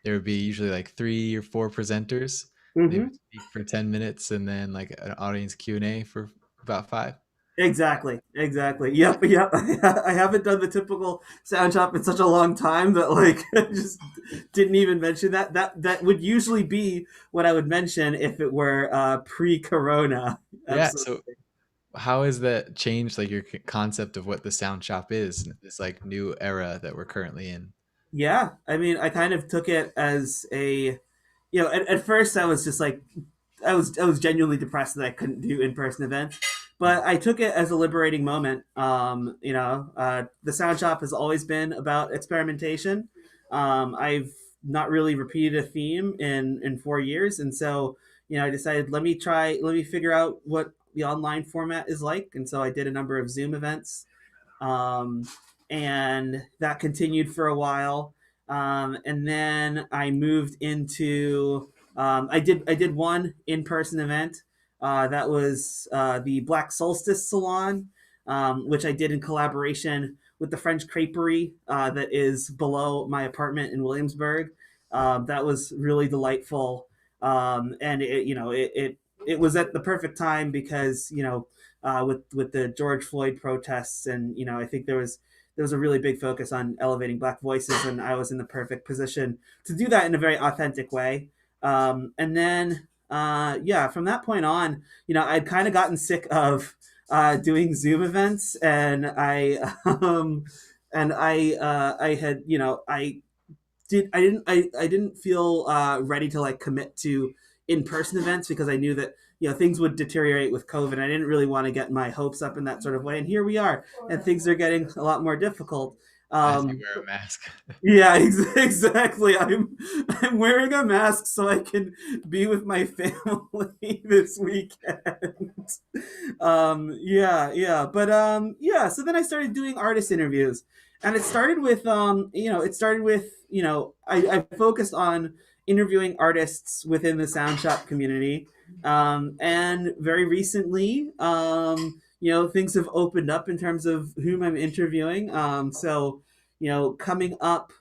there would be usually 3 or 4 presenters. They would speak for 10 minutes, and then an audience Q&A for about 5. Exactly. Yep. I haven't done the typical Sound Shop in such a long time that I just didn't even mention that. That would usually be what I would mention if it were pre-corona. Yeah. Absolutely. So how has that changed your concept of what the Sound Shop is in this new era that we're currently in? Yeah, I mean, I kind of took it as at first I was just I was genuinely depressed that I couldn't do in-person events, but I took it as a liberating moment. The Sound Shop has always been about experimentation. I've not really repeated a theme in 4 years, and so I decided let me figure out what the online format is like, and so I did a number of Zoom events, um, and that continued for a while. And then I moved into I did one in person event. That was the Black Solstice Salon, which I did in collaboration with the French creperie that is below my apartment in Williamsburg. That was really delightful, and it was at the perfect time because with the George Floyd protests, and I think there was a really big focus on elevating Black voices, and I was in the perfect position to do that in a very authentic way. And then yeah, from that point on, I'd kind of gotten sick of doing Zoom events, and I had I didn't feel ready to like commit to in-person events because I knew that things would deteriorate with COVID. I didn't really want to get my hopes up in that sort of way, and here we are, and things are getting a lot more difficult. As you wear a mask. Yeah, exactly. I'm wearing a mask so I can be with my family this weekend. Yeah, but yeah. So then I started doing artist interviews, and it started with I focused on interviewing artists within the Soundshop community, and very recently, things have opened up in terms of whom I'm interviewing. So coming up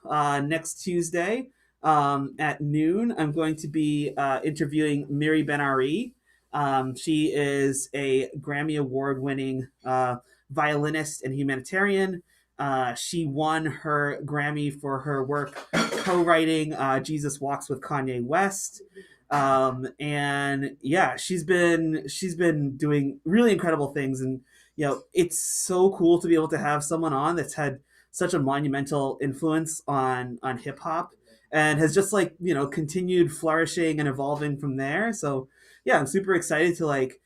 next Tuesday at noon, I'm going to be interviewing Miri Ben-Ari. She is a Grammy Award-winning violinist and humanitarian. She won her Grammy for her work co-writing Jesus Walks with Kanye West. And yeah, she's been doing really incredible things, and it's so cool to be able to have someone on that's had such a monumental influence on hip hop, and has just like continued flourishing and evolving from there. So yeah, I'm super excited to like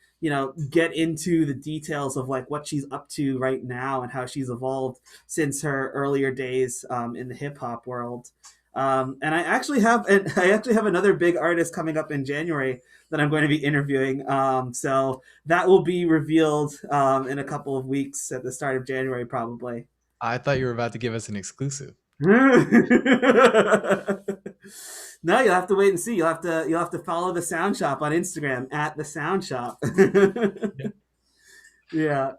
get into the details of like what she's up to right now and how she's evolved since her earlier days in the hip hop world. And I actually have another big artist coming up in January that I'm going to be interviewing. So that will be revealed in a couple of weeks at the start of January, probably. I thought you were about to give us an exclusive. No, you'll have to wait and see. You'll have to follow the Sound Shop on Instagram at the Sound Shop. Yeah.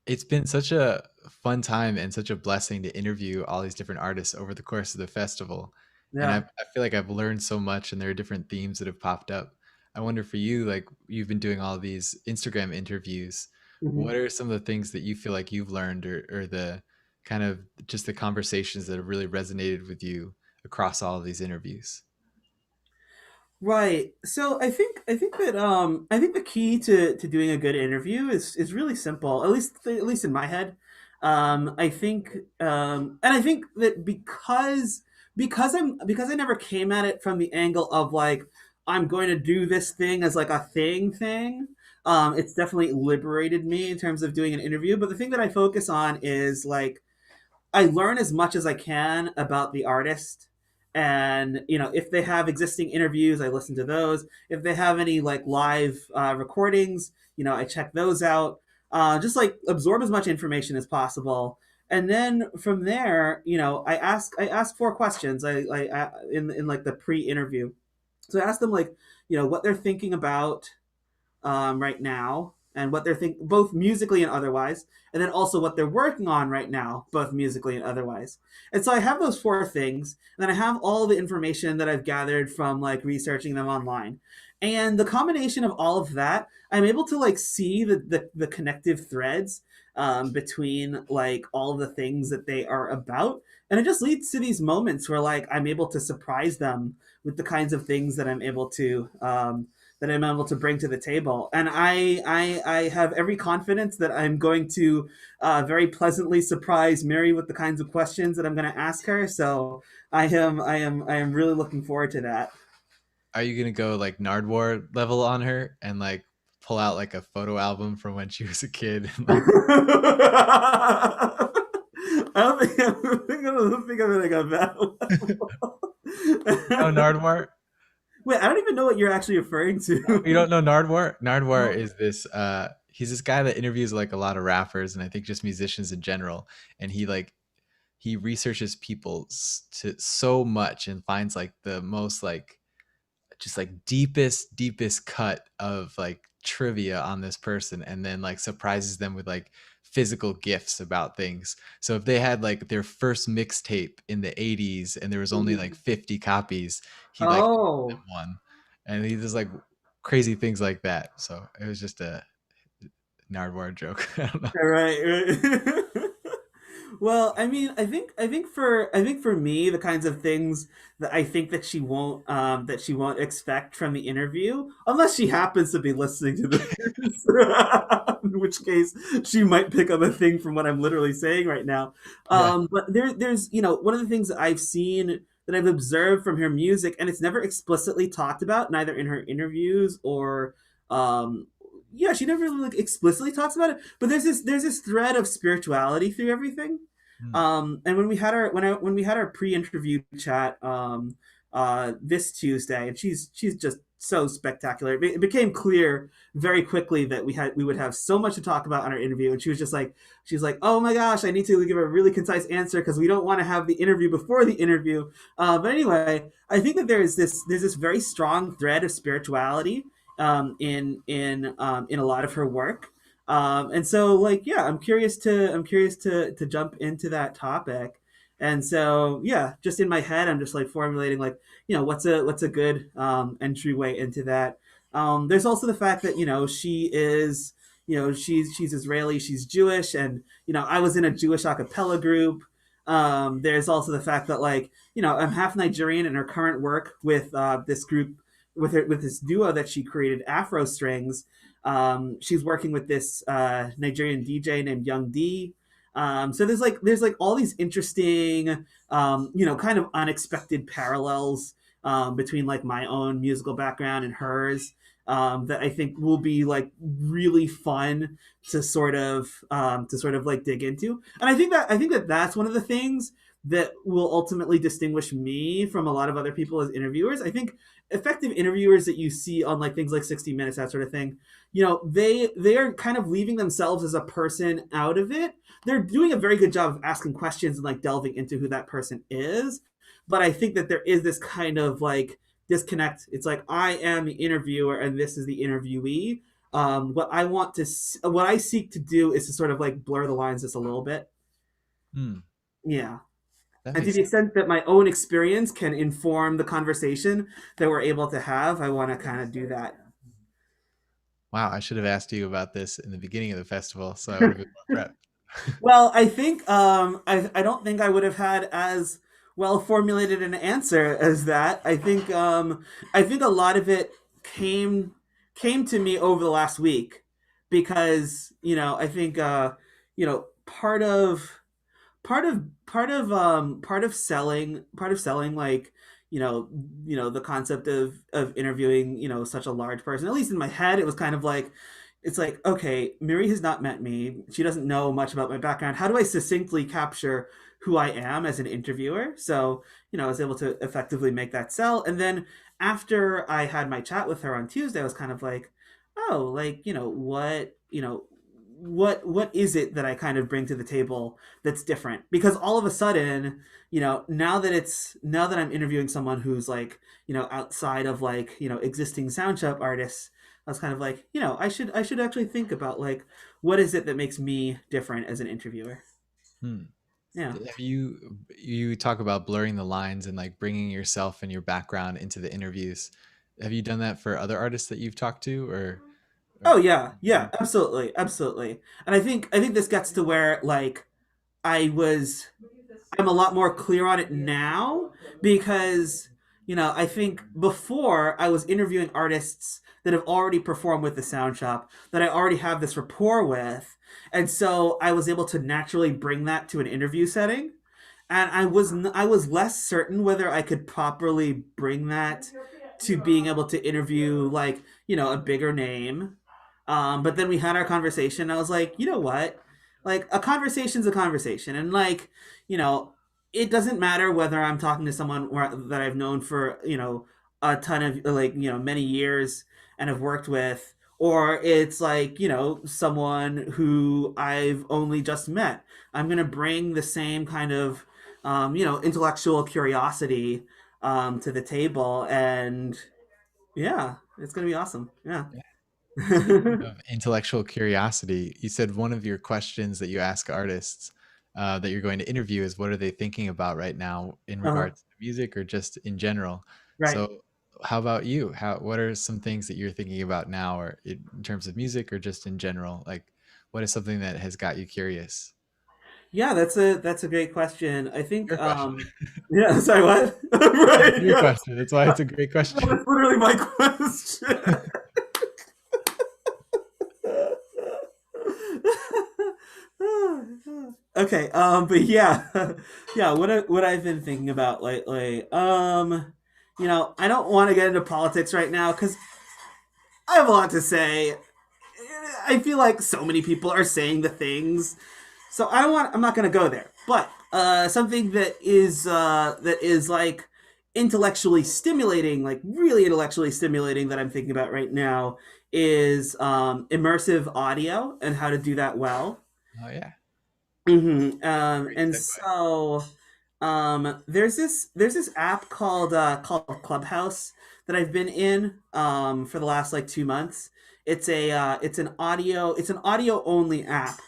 It's been such a fun time and such a blessing to interview all these different artists over the course of the festival. And Yeah. I feel like I've learned so much, and there are different themes that have popped up. I wonder for you, like you've been doing all these Instagram interviews, Mhm. what are some of the things that you feel like you've learned, or the kind of just the conversations that have really resonated with you across all of these interviews? Right. So I think the key to doing a good interview is really simple. At least in my head. I think that because I never came at it from the angle of like I'm going to do this thing as like a thing. It's definitely liberated me in terms of doing an interview. But the thing that I focus on is like I learn as much as I can about the artist. And if they have existing interviews, I listen to those. If they have any like live recordings, I check those out. Just like absorb as much information as possible, and then from there, I ask four questions. In like the pre-interview, so I ask them like what they're thinking about right now, and what they're both musically and otherwise, and then also what they're working on right now, both musically and otherwise. And so I have those four things, and then I have all the information that I've gathered from like researching them online. And the combination of all of that, I'm able to like see the connective threads between like all of the things that they are about. And it just leads to these moments where like I'm able to surprise them with the kinds of things that I'm able to bring to the table. And I have every confidence that I'm going to very pleasantly surprise Mary with the kinds of questions that I'm going to ask her. So I am really looking forward to that. Are you gonna go like Nardwar level on her and like pull out like a photo album from when she was a kid? Like, I don't think I'm gonna go that no, Nardwar. Wait, I don't even know what you're actually referring to. You don't know Nardwar? Nardwar is this he's this guy that interviews like a lot of rappers, and I think just musicians in general. And he researches people to so much and finds like the most like just like deepest cut of like trivia on this person, and then like surprises them with like physical gifts about things. So if they had like their first mixtape in the 80s and there was only like 50 copies, he like gave Oh, them one. And he does like crazy things like that. So it was just a Nardwuar joke. I don't know. right. Well, I mean, I think for me, the kinds of things that I think that she won't expect from the interview, unless she happens to be listening to this, in which case she might pick up a thing from what I'm literally saying right now. Yeah. But there's one of the things that I've seen that I've observed from her music, and it's never explicitly talked about, neither in her interviews or um, yeah, she never really like explicitly talks about it, but there's this thread of spirituality through everything. Hmm. And when we had our when we had our pre-interview chat this Tuesday, and she's just so spectacular. It became clear very quickly that we would have so much to talk about on our interview, and she was just like, she's like, oh my gosh, I need to give a really concise answer because we don't want to have the interview before the interview. But anyway, I think that there's this very strong thread of spirituality in a lot of her work. And so like yeah, I'm curious to jump into that topic. And so yeah, just in my head, I'm just like formulating like what's a good entryway into that. There's also the fact that she is she's Israeli, she's Jewish, and I was in a Jewish a cappella group. There's also the fact that like I'm half Nigerian, and her current work with this group with this duo that she created, Afro Strings. She's working with this Nigerian DJ named Young D. So there's like all these interesting, kind of unexpected parallels between like my own musical background and hers. That I think will be like really fun to sort of like dig into, and I think that that's one of the things that will ultimately distinguish me from a lot of other people as interviewers. I think effective interviewers that you see on like things like 60 Minutes, that sort of thing, they are kind of leaving themselves as a person out of it. They're doing a very good job of asking questions and like delving into who that person is. But I think that there is this kind of like disconnect. It's like I am the interviewer and this is the interviewee. What I seek to do is to sort of like blur the lines just a little bit. Hmm. Yeah. That And to makes the sense. extent that my own experience can inform the conversation that we're able to have, I want to kind of do that. Wow, I should have asked you about this in the beginning of the festival, so I would have been more prepped. Well, I think I don't think I would have had as well formulated an answer as that. I think a lot of it came to me over the last week because I think part of selling like the concept of interviewing such a large person, at least in my head, it was kind of like it's like, okay, Miri has not met me, she doesn't know much about my background, how do I succinctly capture who I am as an interviewer? So I was able to effectively make that sell. And then after I had my chat with her on Tuesday, I was kind of like, oh, like what is it that I kind of bring to the table that's different? Because all of a sudden, now that I'm interviewing someone who's like, outside of like, existing Soundshop artists, I was kind of like, I should actually think about like what is it that makes me different as an interviewer. Hmm. Yeah. Have you talk about blurring the lines and like bringing yourself and your background into the interviews? Have you done that for other artists that you've talked to, or Oh yeah, yeah, absolutely, absolutely. And I think this gets to where like I was I'm a lot more clear on it now because I think before I was interviewing artists that have already performed with the Sound Shop that I already have this rapport with, and so I was able to naturally bring that to an interview setting. And I was less certain whether I could properly bring that to being able to interview like a bigger name. But then we had our conversation. I was like, you know what? Like a conversation's a conversation, and like you know, it doesn't matter whether I'm talking to someone that I've known for a ton of like many years and have worked with, or it's like someone who I've only just met. I'm gonna bring the same kind of intellectual curiosity to the table, and yeah, it's gonna be awesome. Yeah. Of intellectual curiosity, you said one of your questions that you ask artists that you're going to interview is what are they thinking about right now in Uh-huh. regards to music or just in general. Right. So how about you? What are some things that you're thinking about now, or in terms of music or just in general? Like, what is something that has got you curious? Yeah, that's a great question. I think Your question. yeah, sorry, what? It's Right, your yeah. question. That's why it's a great No, question. that's literally my question. Okay, but yeah, yeah. What I've been thinking about lately, I don't want to get into politics right now because I have a lot to say. I feel like so many people are saying the things, so I'm not going to go there. But something that is like intellectually stimulating, like really intellectually stimulating, that I'm thinking about right now is immersive audio and how to do that well. Oh yeah, great And segue. so there's this app called Clubhouse that I've been in for the last like 2 months. It's an audio only app,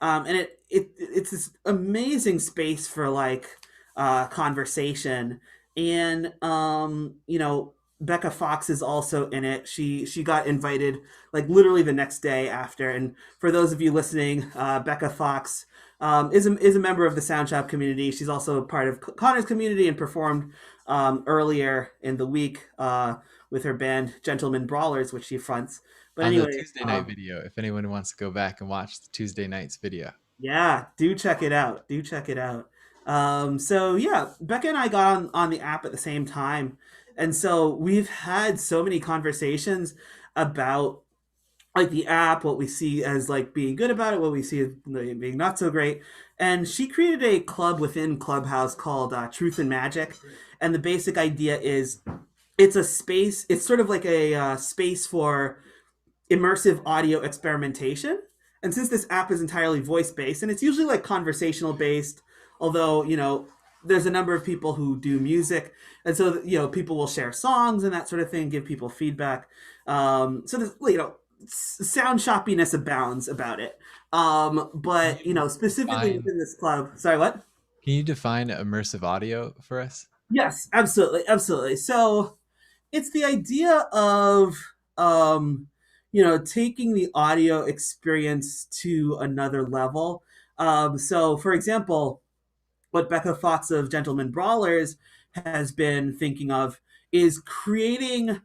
and it's this amazing space for like conversation. And Becca Fox is also in it. She got invited like literally the next day after. And for those of you listening, Becca Fox is a member of the Soundshop community. She's also a part of Connor's community and performed earlier in the week with her band Gentlemen Brawlers, which she fronts. But On the anyway, Tuesday night video, if anyone wants to go back and watch the Tuesday night's video. yeah, do check it out. Do check it out. So yeah, Becca and I got on the app at the same time, and so we've had so many conversations about like the app, what we see as like being good about it, what we see as being not so great. And she created a club within Clubhouse called Truth and Magic, and the basic idea is it's a space. It's sort of like a space for immersive audio experimentation. And since this app is entirely voice based, and it's usually like conversational based, although there's a number of people who do music, and so people will share songs and that sort of thing, give people feedback. So there's sound shoppiness abounds about it. But specifically Define, within this club, sorry, what? can you define immersive audio for us? Yes, absolutely, absolutely. So it's the idea of taking the audio experience to another level. So for example, what Becca Fox of Gentlemen Brawlers has been thinking of is creating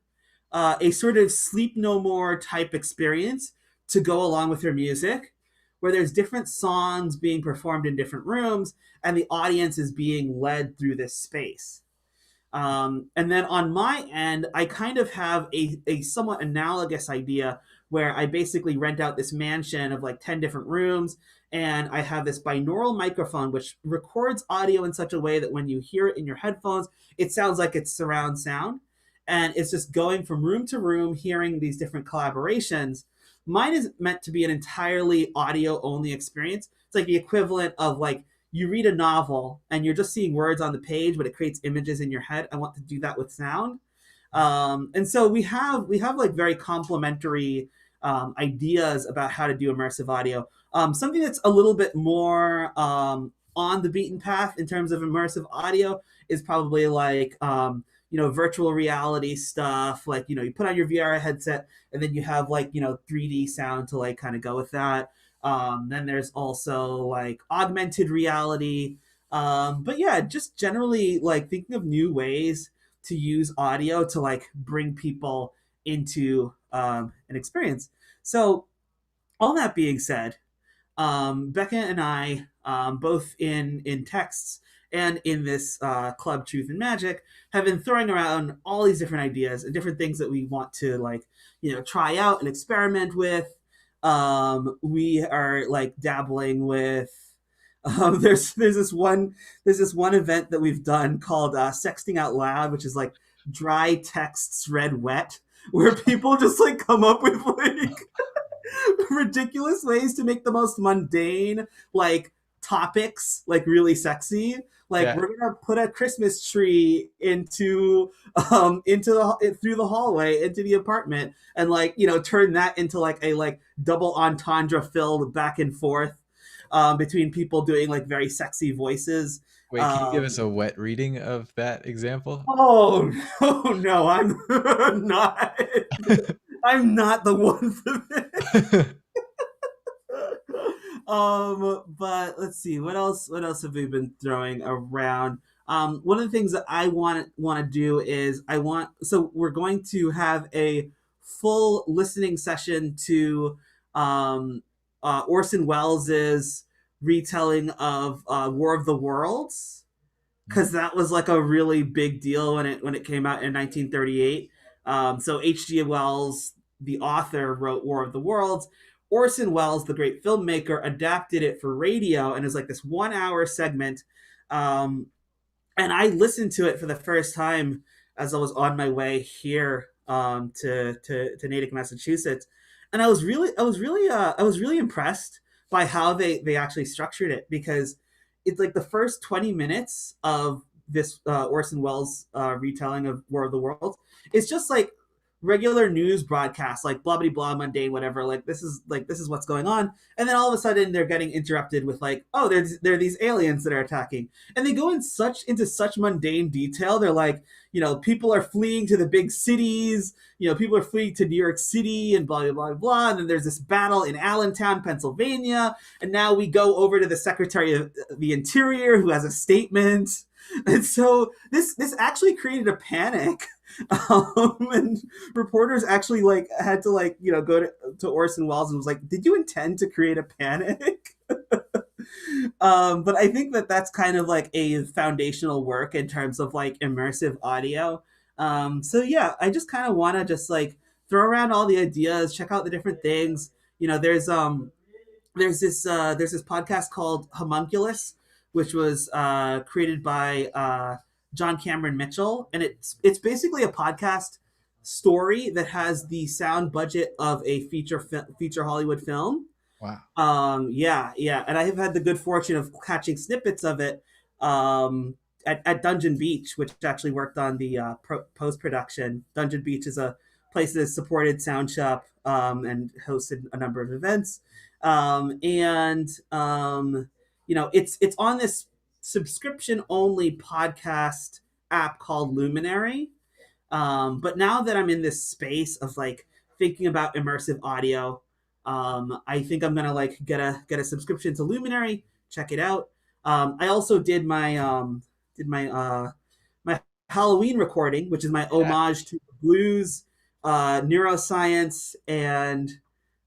a sort of sleep no more type experience to go along with her music, where there's different songs being performed in different rooms and the audience is being led through this space. And then on my end, I kind of have a somewhat analogous idea where I basically rent out this mansion of like 10 different rooms. And I have this binaural microphone, which records audio in such a way that when you hear it in your headphones, it sounds like it's surround sound. And it's just going from room to room, hearing these different collaborations. Mine is meant to be an entirely audio only experience. It's like the equivalent of like you read a novel and you're just seeing words on the page, but it creates images in your head. I want to do that with sound. And so we have like very complementary ideas about how to do immersive audio. Something that's a little bit more on the beaten path in terms of immersive audio is probably like virtual reality stuff. Like you put on your VR headset and then you have like 3D sound to like kind of go with that. Then there's also like augmented reality. But yeah, just generally like thinking of new ways to use audio to like bring people into an experience. So all that being said, Becca and I, both in texts and in this club Truth and Magic, have been throwing around all these different ideas and different things that we want to like try out and experiment with. We are like dabbling with there's this one event that we've done called sexting out loud, which is like dry texts read wet, where people just like come up with like ridiculous ways to make the most mundane like topics like really sexy. Like Yeah. we're gonna put a Christmas tree through the hallway into the apartment, and like turn that into like a like double entendre filled back and forth between people doing like very sexy voices. Wait, can you give us a wet reading of that example? Oh no, I'm not. I'm not the one for this. But let's see what else. What else have we been throwing around? One of the things that I want to do is we're going to have a full listening session to Orson Welles's retelling of War of the Worlds, because that was like a really big deal when it came out in 1938. So H.G. Wells, the author, wrote War of the Worlds. Orson Welles, the great filmmaker, adapted it for radio, and it was like this 1 hour segment. And I listened to it for the first time as I was on my way here to Natick, Massachusetts, and I was really impressed by how they actually structured it, because it's like the first 20 minutes of this Orson Welles retelling of War of the Worlds. It's just like regular news broadcasts, like blah blah blah, mundane, whatever. Like this is what's going on, and then all of a sudden they're getting interrupted with like, oh, there are these aliens that are attacking, and they go into such mundane detail. They're like, people are fleeing to the big cities. People are fleeing to New York City and blah blah blah blah. And then there's this battle in Allentown, Pennsylvania, and now we go over to the Secretary of the Interior, who has a statement. And so this actually created a panic, and reporters actually like had to like go to Orson Welles and was like, "Did you intend to create a panic?" But I think that's kind of like a foundational work in terms of like immersive audio. So yeah, I just kind of want to just like throw around all the ideas, check out the different things. There's this podcast called Homunculus, which was created by John Cameron Mitchell, and it's basically a podcast story that has the sound budget of a feature Hollywood film. Wow. Yeah, and I have had the good fortune of catching snippets of it at Dungeon Beach, which actually worked on the post production. Dungeon Beach is a place that has supported Soundshop and hosted a number of events. It's on this subscription only podcast app called Luminary. But now that I'm in this space of like thinking about immersive audio, I think I'm gonna like get a subscription to Luminary, check it out. I also did my Halloween recording, which is my homage to blues, neuroscience, and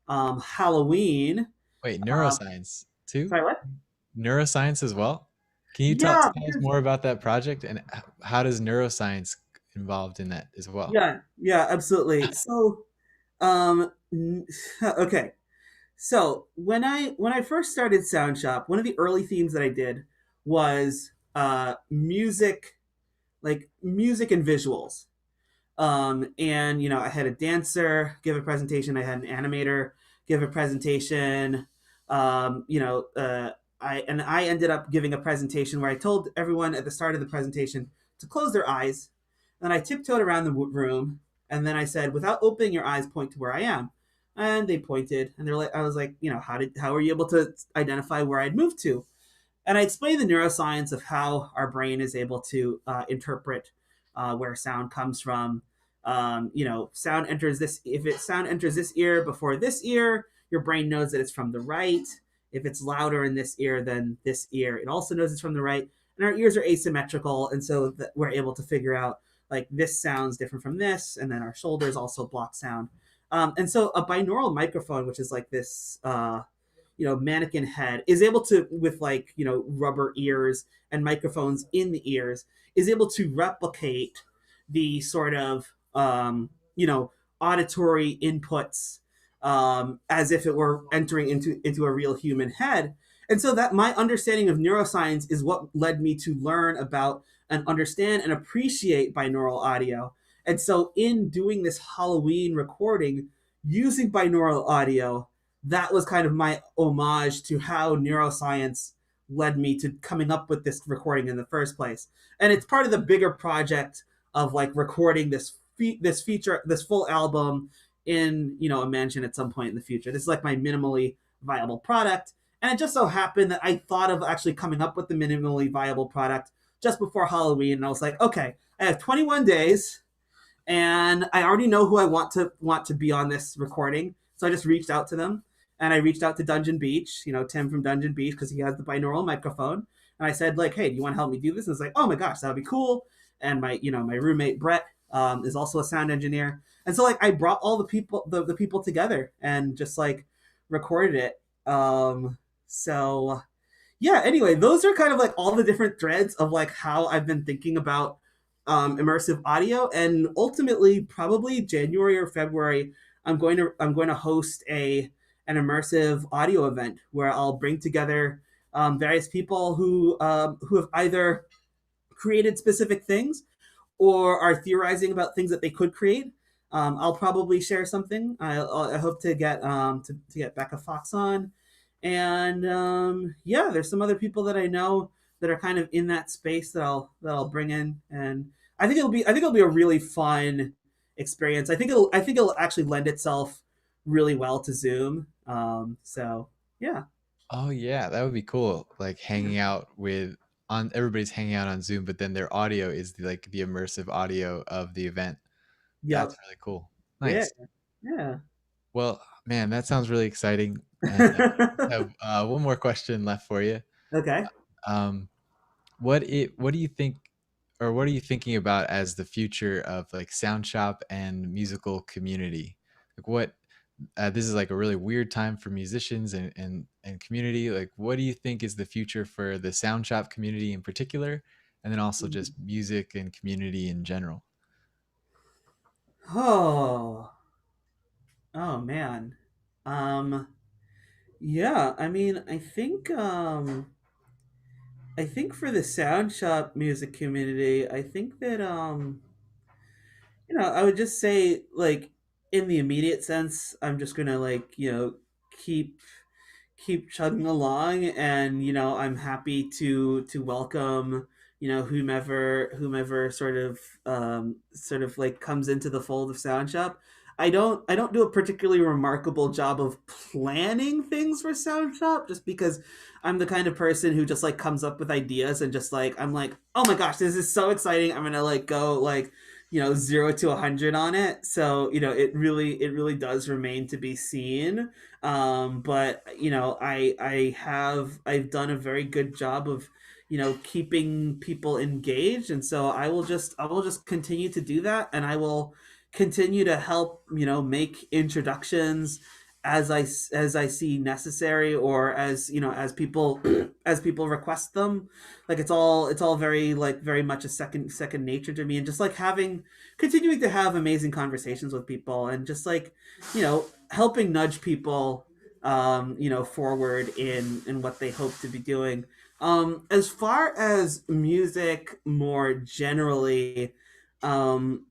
Halloween. Wait, neuroscience too? Sorry, what? Neuroscience as well? Can you tell us more about that project, and how does neuroscience involved in that as well? Yeah, absolutely. So, okay. So when I first started Soundshop, one of the early themes that I did was music, like music and visuals. And I had a dancer give a presentation. I had an animator give a presentation. I ended up giving a presentation where I told everyone at the start of the presentation to close their eyes. Then I tiptoed around the room, and then I said, without opening your eyes, point to where I am. And they pointed, and I was like, how were you able to identify where I'd moved to? And I explained the neuroscience of how our brain is able to interpret where sound comes from. Sound enters this. If sound enters this ear before this ear, your brain knows that it's from the right. If it's louder in this ear than this ear, it also knows it's from the right. And our ears are asymmetrical, and so we're able to figure out like this sounds different from this, and then our shoulders also block sound. And so a binaural microphone, which is like this mannequin head, is able to, with like rubber ears and microphones in the ears, is able to replicate the sort of auditory inputs as if it were entering into a real human head. And so that my understanding of neuroscience is what led me to learn about and understand and appreciate binaural audio. And so in doing this Halloween recording using binaural audio, that was kind of my homage to how neuroscience led me to coming up with this recording in the first place. And it's part of the bigger project of like recording this full album in, you know, a mansion at some point in the future. This is like my minimally viable product. And it just so happened that I thought of actually coming up with the minimally viable product just before Halloween. And I was like, okay, I have 21 days and I already know who I want to be on this recording. So I just reached out to them, and I reached out to Dungeon Beach, you know, Tim from Dungeon Beach, because he has the binaural microphone. And I said, like, hey, do you want to help me do this? And it's like, oh my gosh, that would be cool. And my roommate Brett is also a sound engineer, and so like I brought all the people together and just like recorded it. So yeah, anyway, those are kind of like all the different threads of like how I've been thinking about immersive audio. And ultimately, probably January or February, I'm going to host a an immersive audio event where I'll bring together various people who have either created specific things or are theorizing about things that they could create. I'll probably share something. I hope to get to get Becca Fox on, and yeah, there's some other people that I know that are kind of in that space that I'll bring in, and I think it'll be a really fun experience. I think it'll actually lend itself really well to Zoom. So yeah. Oh yeah, that would be cool. Like Yeah. hanging out with on everybody's hanging out on Zoom, but then their audio is like the immersive audio of the event. That's Yep. really cool. Yeah. Nice. Yeah. Well, man, that sounds really exciting. And I have one more question left for you. Okay. Um, what do you think, or what are you thinking about as the future of like sound shop and musical community? Like what this is like a really weird time for musicians and community. Like what do you think is the future for the sound shop community in particular, and then also just music and community in general? Oh. Oh man. Um yeah, I mean, I think for the sound shop music community, I think that I would just say like in the immediate sense, I'm just going to like, keep keep chugging along, and I'm happy to welcome whomever sort of like comes into the fold of Soundshop. I don't do a particularly remarkable job of planning things for Soundshop, just because I'm the kind of person who just like comes up with ideas and just like I'm like, oh my gosh, this is so exciting, I'm gonna like go like 0 to 100 on it. So it really does remain to be seen. But I've done a very good job of keeping people engaged, and so I will just continue to do that, and I will continue to help make introductions as I see necessary, or as people as people request them. Like it's all very much a second nature to me, and just like having continuing to have amazing conversations with people, and just like helping nudge people forward in what they hope to be doing. As far as music more generally, um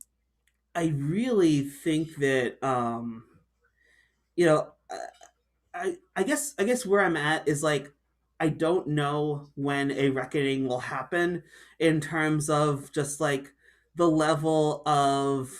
I really think that you know I guess where I'm at is like I don't know when a reckoning will happen in terms of just like the level of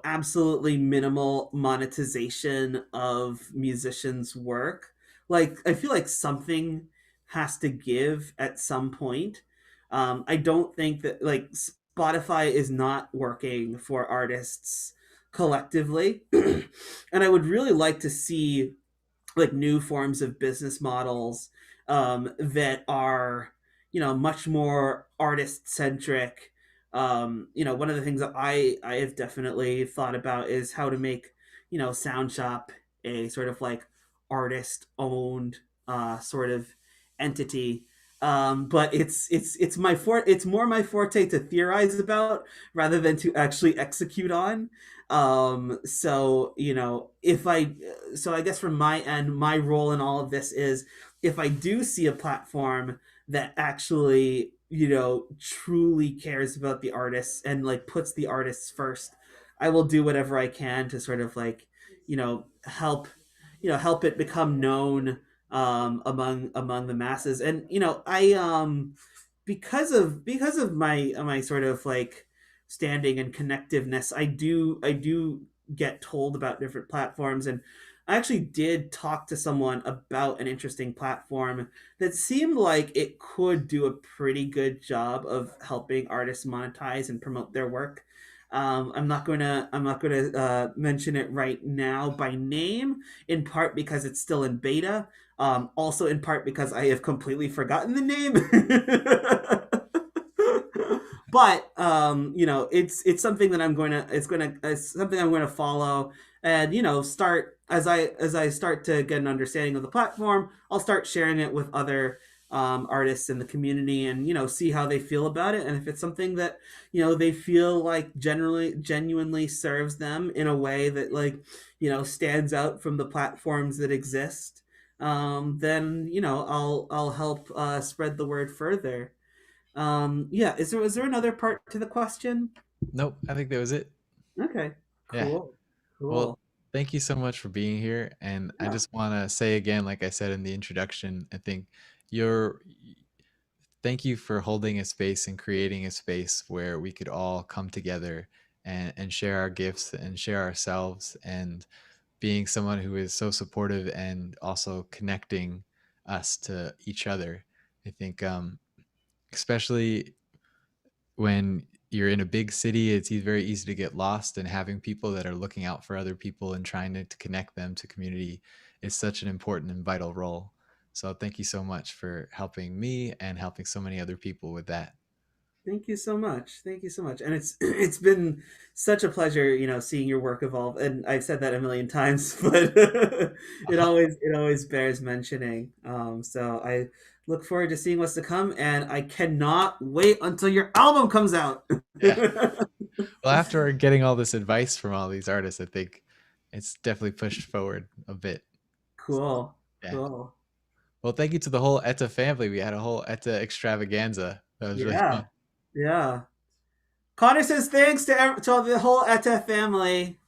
absolutely minimal monetization of musicians' work. Like, I feel like something has to give at some point. I don't think that, like, Spotify is not working for artists collectively. And I would really like to see like new forms of business models that are much more artist centric. One of the things that I have definitely thought about is how to make Soundshop a sort of like artist owned sort of entity. But it's more my forte to theorize about rather than to actually execute on. So if I so I guess from my end, my role in all of this is, if I do see a platform that actually truly cares about the artists and like puts the artists first, I will do whatever I can to sort of like help help it become known among the masses. And I because of my sort of like standing and connectiveness, I do get told about different platforms. And I actually did talk to someone about an interesting platform that seemed like it could do a pretty good job of helping artists monetize and promote their work. I'm not gonna mention it right now by name, in part because it's still in beta, also in part because I have completely forgotten the name. But it's something that it's something I'm going to follow, and start as I start to get an understanding of the platform. I'll start sharing it with other artists in the community, and see how they feel about it, and if it's something that they feel like generally genuinely serves them in a way that like stands out from the platforms that exist, then I'll help spread the word further. Yeah, is there another part to the question? Nope, I think that was it. Okay, Yeah. cool, Well, cool. thank you so much for being here. And I Yeah, just want to say again, like I said in the introduction, I think you're, thank you for holding a space and creating a space where we could all come together and share our gifts and share ourselves, and being someone who is so supportive and also connecting us to each other. I think, especially when you're in a big city, it's very easy to get lost, and having people that are looking out for other people and trying to connect them to community is such an important and vital role. So thank you so much for helping me and helping so many other people with that. thank you so much. Thank you so much. And it's it's been such a pleasure, seeing your work evolve. And I've said that a million times, but it always bears mentioning. So I look forward to seeing what's to come, and I cannot wait until your album comes out. Yeah. Well, after getting all this advice from all these artists, I think it's definitely pushed forward a bit. So, Cool, yeah. cool. Well, thank you to the whole Etta family. We had a whole Etta extravaganza. That was really Yeah, fun. yeah. Connor says thanks to the whole Etta family.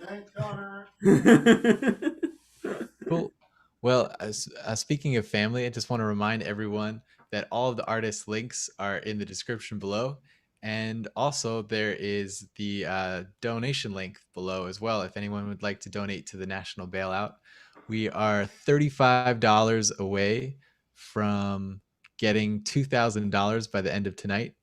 Thanks, Connor. Cool. Well, speaking of family, I just want to remind everyone that all of the artists' links are in the description below. And also, there is the donation link below as well. If anyone would like to donate to the National Bailout, we are $35 away from getting $2,000 by the end of tonight.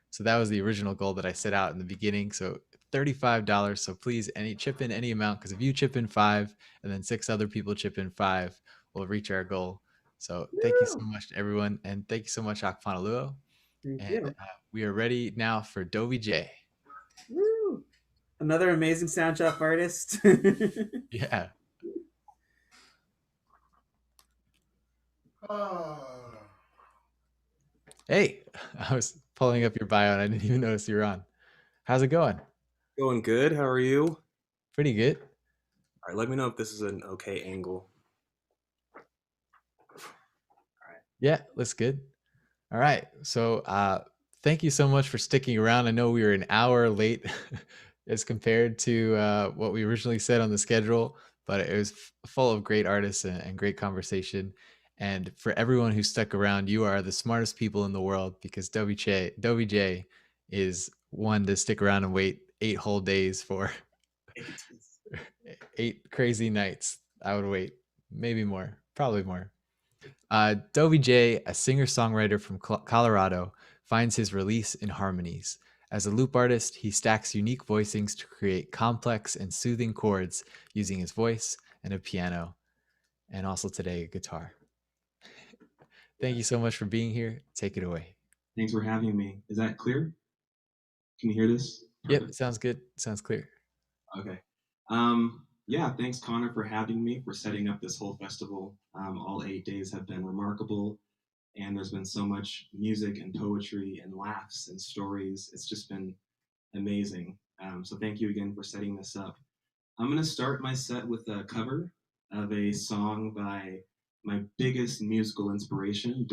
So that was the original goal that I set out in the beginning. So $35. So please, any chip in any amount, because if you chip in five and then six other people chip in five, we'll reach our goal. So thank you so Woo! much, everyone, and thank you so much, Akpanoluo. Thank And you. we are ready now for Dovi J. Woo! Another amazing Soundshop artist. Yeah. Ah. Hey, I was pulling up your bio and I didn't even notice you were on. How's it going? Going good. How are you? Pretty good. All right, let me know if this is an okay angle. Yeah, looks good. All right. So thank you so much for sticking around. I know we were an hour late as compared to what we originally said on the schedule, but it was full of great artists and great conversation. And for everyone who stuck around, you are the smartest people in the world, because Dovi J is one to stick around and wait 8 whole days for 8 crazy nights. I would wait, maybe more, probably more. Dovi J, a singer-songwriter from Colorado, finds his release in harmonies. As a loop artist, he stacks unique voicings to create complex and soothing chords using his voice and a piano, and also today a guitar. Thank you so much for being here. Take it away. Thanks for having me. Is that clear? Can you hear this? Yep, sounds good. Sounds clear. Okay. Yeah, thanks Connor for having me, for setting up this whole festival. All 8 days have been remarkable, and there's been so much music and poetry and laughs and stories. It's just been amazing. So thank you again for setting this up. I'm gonna start my set with a cover of a song by my biggest musical inspiration,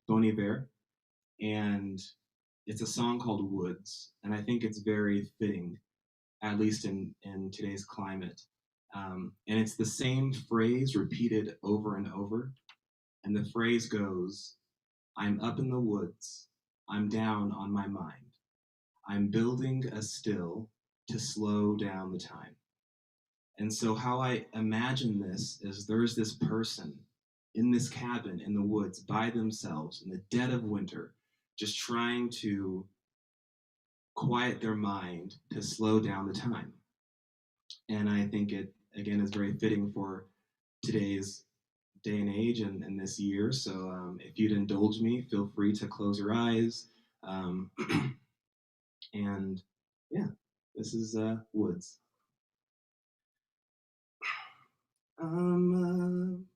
Bon Iver, and it's a song called Woods, and I think it's very fitting, at least in today's climate. And it's the same phrase repeated over and over. And the phrase goes, I'm up in the woods, I'm down on my mind. I'm building a still to slow down the time. And so how I imagine this is there's this person in this cabin in the woods by themselves in the dead of winter, just trying to quiet their mind to slow down the time. And I think it, again, is very fitting for today's day and age and this year. So if you'd indulge me, feel free to close your eyes. And yeah, this is Woods. I'm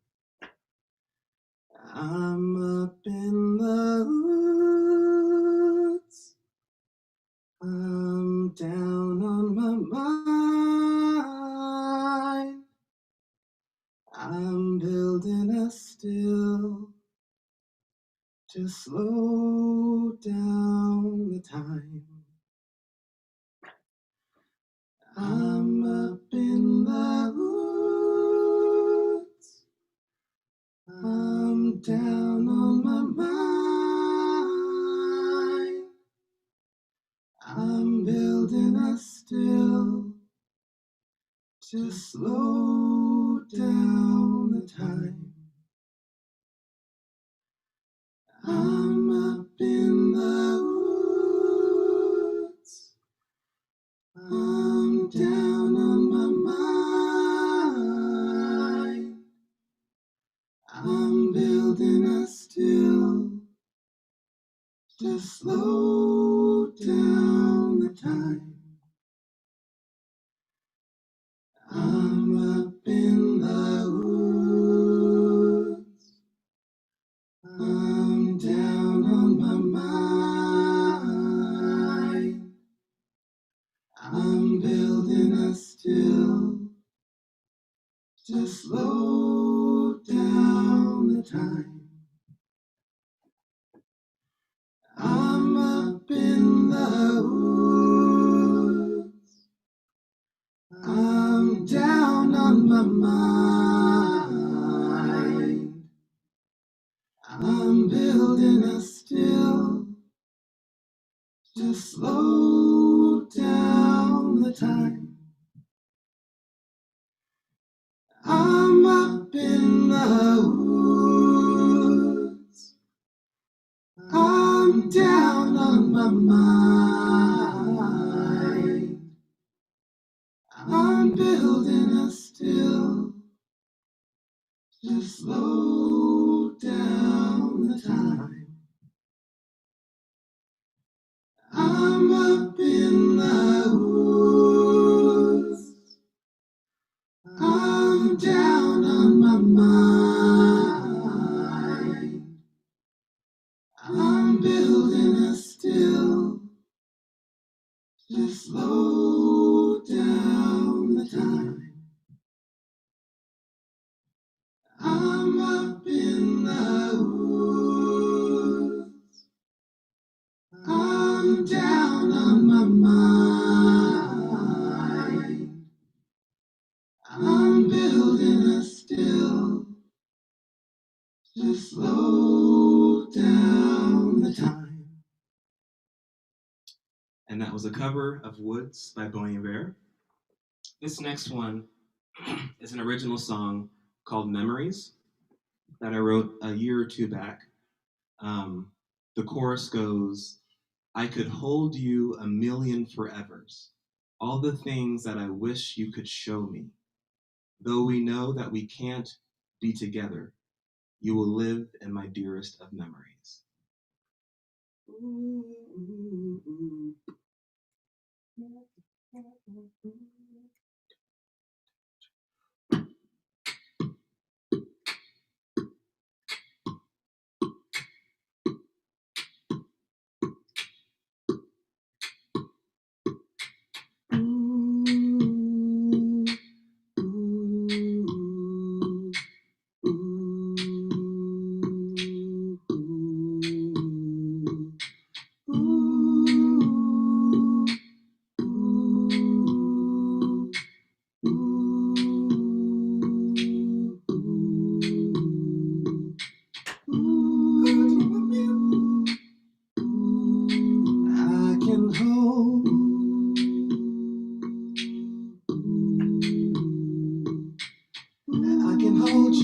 up in the woods. I'm down on my mind. I'm building a still to slow down the time. I'm up in the woods. I'm down on my mind. I'm building a still to slow down the time. I'm up in the woods. I'm down on my mind. I'm building a still to slow down the time. I'm up in the woods. I'm down on my mind. I'm building a still to slow down the time. I'm up in the woods. I'm down on my mind. I'm building a still to slow down the time. I'm up in the woods. I'm down on my mind. I'm building a still to slow down the time. I'm up in the woods. I'm down on my mind. I'm building a still to slow down the time. I'm up in the woods. I'm down on my mind. I'm building a still to slow down the time. And that was a cover of Woods by Bon Iver. This next one is an original song called Memories that I wrote a year or two back. The chorus goes, I could hold you a million forevers, all the things that I wish you could show me. Though we know that we can't be together, you will live in my dearest of memories. Ooh, ooh, ooh.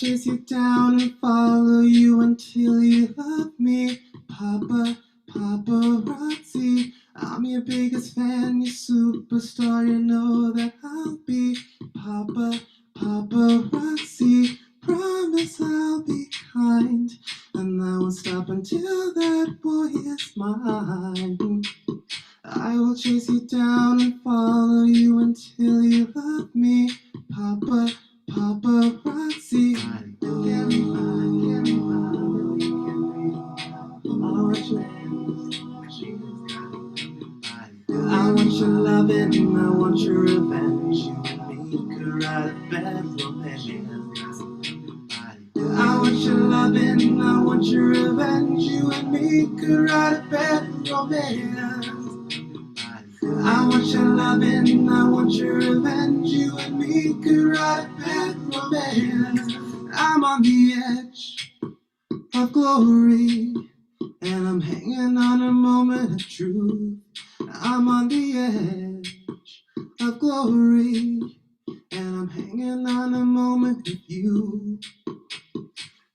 chase you down and follow you until you love me. Papa, paparazzi, I'm your biggest fan, your superstar, you know that I'll be. Papa, paparazzi, promise I'll be kind, and I won't stop until that boy is mine. I will chase you down and follow you until you love me. Papa, paparazzi. I want your loving, I want your revenge. You and me could ride a bed romance. I want your loving, I want your revenge. You and me could ride a bed romance. I want your loving, I want your revenge. You and me could ride a bed romance. I'm on the edge of glory, and I'm hanging on a moment of truth. I'm on the edge of glory, and I'm hanging on a moment with you.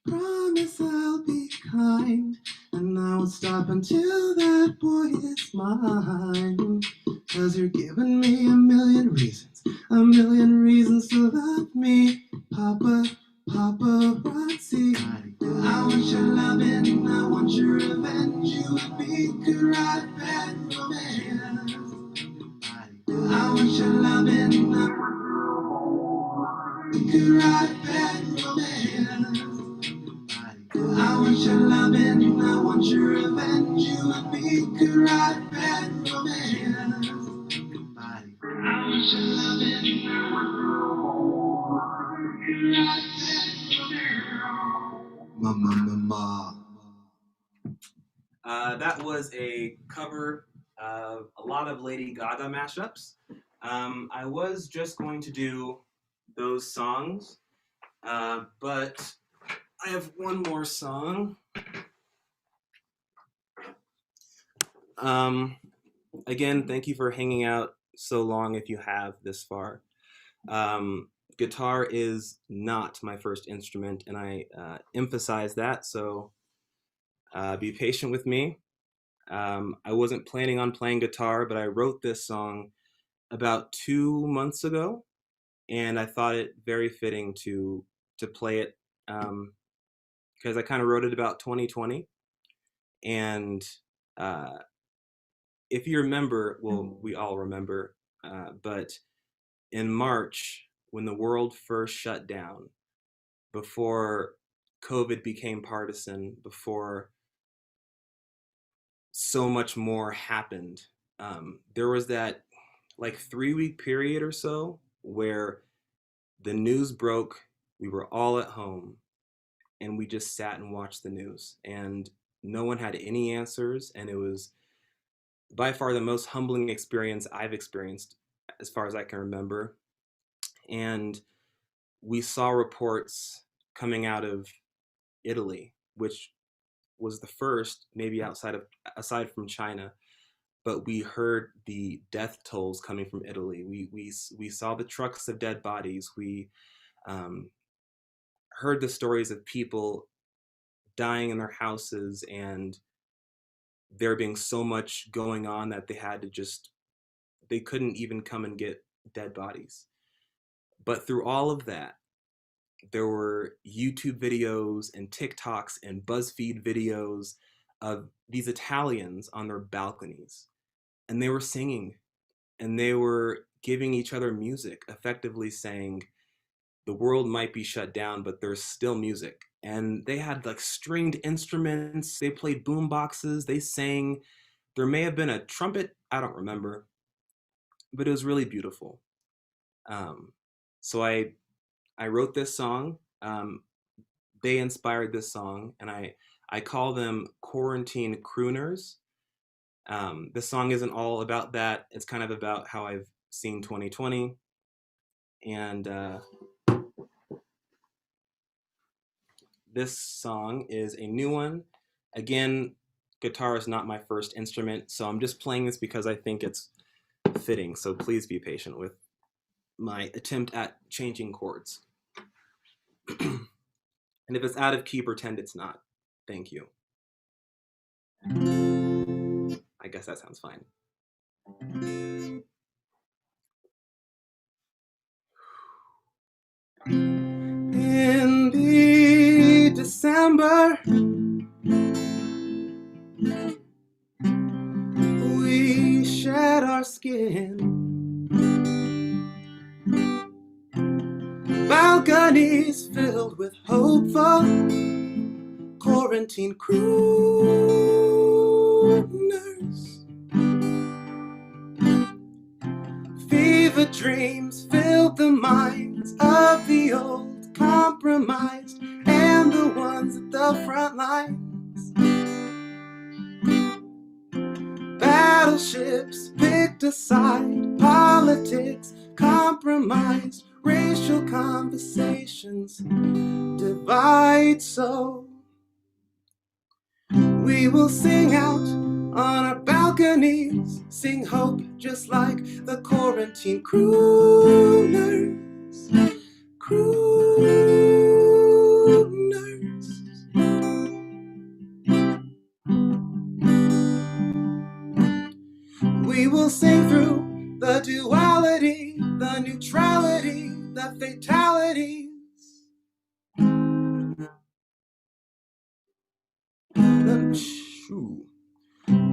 Promise I'll be kind, and I won't stop until that boy is mine. 'Cause you're giving me a million reasons to love me. Papa, paparazzi. I want your loving, I want your revenge. You and me could ride a bed romance. I want your loving, I want we could ride a bed romance. I want your loving, I want your revenge. You and me could ride a bed romance. I want your loving, I want your Mama. That was a cover of a lot of Lady Gaga mashups. I was just going to do those songs, but I have one more song. Again, thank you for hanging out so long if you have this far. Guitar is not my first instrument, and I emphasize that, so be patient with me. I wasn't planning on playing guitar, but I wrote this song about 2 months ago, and I thought it very fitting to play it because I kind of wrote it about 2020. And if you remember, well, we all remember, but in March, when the world first shut down, before COVID became partisan, before so much more happened, there was that like 3-week period or so where the news broke, we were all at home, and we just sat and watched the news, and no one had any answers, and it was by far the most humbling experience I've experienced as far as I can remember. And we saw reports coming out of Italy, which was the first, maybe aside from China, but we heard the death tolls coming from Italy. We saw the trucks of dead bodies. We heard the stories of people dying in their houses, and there being so much going on that they couldn't even come and get dead bodies. But through all of that, there were YouTube videos and TikToks and BuzzFeed videos of these Italians on their balconies, and they were singing, and they were giving each other music, effectively saying, the world might be shut down, but there's still music. And they had like stringed instruments, they played boom boxes, they sang. There may have been a trumpet, I don't remember, but it was really beautiful. So I wrote this song. They inspired this song, and I call them quarantine crooners. This song isn't all about that. It's kind of about how I've seen 2020. And this song is a new one. Again, guitar is not my first instrument, so I'm just playing this because I think it's fitting. So please be patient with my attempt at changing chords. And if it's out of key, pretend it's not. Thank you. I guess that sounds fine. In the December, we shed our skin. Balconies filled with hopeful quarantine crooners. Fever dreams filled the minds of the old, compromised, and the ones at the front lines. Battleships picked a side, politics compromised, racial conversations divide so. We will sing out on our balconies, sing hope just like the quarantine crooners. Crooners. We will sing through the duality, the neutrality, the fatalities.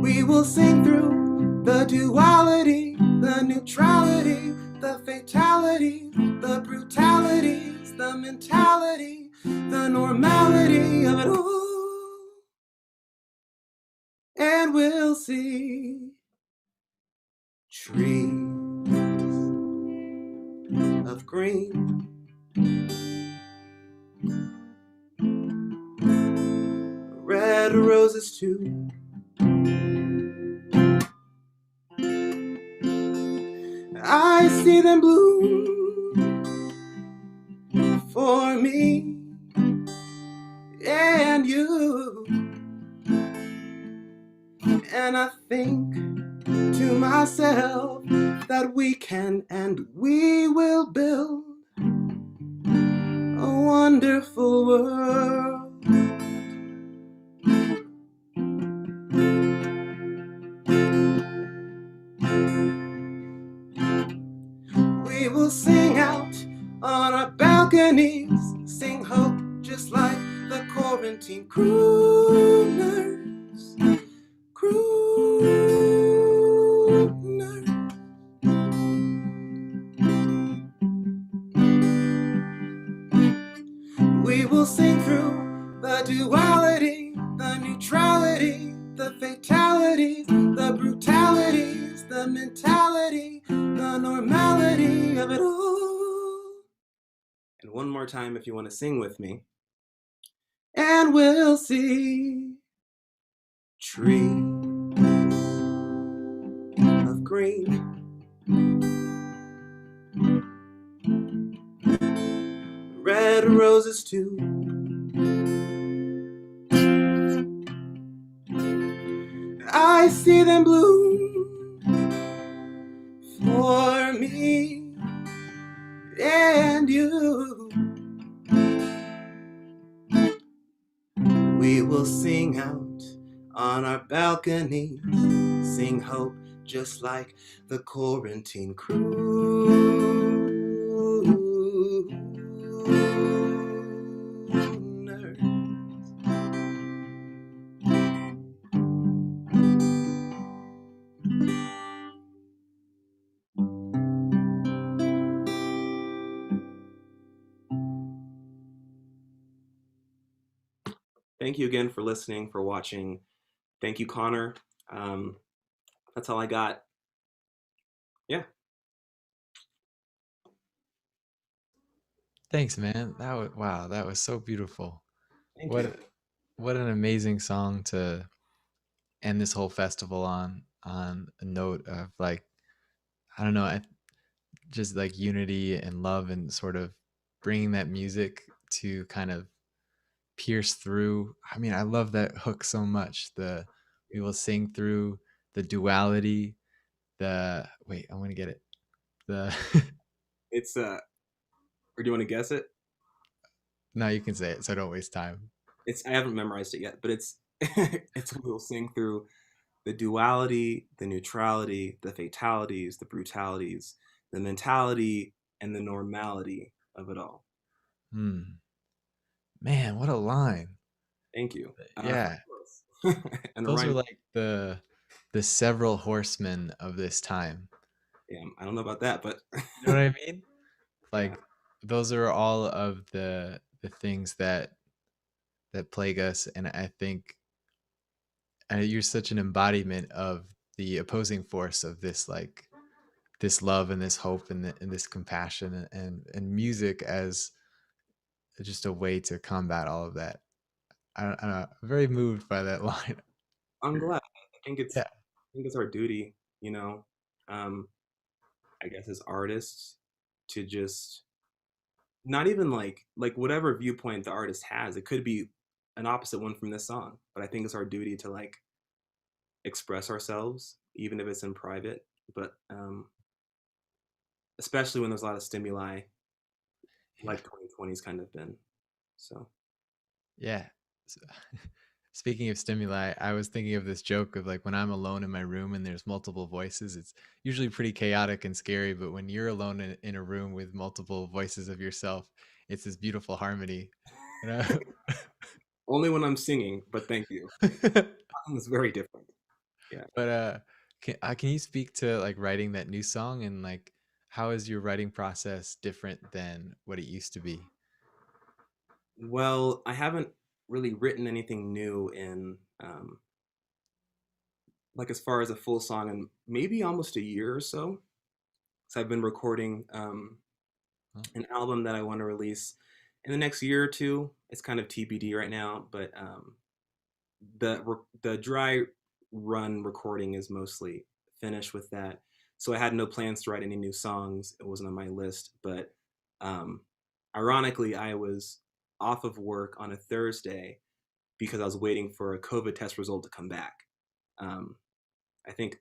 We will sing through the duality, the neutrality, the fatality, the brutalities, the mentality, the normality of it all. And we'll see trees of green, red roses too. I see them bloom for me and you. And I think to myself that we can and we will build a wonderful world. We will sing out on our balconies, sing hope just like the quarantine crooners. Crooners. We will sing through the duality, the neutrality, the fatalities, the brutalities, the mentality, the normality of it all. And one more time if you want to sing with me. And we'll see trees of green, red roses too. I see them bloom for me and you. We will sing out on our balconies, sing hope just like the quarantine crooners. Thank you again for listening, for watching. Thank you, Connor. That's all I got. Yeah. Thanks, man. Wow, that was so beautiful. Thank you. What an amazing song to end this whole festival on a note of, like, I don't know, just like unity and love, and sort of bringing that music to kind of pierce through. I mean, I love that hook so much. We will sing through the duality, I want to get it. It's or do you want to guess it? No, you can say it, so don't waste time. I haven't memorized it yet, but it's it's we'll sing through the duality, the neutrality, the fatalities, the brutalities, the mentality, and the normality of it all. Hmm. Man, what a line. Thank you. Yeah. And a Those are rhyme. like the several horsemen of this time. Yeah, I don't know about that, but You know what I mean? yeah. Like those are all of the things that plague us, and I think you're such an embodiment of the opposing force of this, like this love and this hope and this compassion, and music as just a way to combat all of that. I don't know. I'm very moved by that line. I'm glad. Yeah. I think it's our duty, you know, um, I guess as artists to just not even like whatever viewpoint the artist has, it could be an opposite one from this song, but I think it's our duty to like express ourselves, even if it's in private. But especially when there's a lot of stimuli, Yeah. like 2020's kind of been. So Yeah. So, speaking of stimuli, I was thinking of this joke of like when I'm alone in my room and there's multiple voices, it's usually pretty chaotic and scary. But when you're alone in a room with multiple voices of yourself, it's this beautiful harmony. You know? only when I'm singing, but thank you. It's very different. Yeah. But can you speak to like writing that new song, and like how is your writing process different than what it used to be? Well, I haven't really written anything new in like as far as a full song in maybe almost a year or so. So I've been recording Huh? an album that I want to release in the next year or two. It's kind of TBD right now, but the dry run recording is mostly finished with that. So I had no plans to write any new songs. It wasn't on my list, but um, ironically, I was off of work on a Thursday because I was waiting for a COVID test result to come back. Um, I think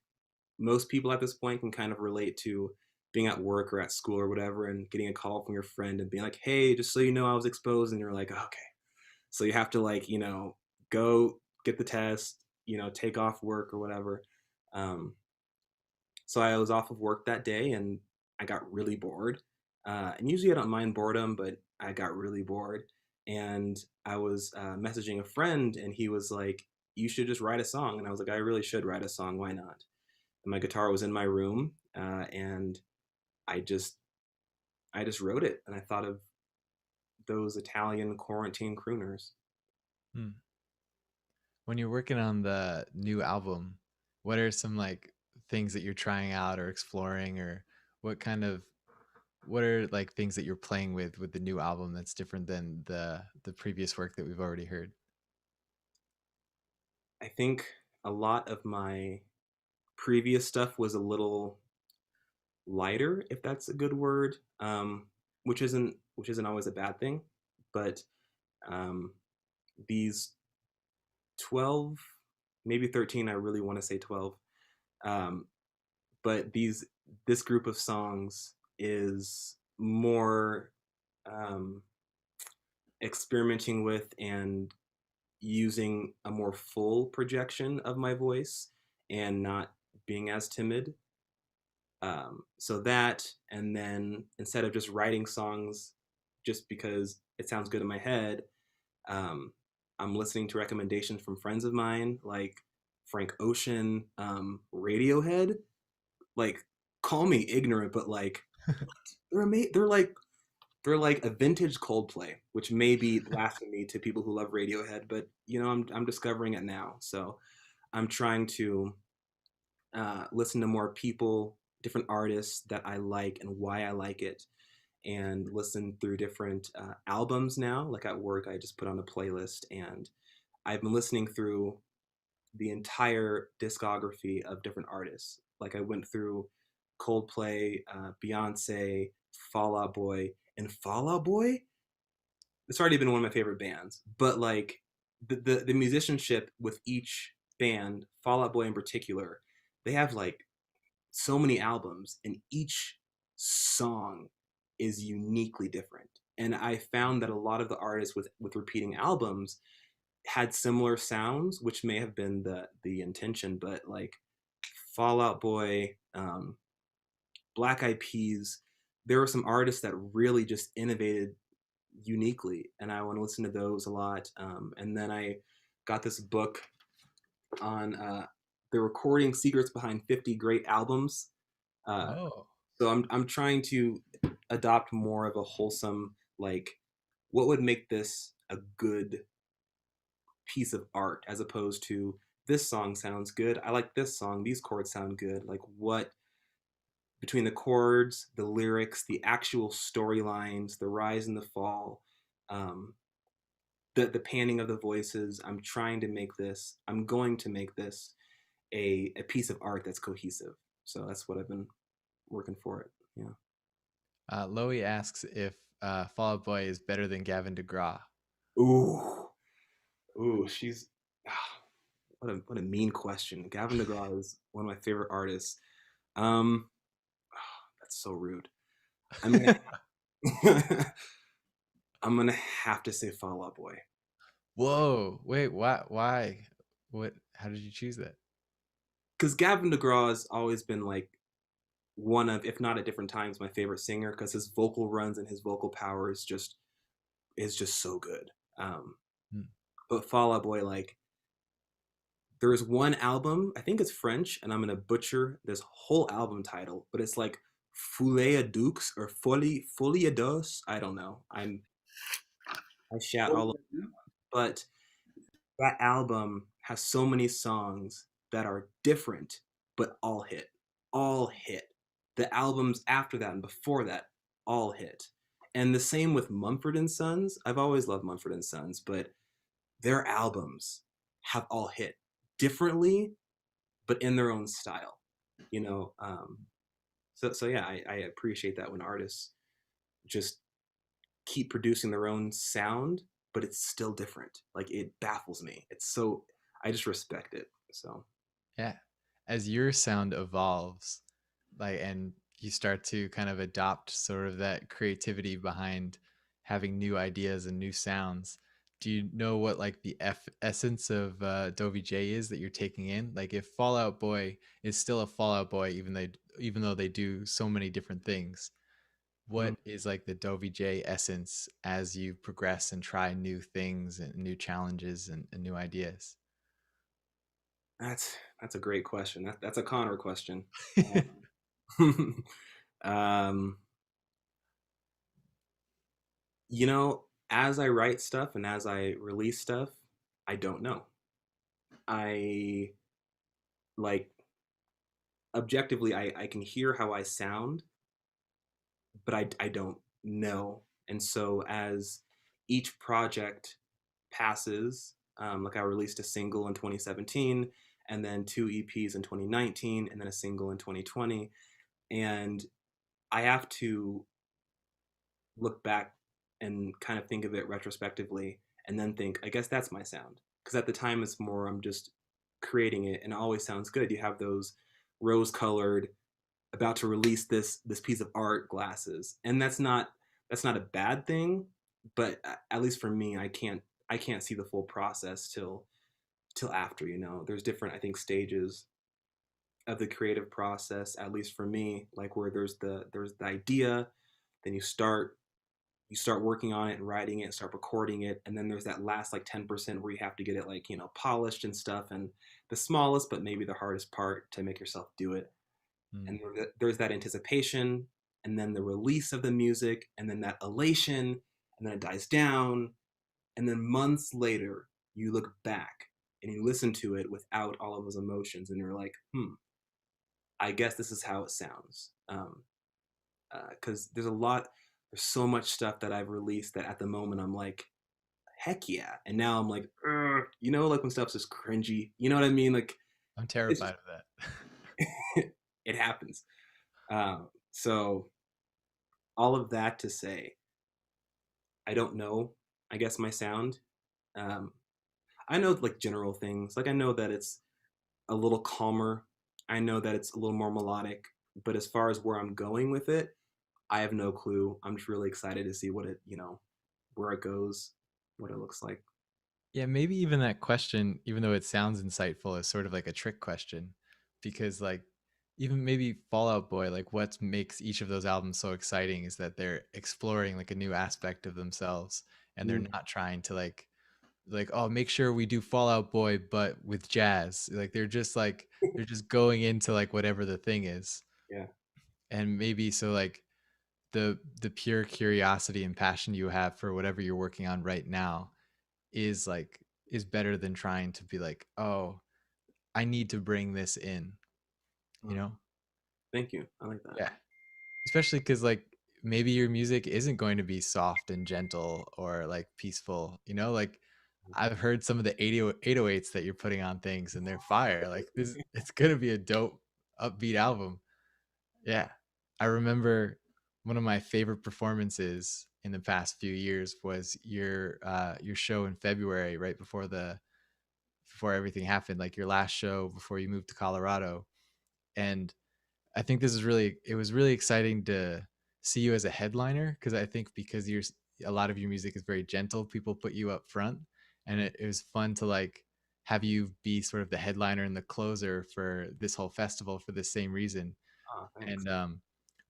most people at this point can kind of relate to being at work or at school or whatever and getting a call from your friend and being like, hey, just so you know, I was exposed. And you're like, okay. So you have to like, go get the test, take off work or whatever. Um, so I was off of work that day and I got really bored. And usually I don't mind boredom, but I got really bored. And I was messaging a friend and he was like, you should just write a song. And I was like, I really should write a song. Why not? And my guitar was in my room, and I just I just wrote it, and I thought of those Italian quarantine crooners. Hmm. When you're working on the new album, what are some like things that you're trying out or exploring, or what kind of what are like things that you're playing with the new album that's different than the previous work that we've already heard? I think a lot of my previous stuff was a little lighter, if that's a good word, which isn't always a bad thing, but um, these 12, maybe 13, I really want to say 12, um, but this group of songs is more um, experimenting with and using a more full projection of my voice and not being as timid. So that, and then instead of just writing songs just because it sounds good in my head, um, I'm listening to recommendations from friends of mine like Frank Ocean, Radiohead. Like, call me ignorant, but like they're like a vintage Coldplay, which may be blasphemy to people who love Radiohead, but I'm discovering it now. So I'm trying to listen to more people, different artists that I like and why I like it, and listen through different albums now. Like at work, I just put on a playlist, and I've been listening through the entire discography of different artists. Like I went through Coldplay, Beyonce, Fall Out Boy, and Fall Out Boy. It's already been one of my favorite bands, but like the musicianship with each band, Fall Out Boy in particular, they have like so many albums, and each song is uniquely different. And I found that a lot of the artists with repeating albums had similar sounds, which may have been the intention, but like Fall Out Boy, Black Eyed Peas, there were some artists that really just innovated uniquely, and I want to listen to those a lot. And then I got this book on the recording secrets behind 50 great albums. Oh, So I'm trying to adopt more of a wholesome, like, what would make this a good piece of art, as opposed to this song sounds good, I like this song, these chords sound good. Like, what between the chords, the lyrics, the actual storylines, the rise and the fall, um, the panning of the voices. I'm going to make this a piece of art that's cohesive. So that's what I've been working for it. Yeah. Loey asks if Fall Out Boy is better than Gavin DeGraw. Ooh, she's what a mean question. Gavin DeGraw is one of my favorite artists. Um, that's so rude. I'm gonna I'm gonna have to say Fall Out Boy. Whoa, wait, why? Why? What? How did you choose that? Because Gavin DeGraw has always been like one of, if not at different times, my favorite singer, because his vocal runs and his vocal power is just so good. Hmm. But Fall Out Boy, like, there's one album, I think it's French, and I'm gonna butcher this whole album title, but it's like Folie à Deux or Folie à Deux. I don't know. I shout all over, but that album has so many songs that are different, but all hit. All hit. The albums after that and before that all hit. And the same with Mumford and Sons. I've always loved Mumford and Sons, but their albums have all hit differently, but in their own style. You know, so yeah, I appreciate that when artists just keep producing their own sound, but it's still different. Like, it baffles me. It's so, I just respect it. So Yeah, as your sound evolves, like, and you start to kind of adopt sort of that creativity behind having new ideas and new sounds. Do you know what like the essence of Dovi J is that you're taking in? Like, if Fall Out Boy is still a Fall Out Boy, even though they do so many different things, what is like the Dovi J essence as you progress and try new things and new challenges and new ideas? that's a great question. That's a Connor question. um, you know, as I write stuff and as I release stuff, I don't know. I like, objectively, I can hear how I sound, but I don't know. And so as each project passes, like, I released a single in 2017, and then 2 EPs in 2019, and then a single in 2020. And I have to look back and kind of think of it retrospectively, and then think, I guess that's my sound. Because at the time, it's more, I'm just creating it, and it always sounds good. You have those rose-colored, about to release this piece of art glasses, and that's not a bad thing, but at least for me, I can't see the full process till after. You know, there's different, I think, stages of the creative process, at least for me, like, where there's the idea, then you start working on it and writing it, start recording it, and then there's that last like 10% where you have to get it, like, you know, polished and stuff, and the smallest but maybe the hardest part to make yourself do it. And there's that anticipation, and then the release of the music, and then that elation, and then it dies down, and then months later you look back and you listen to it without all of those emotions, and you're like, I guess this is how it sounds. Because there's so much stuff that I've released that at the moment I'm like, heck yeah, and now I'm like, you know, like when stuff's just cringy, you know what I mean? Like, I'm terrified of that. it happens. So all of that to say, I don't know, I guess, my sound. I know, like, general things. Like, I know that it's a little calmer. I know that it's a little more melodic. But as far as where I'm going with it, I have no clue. I'm just really excited to see what it, where it goes, what it looks like. Yeah, maybe even that question, even though it sounds insightful, is sort of like a trick question, because like even maybe Fallout Boy, like what makes each of those albums so exciting is that they're exploring like a new aspect of themselves, and they're not trying to like oh make sure we do Fallout Boy but with jazz. Like they're just going into like whatever the thing is. Yeah. And maybe so like the pure curiosity and passion you have for whatever you're working on right now is like is better than trying to be like, oh, I need to bring this in, you know? Thank you. I like that. Yeah. Especially because like maybe your music isn't going to be soft and gentle or like peaceful, you know? Like I've heard some of the 808s that you're putting on things and they're fire. Like this, it's gonna be a dope upbeat album. Yeah. I remember one of my favorite performances in the past few years was your show in February, right before everything happened, like your last show before you moved to Colorado. And I think it was really exciting to see you as a headliner because I think because a lot of your music is very gentle, people put you up front, and it was fun to like have you be sort of the headliner and the closer for this whole festival for the same reason. Oh, thanks. And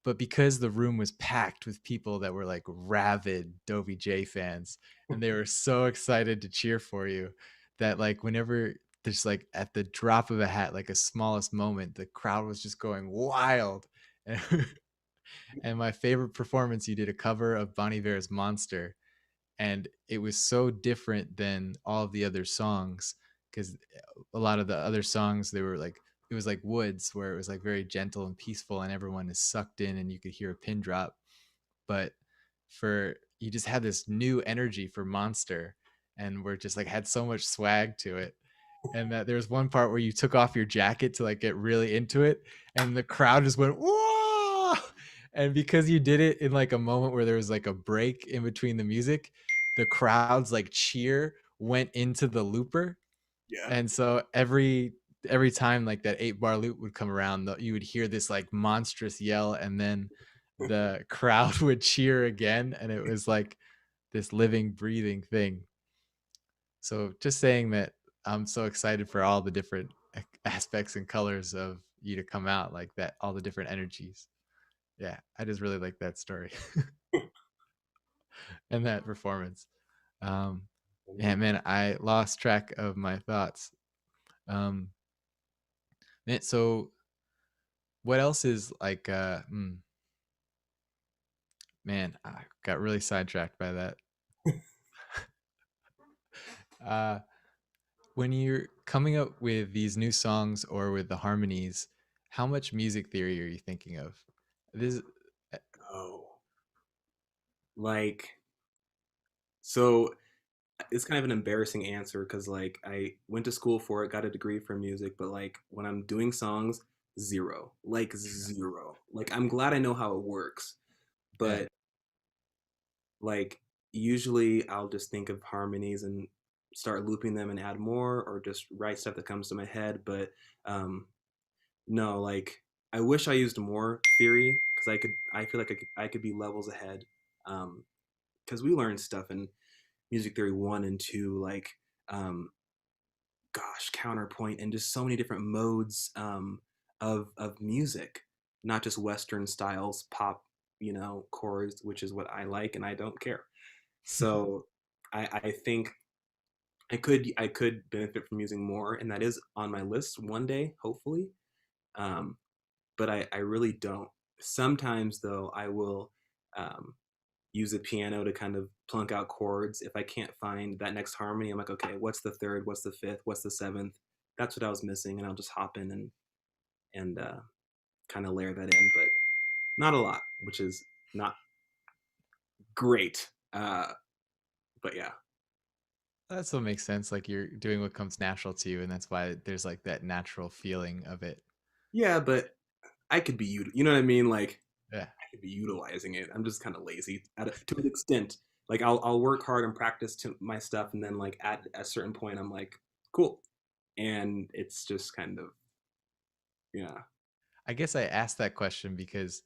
but because the room was packed with people that were like rabid Dovi J fans and they were so excited to cheer for you that like whenever there's like at the drop of a hat, like a smallest moment, the crowd was just going wild. And, and my favorite performance, you did a cover of Bon Iver's Monster, and it was so different than all of the other songs because a lot of the other songs they were like it was like woods where it was like very gentle and peaceful and everyone is sucked in and you could hear a pin drop. But for you just had this new energy for Monster, and we're just like had so much swag to it. And that there was one part where you took off your jacket to like get really into it and the crowd just went whoa. And because you did it in like a moment where there was like a break in between the music, the crowd's like cheer went into the looper. Yeah. And so every time like that 8-bar loop would come around, you would hear this like monstrous yell, and then the crowd would cheer again, and it was like this living, breathing thing. So just saying that I'm so excited for all the different aspects and colors of you to come out, like that, all the different energies. Yeah, I just really like that story and that performance. Yeah, man, I lost track of my thoughts. Man, so what else is like? Man, I got really sidetracked by that. When you're coming up with these new songs or with the harmonies, how much music theory are you thinking of? This, Oh, like, so it's kind of an embarrassing answer because like I went to school for it, got a degree for music, but like when I'm doing songs, zero, like zero. Like I'm glad I know how it works, yeah, but like usually I'll just think of harmonies and start looping them and add more or just write stuff that comes to my head. But no, like I wish I used more theory because I feel like I could be levels ahead. Because we learned stuff in music theory 1 and 2, like um, gosh, counterpoint and just so many different modes of music, not just Western styles, pop, chords, which is what I like and I don't care. So I think I could benefit from using more, and that is on my list one day, hopefully. Um, but I really don't. Sometimes though, I will um, use a piano to kind of plunk out chords. If I can't find that next harmony, I'm like, okay, what's the third? What's the fifth? What's the seventh? That's what I was missing, and I'll just hop in and kind of layer that in, but not a lot, which is not great. But yeah, that still makes sense. Like you're doing what comes natural to you, and that's why there's like that natural feeling of it. yeah, but I could be you know what I mean? Like Yeah. I could be utilizing it. I'm just kind of lazy to an extent. Like I'll work hard and practice to my stuff, and then like at a certain point, I'm like, cool, and it's just kind of yeah. I guess I asked that question because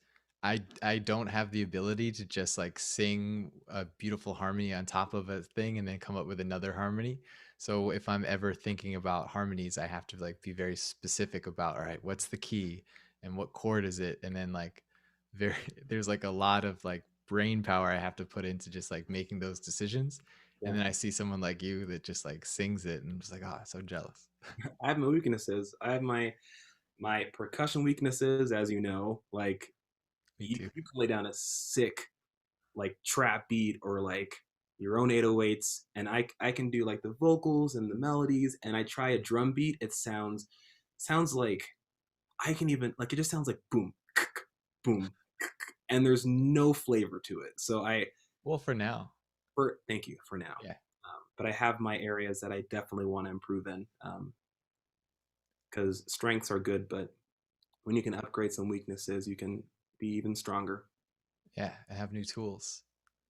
I don't have the ability to just like sing a beautiful harmony on top of a thing and then come up with another harmony. So if I'm ever thinking about harmonies, I have to like be very specific about, all right, what's the key and what chord is it? And then like very there's like a lot of like brain power I have to put into just like making those decisions. And Yeah. then I see someone like you that just like sings it and I'm just like, oh, so jealous. I have my weaknesses. I have my percussion weaknesses, as you know. Like Me you, too. you can lay down a sick like trap beat or like your own 808s, and I can do like the vocals and the melodies, and I try a drum beat. It sounds like I can even like it just sounds like boom, boom, and there's no flavor to it. So Well, for now. thank you for now. Yeah. But I have my areas that I definitely want to improve in, because strengths are good, but when you can upgrade some weaknesses, you can be even stronger. Yeah. I have new tools.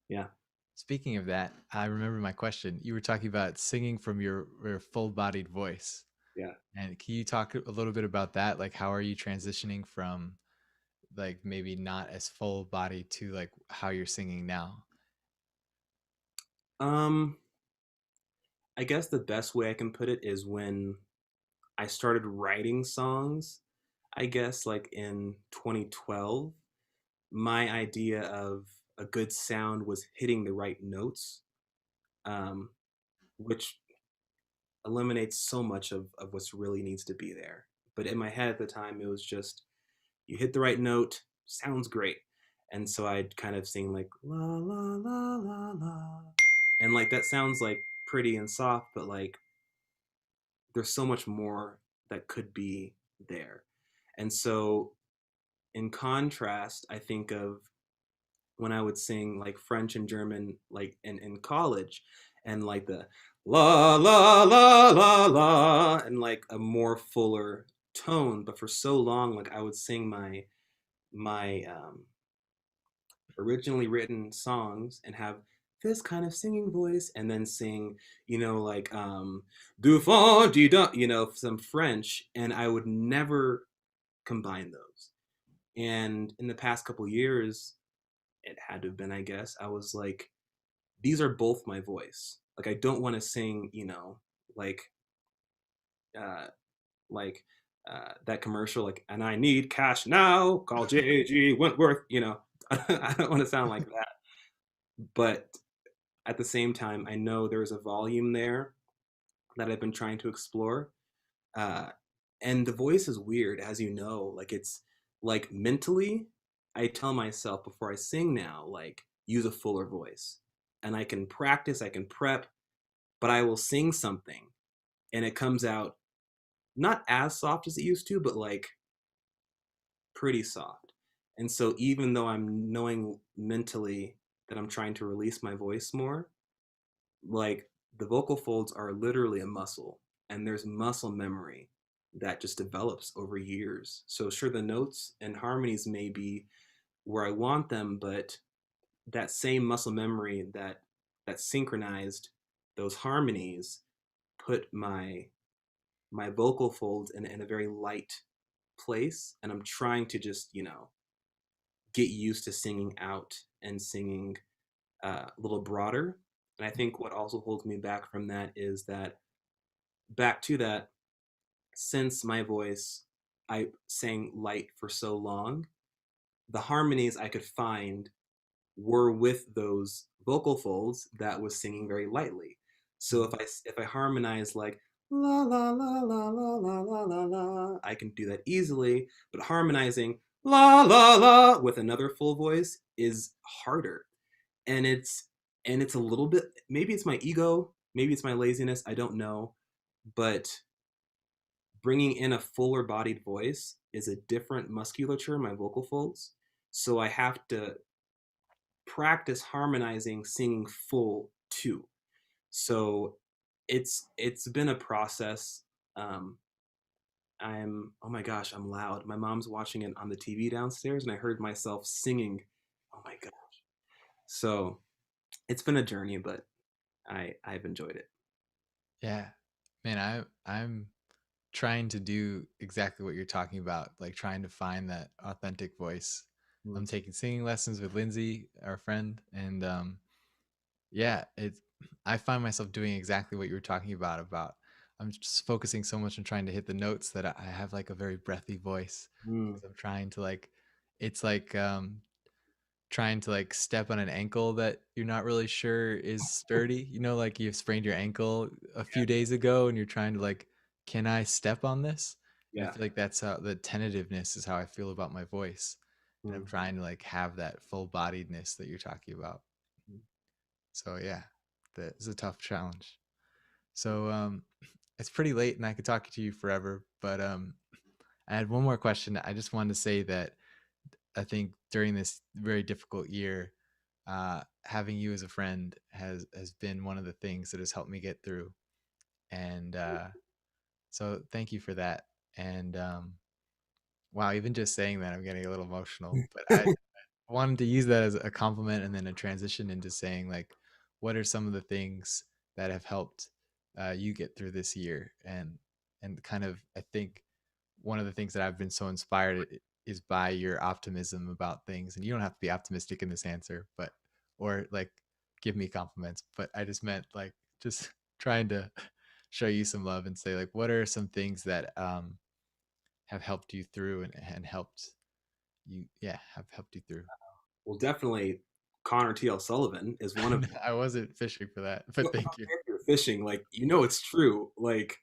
Yeah. Speaking of that, I remember my question. You were talking about singing from your full-bodied voice. Yeah. And can you talk a little bit about that? Like, how are you transitioning from like maybe not as full-bodied to like how you're singing now? Um, I guess the best way I can put it is when I started writing songs, I guess like in 2012, my idea of a good sound was hitting the right notes, um, which eliminates so much of what's really needs to be there. But in my head at the time, it was just you hit the right note, sounds great. And so I'd kind of sing like la la la la la. And like that sounds like pretty and soft, but like there's so much more that could be there. And so in contrast, I think of when I would sing like French and German like in college and like the la la la la la and like a more fuller tone. But for so long, like I would sing my originally written songs and have this kind of singing voice and then sing, like du fond du don, some French, and I would never combine those. And in the past couple years, it had to have been, I guess, I was like, these are both my voice. Like I don't want to sing, like uh like that commercial, like, and I need cash now, call JG Wentworth, I don't want to sound like that. But at the same time, I know there's a volume there that I've been trying to explore. Uh, and the voice is weird, as you know. Like it's like mentally, I tell myself before I sing now, like use a fuller voice. And I can practice, I can prep, but I will sing something and it comes out not as soft as it used to, but like pretty soft. And so even though I'm knowing mentally that I'm trying to release my voice more, like the vocal folds are literally a muscle and there's muscle memory that just develops over years. So sure, the notes and harmonies may be where I want them, but that same muscle memory that synchronized those harmonies put my vocal folds in a very light place, and I'm trying to just get used to singing out and singing a little broader. And I think what also holds me back from that is that back to that, since my voice, I sang light for so long, the harmonies I could find were with those vocal folds that was singing very lightly. So if I harmonize like la la la la la la la la la, I can do that easily. But harmonizing la la la with another full voice is harder, and it's a little bit, maybe it's my ego, maybe it's my laziness, I don't know, but bringing in a fuller bodied voice is a different musculature in my vocal folds. So I have to practice harmonizing singing full too. So it's been a process. um oh my gosh, I'm loud. My mom's watching it on the TV downstairs and I heard myself singing. Oh my god. So it's been a journey, but I've enjoyed it. Yeah. Man, I'm trying to do exactly what you're talking about, like trying to find that authentic voice. I'm taking singing lessons with Lindsay, our friend, and yeah, I find myself doing exactly what you were talking about. I'm just focusing so much on trying to hit the notes that I have like a very breathy voice because I'm trying to like, it's like trying to like step on an ankle that you're not really sure is sturdy. You know, like you've sprained your ankle a few days ago and you're trying to like, can I step on this? And I Yeah. feel like that's how the tentativeness is how I feel about my voice. And I'm trying to like have that full bodiedness that you're talking about. So yeah, it's a tough challenge. So it's pretty late and I could talk to you forever, but I had one more question. I just wanted to say that I think during this very difficult year, having you as a friend has been one of the things that has helped me get through. And so thank you for that. And wow, even just saying that, I'm getting a little emotional. But I wanted to use that as a compliment and then a transition into saying like, what are some of the things that have helped you get through this year? And kind of, I think one of the things that I've been so inspired is by your optimism about things. And you don't have to be optimistic in this answer, but or like give me compliments. But I just meant like just trying to show you some love and say like, what are some things that have helped you through and helped you, yeah, have helped you through. Well, definitely Connor T.L. Sullivan is one of them. I wasn't fishing for that, but thank you. If you're fishing, like, it's true. Like,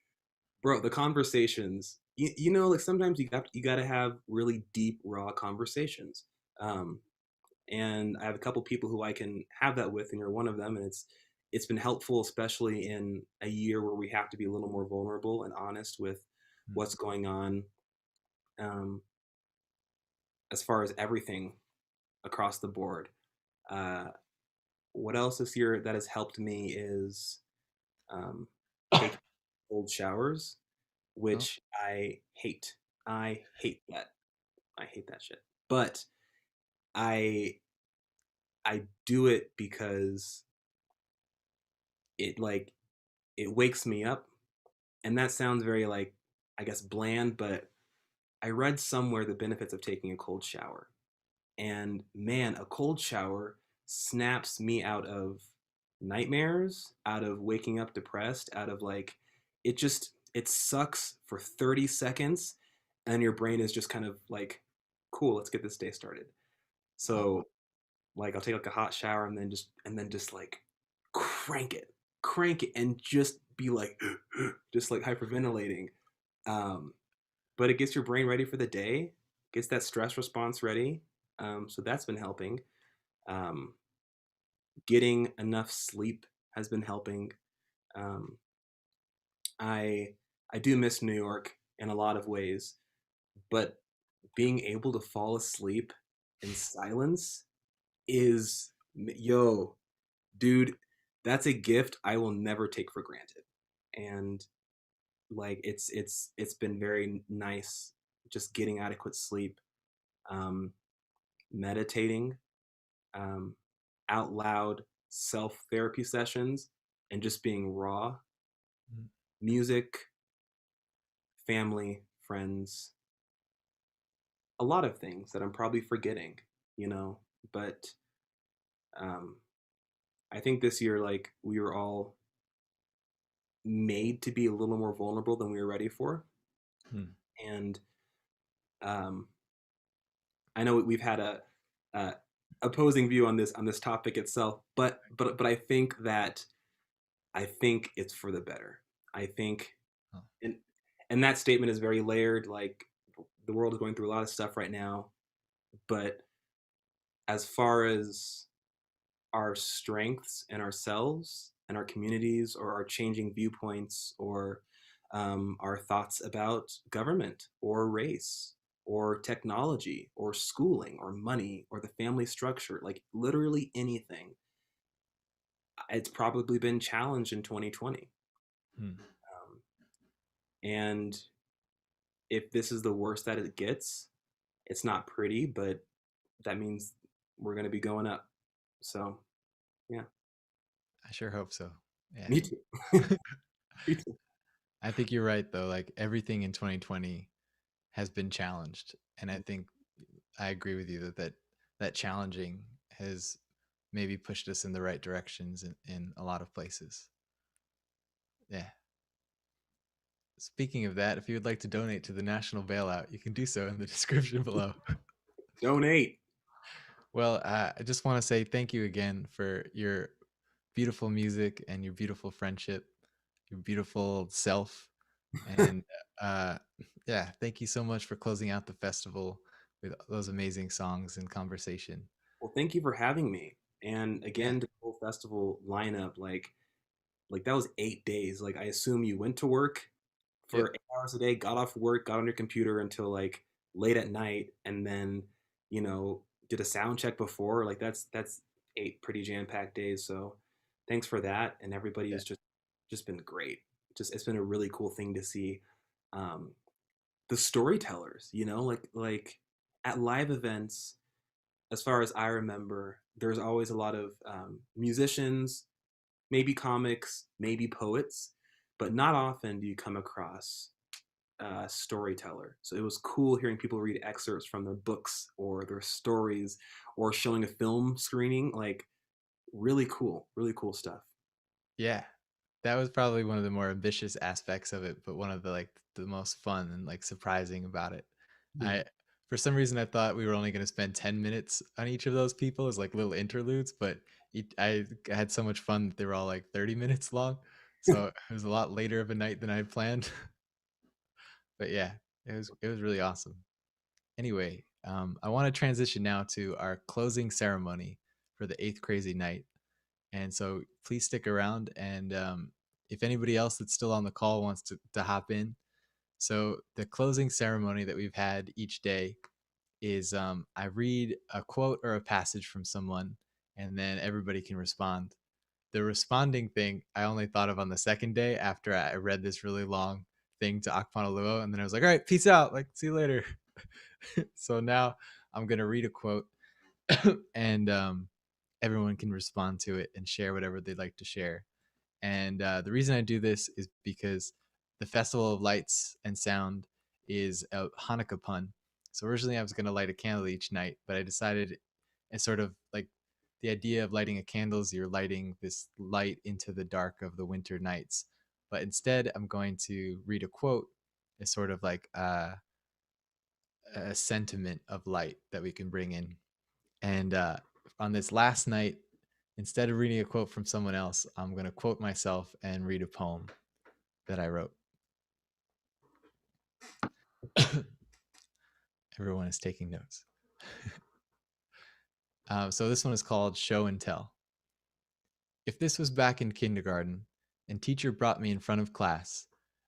bro, the conversations, like sometimes you got to have really deep, raw conversations. And I have a couple people who I can have that with, and you're one of them. And it's been helpful, especially in a year where we have to be a little more vulnerable and honest with what's going on, as far as everything across the board. What else this year that has helped me is taking cold showers, which I hate. I hate that. I hate that shit. But I do it because it wakes me up, and that sounds very like, I guess, bland, but I read somewhere the benefits of taking a cold shower. And man, a cold shower snaps me out of nightmares, out of waking up depressed, out of like, it sucks for 30 seconds and your brain is just kind of like, cool, let's get this day started. So like I'll take like a hot shower and then just like crank it and just be like just like hyperventilating. But it gets your brain ready for the day, gets that stress response ready. So that's been helping. Getting enough sleep has been helping. Um, I do miss New York in a lot of ways, but being able to fall asleep in silence is, yo, dude, that's a gift I will never take for granted. And like it's been very nice just getting adequate sleep, meditating, out loud self therapy sessions, and just being raw. Music, family, friends, a lot of things that I'm probably forgetting, but um, I think this year, like, we were all made to be a little more vulnerable than we were ready for. And um, I know we've had a opposing view on this topic itself, but I think it's for the better. I think, and that statement is very layered. Like, the world is going through a lot of stuff right now, but as far as our strengths and ourselves and our communities, or our changing viewpoints, or our thoughts about government or race or technology or schooling or money or the family structure, like literally anything, it's probably been challenged in 2020. And if this is the worst that it gets, it's not pretty, but that means we're going to be going up. So, yeah. I sure hope so. Yeah. Me too. Me too. I think you're right though. Like everything in 2020 has been challenged, and I think I agree with you that that challenging has maybe pushed us in the right directions in a lot of places. Yeah. Speaking of that, if you would like to donate to the national bailout, you can do so in the description below. Donate. Well, I just want to say thank you again for your beautiful music and your beautiful friendship, your beautiful self. And yeah, thank you so much for closing out the festival with those amazing songs and conversation. Well, thank you for having me. And Yeah. again, the whole festival lineup, like that was 8 days. Like I assume you went to work for Yep. 8 hours a day, got off work, got on your computer until like late at night, and then did a sound check before. Like that's 8 pretty jam-packed days. So thanks for that. And everybody Yeah. has just been great. Just it's been a really cool thing to see. The storytellers, like at live events, as far as I remember, there's always a lot of musicians, maybe comics, maybe poets, but not often do you come across a storyteller. So it was cool hearing people read excerpts from their books or their stories or showing a film screening. Like really cool stuff. Yeah. That was probably one of the more ambitious aspects of it, but one of the most fun and like surprising about it. I For some reason I thought we were only going to spend 10 minutes on each of those people as like little interludes, but I had so much fun that they were all like 30 minutes long. So it was a lot later of a night than I had planned. But yeah, it was really awesome. Anyway, I want to transition now to our closing ceremony for the 8th Crazy Night. And so please stick around. And if anybody else that's still on the call wants to hop in. So the closing ceremony that we've had each day is I read a quote or a passage from someone, and then everybody can respond. The responding thing I only thought of on the second day after I read this really long thing to Akpanoluo, and then I was like, all right, peace out. Like, see you later. So now I'm going to read a quote and everyone can respond to it and share whatever they'd like to share. And the reason I do this is because the Festival of Lights and Sound is a Hanukkah pun. So originally I was going to light a candle each night, but I decided it's sort of like the idea of lighting a candle is you're lighting this light into the dark of the winter nights. But instead, I'm going to read a quote as sort of like a sentiment of light that we can bring in. And on this last night, instead of reading a quote from someone else, I'm going to quote myself and read a poem that I wrote. Everyone is taking notes. So this one is called Show and Tell. If this was back in kindergarten and teacher brought me in front of class,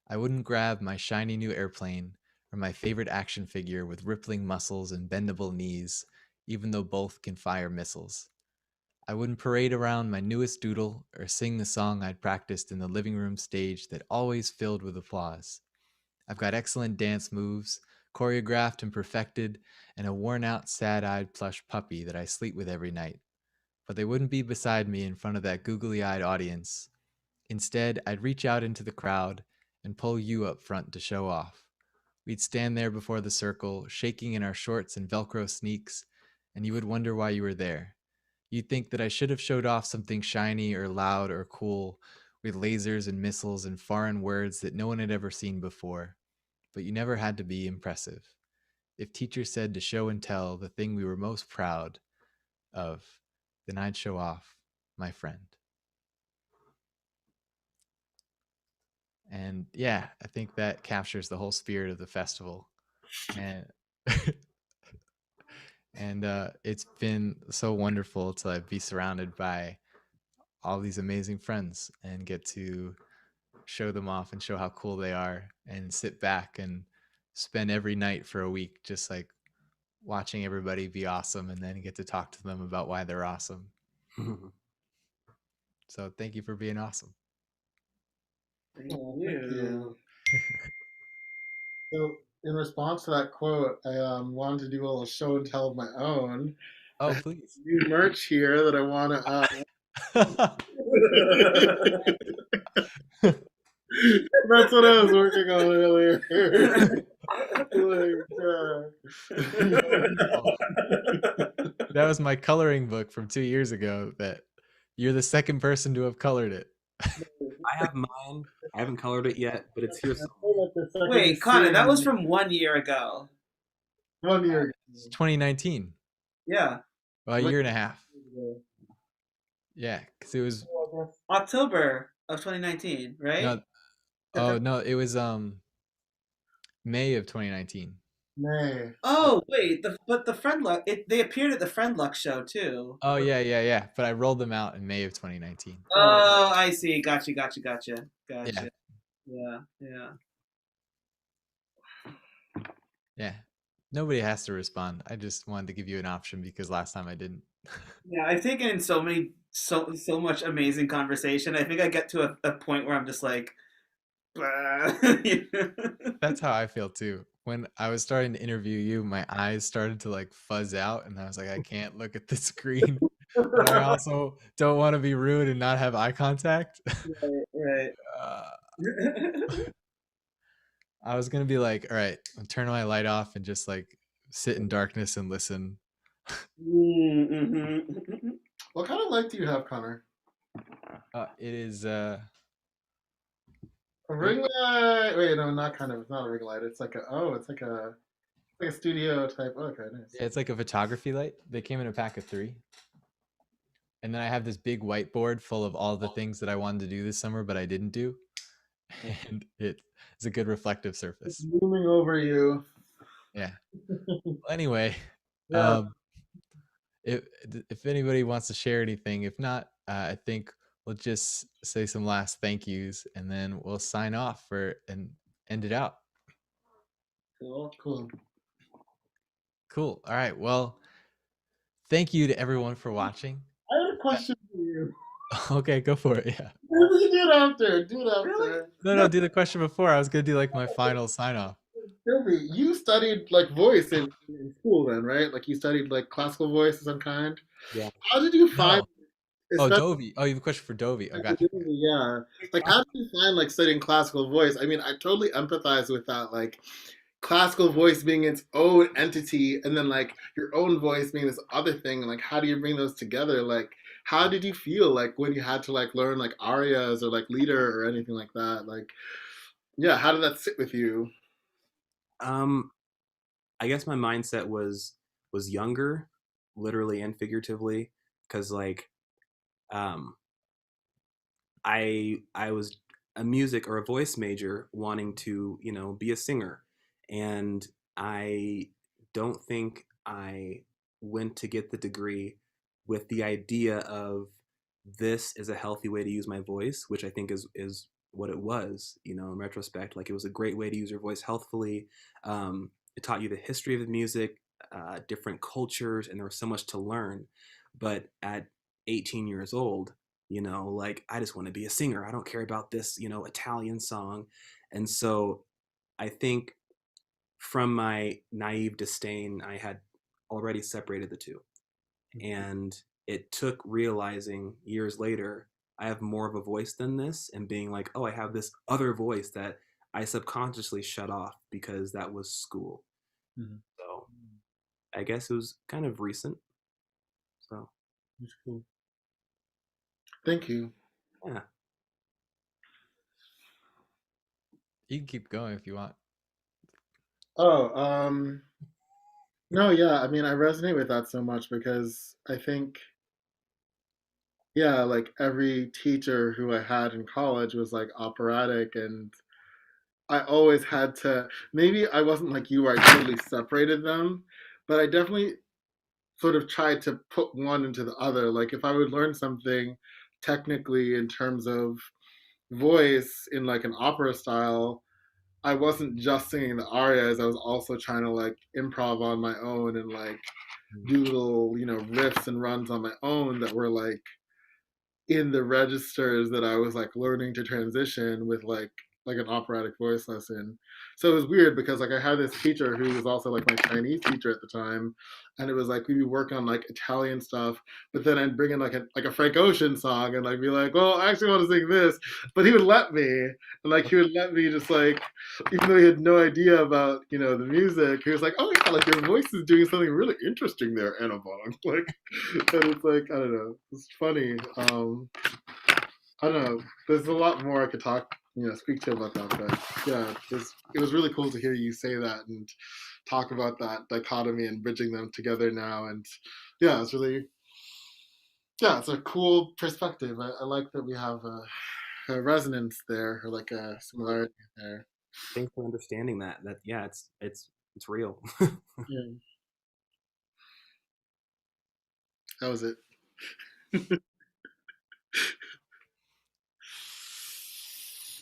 I wouldn't grab my shiny new airplane or my favorite action figure with rippling muscles and bendable knees, even though both can fire missiles. I wouldn't parade around my newest doodle or sing the song I'd practiced in the living room stage that always filled with applause. I've got excellent dance moves, choreographed and perfected, and a worn-out, sad-eyed plush puppy that I sleep with every night. But they wouldn't be beside me in front of that googly-eyed audience. Instead, I'd reach out into the crowd and pull you up front to show off. We'd stand there before the circle, shaking in our shorts and Velcro sneaks, and you would wonder why you were there. You'd think that I should have showed off something shiny or loud or cool with lasers and missiles and foreign words that no one had ever seen before. But you never had to be impressive. If teacher said to show and tell the thing we were most proud of, then I'd show off my friend. And yeah, I think that captures the whole spirit of the festival. And and it's been so wonderful to be surrounded by all these amazing friends and get to show them off and show how cool they are and sit back and spend every night for a week just like watching everybody be awesome and then get to talk to them about why they're awesome. So thank you for being awesome. Thank you. So in response to that quote, I wanted to do a little show and tell of my own. Oh, please. New merch here that I want to. That's what I was working on earlier. That was my coloring book from 2 years ago. That you're the second person to have colored it. I have mine. I haven't colored it yet, but it's here somewhere. Wait, Connor, that was from 1 year ago. 1 year. It's 2019. Yeah, Well, a year and a half. Yeah, because it was October of 2019, right? no. Oh no, it was May of 2019. May. Oh wait, but the Friend Luck, they appeared at the Friend Luck show too. Oh yeah. But I rolled them out in May of 2019. Oh, I see. Gotcha. Yeah. Yeah. Yeah. Nobody has to respond. I just wanted to give you an option because last time I didn't. Yeah, I've taken in so much amazing conversation. I think I get to a point where I'm just like, That's how I feel too. When I was starting to interview you, my eyes started to like fuzz out, and I was like, I can't look at the screen. But I also don't want to be rude and not have eye contact. right. I was gonna be like, all right, I'll turn my light off and just like sit in darkness and listen. Mm-hmm. What kind of light do you have, Connor? It is A ring light? Wait, no, not kind of. It's not a ring light. It's like it's like a studio type. Oh, okay, nice. yeah, it's like a photography light. They came in a pack of 3. And then I have this big whiteboard full of all the things that I wanted to do this summer, but I didn't do. And it's a good reflective surface. Looming over you. Yeah. Well, anyway, Yeah. if anybody wants to share anything, if not, I think we'll just say some last thank yous and then we'll sign off and end it out. Cool. Cool. All right. Well, thank you to everyone for watching. I have a question for you. Okay, go for it. Yeah. We can do it after. No, do the question before. I was gonna do like my final sign off. Dovi, you studied like voice in school then, right? Like you studied like classical voice of some kind. Yeah. How did you find? Oh, Dovi. Oh, you have a question for Dovi. I got you. Yeah. Like, how did you find like studying classical voice? I mean, I totally empathize with that. Like, classical voice being its own entity, and then like your own voice being this other thing. And like, how do you bring those together? Like, how did you feel like when you had to like learn like arias or like lieder or anything like that? Like, yeah, how did that sit with you? I guess my mindset was younger, literally and figuratively, because like I was a music or a voice major wanting to, be a singer. And I don't think I went to get the degree with the idea of this is a healthy way to use my voice, which I think is what it was, in retrospect. Like, it was a great way to use your voice healthfully. It taught you the history of the music, different cultures, and there was so much to learn. But at 18 years old, like, I just want to be a singer. I don't care about this, Italian song. And so I think from my naive disdain, I had already separated the two. And it took realizing years later, I have more of a voice than this, and being like, oh, I have this other voice that I subconsciously shut off because that was school. Mhm. So I guess it was kind of recent. So That's cool. Thank you. yeah. You can keep going if you want. Oh, no, yeah, I mean, I resonate with that so much because I think, yeah, like every teacher who I had in college was like operatic, and I always had to, maybe I wasn't like you where I totally separated them, but I definitely sort of tried to put one into the other. Like if I would learn something technically in terms of voice in like an opera style, I wasn't just singing the arias. I was also trying to like improv on my own and like do little, riffs and runs on my own that were like in the registers that I was like learning to transition with like like an operatic voice lesson. So it was weird because like I had this teacher who was also like my Chinese teacher at the time, and it was like we'd work on like Italian stuff, but then I'd bring in like a Frank Ocean song and like be like, well, I actually want to sing this, but he would let me, and like he would let me just like, even though he had no idea about the music, he was like, oh yeah, like your voice is doing something really interesting there, Annabong. Like, and it's like I don't know, it's funny. I don't know. There's a lot more I could speak to about that. But yeah, it was really cool to hear you say that and talk about that dichotomy and bridging them together now. And yeah, it's a cool perspective. I like that we have a resonance there, or like a similarity there. Thanks for understanding that. Yeah, it's real. Yeah, that was it.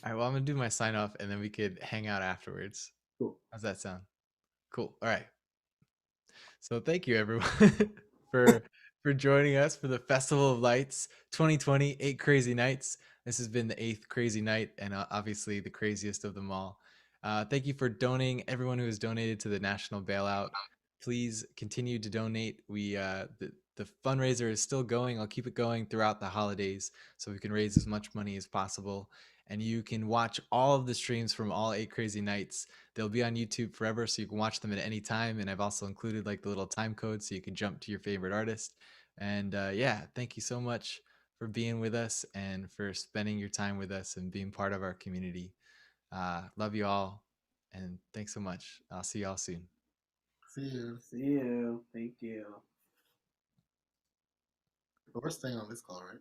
All right, well, I'm gonna do my sign off, and then we could hang out afterwards. Cool. How's that sound? Cool. All right. So thank you everyone for joining us for the Festival of Lights 2020 8 Crazy Nights. This has been the 8th crazy night, and obviously the craziest of them all. Thank you for donating, everyone who has donated to the national bailout. Please continue to donate. The fundraiser is still going. I'll keep it going throughout the holidays so we can raise as much money as possible. And you can watch all of the streams from all 8 crazy nights. They'll be on YouTube forever, so you can watch them at any time. And I've also included like the little time code so you can jump to your favorite artist. And yeah, thank you so much for being with us and for spending your time with us and being part of our community. Love you all, and thanks so much. I'll see y'all soon. See you. See you. Thank you. But we're staying on this call, right?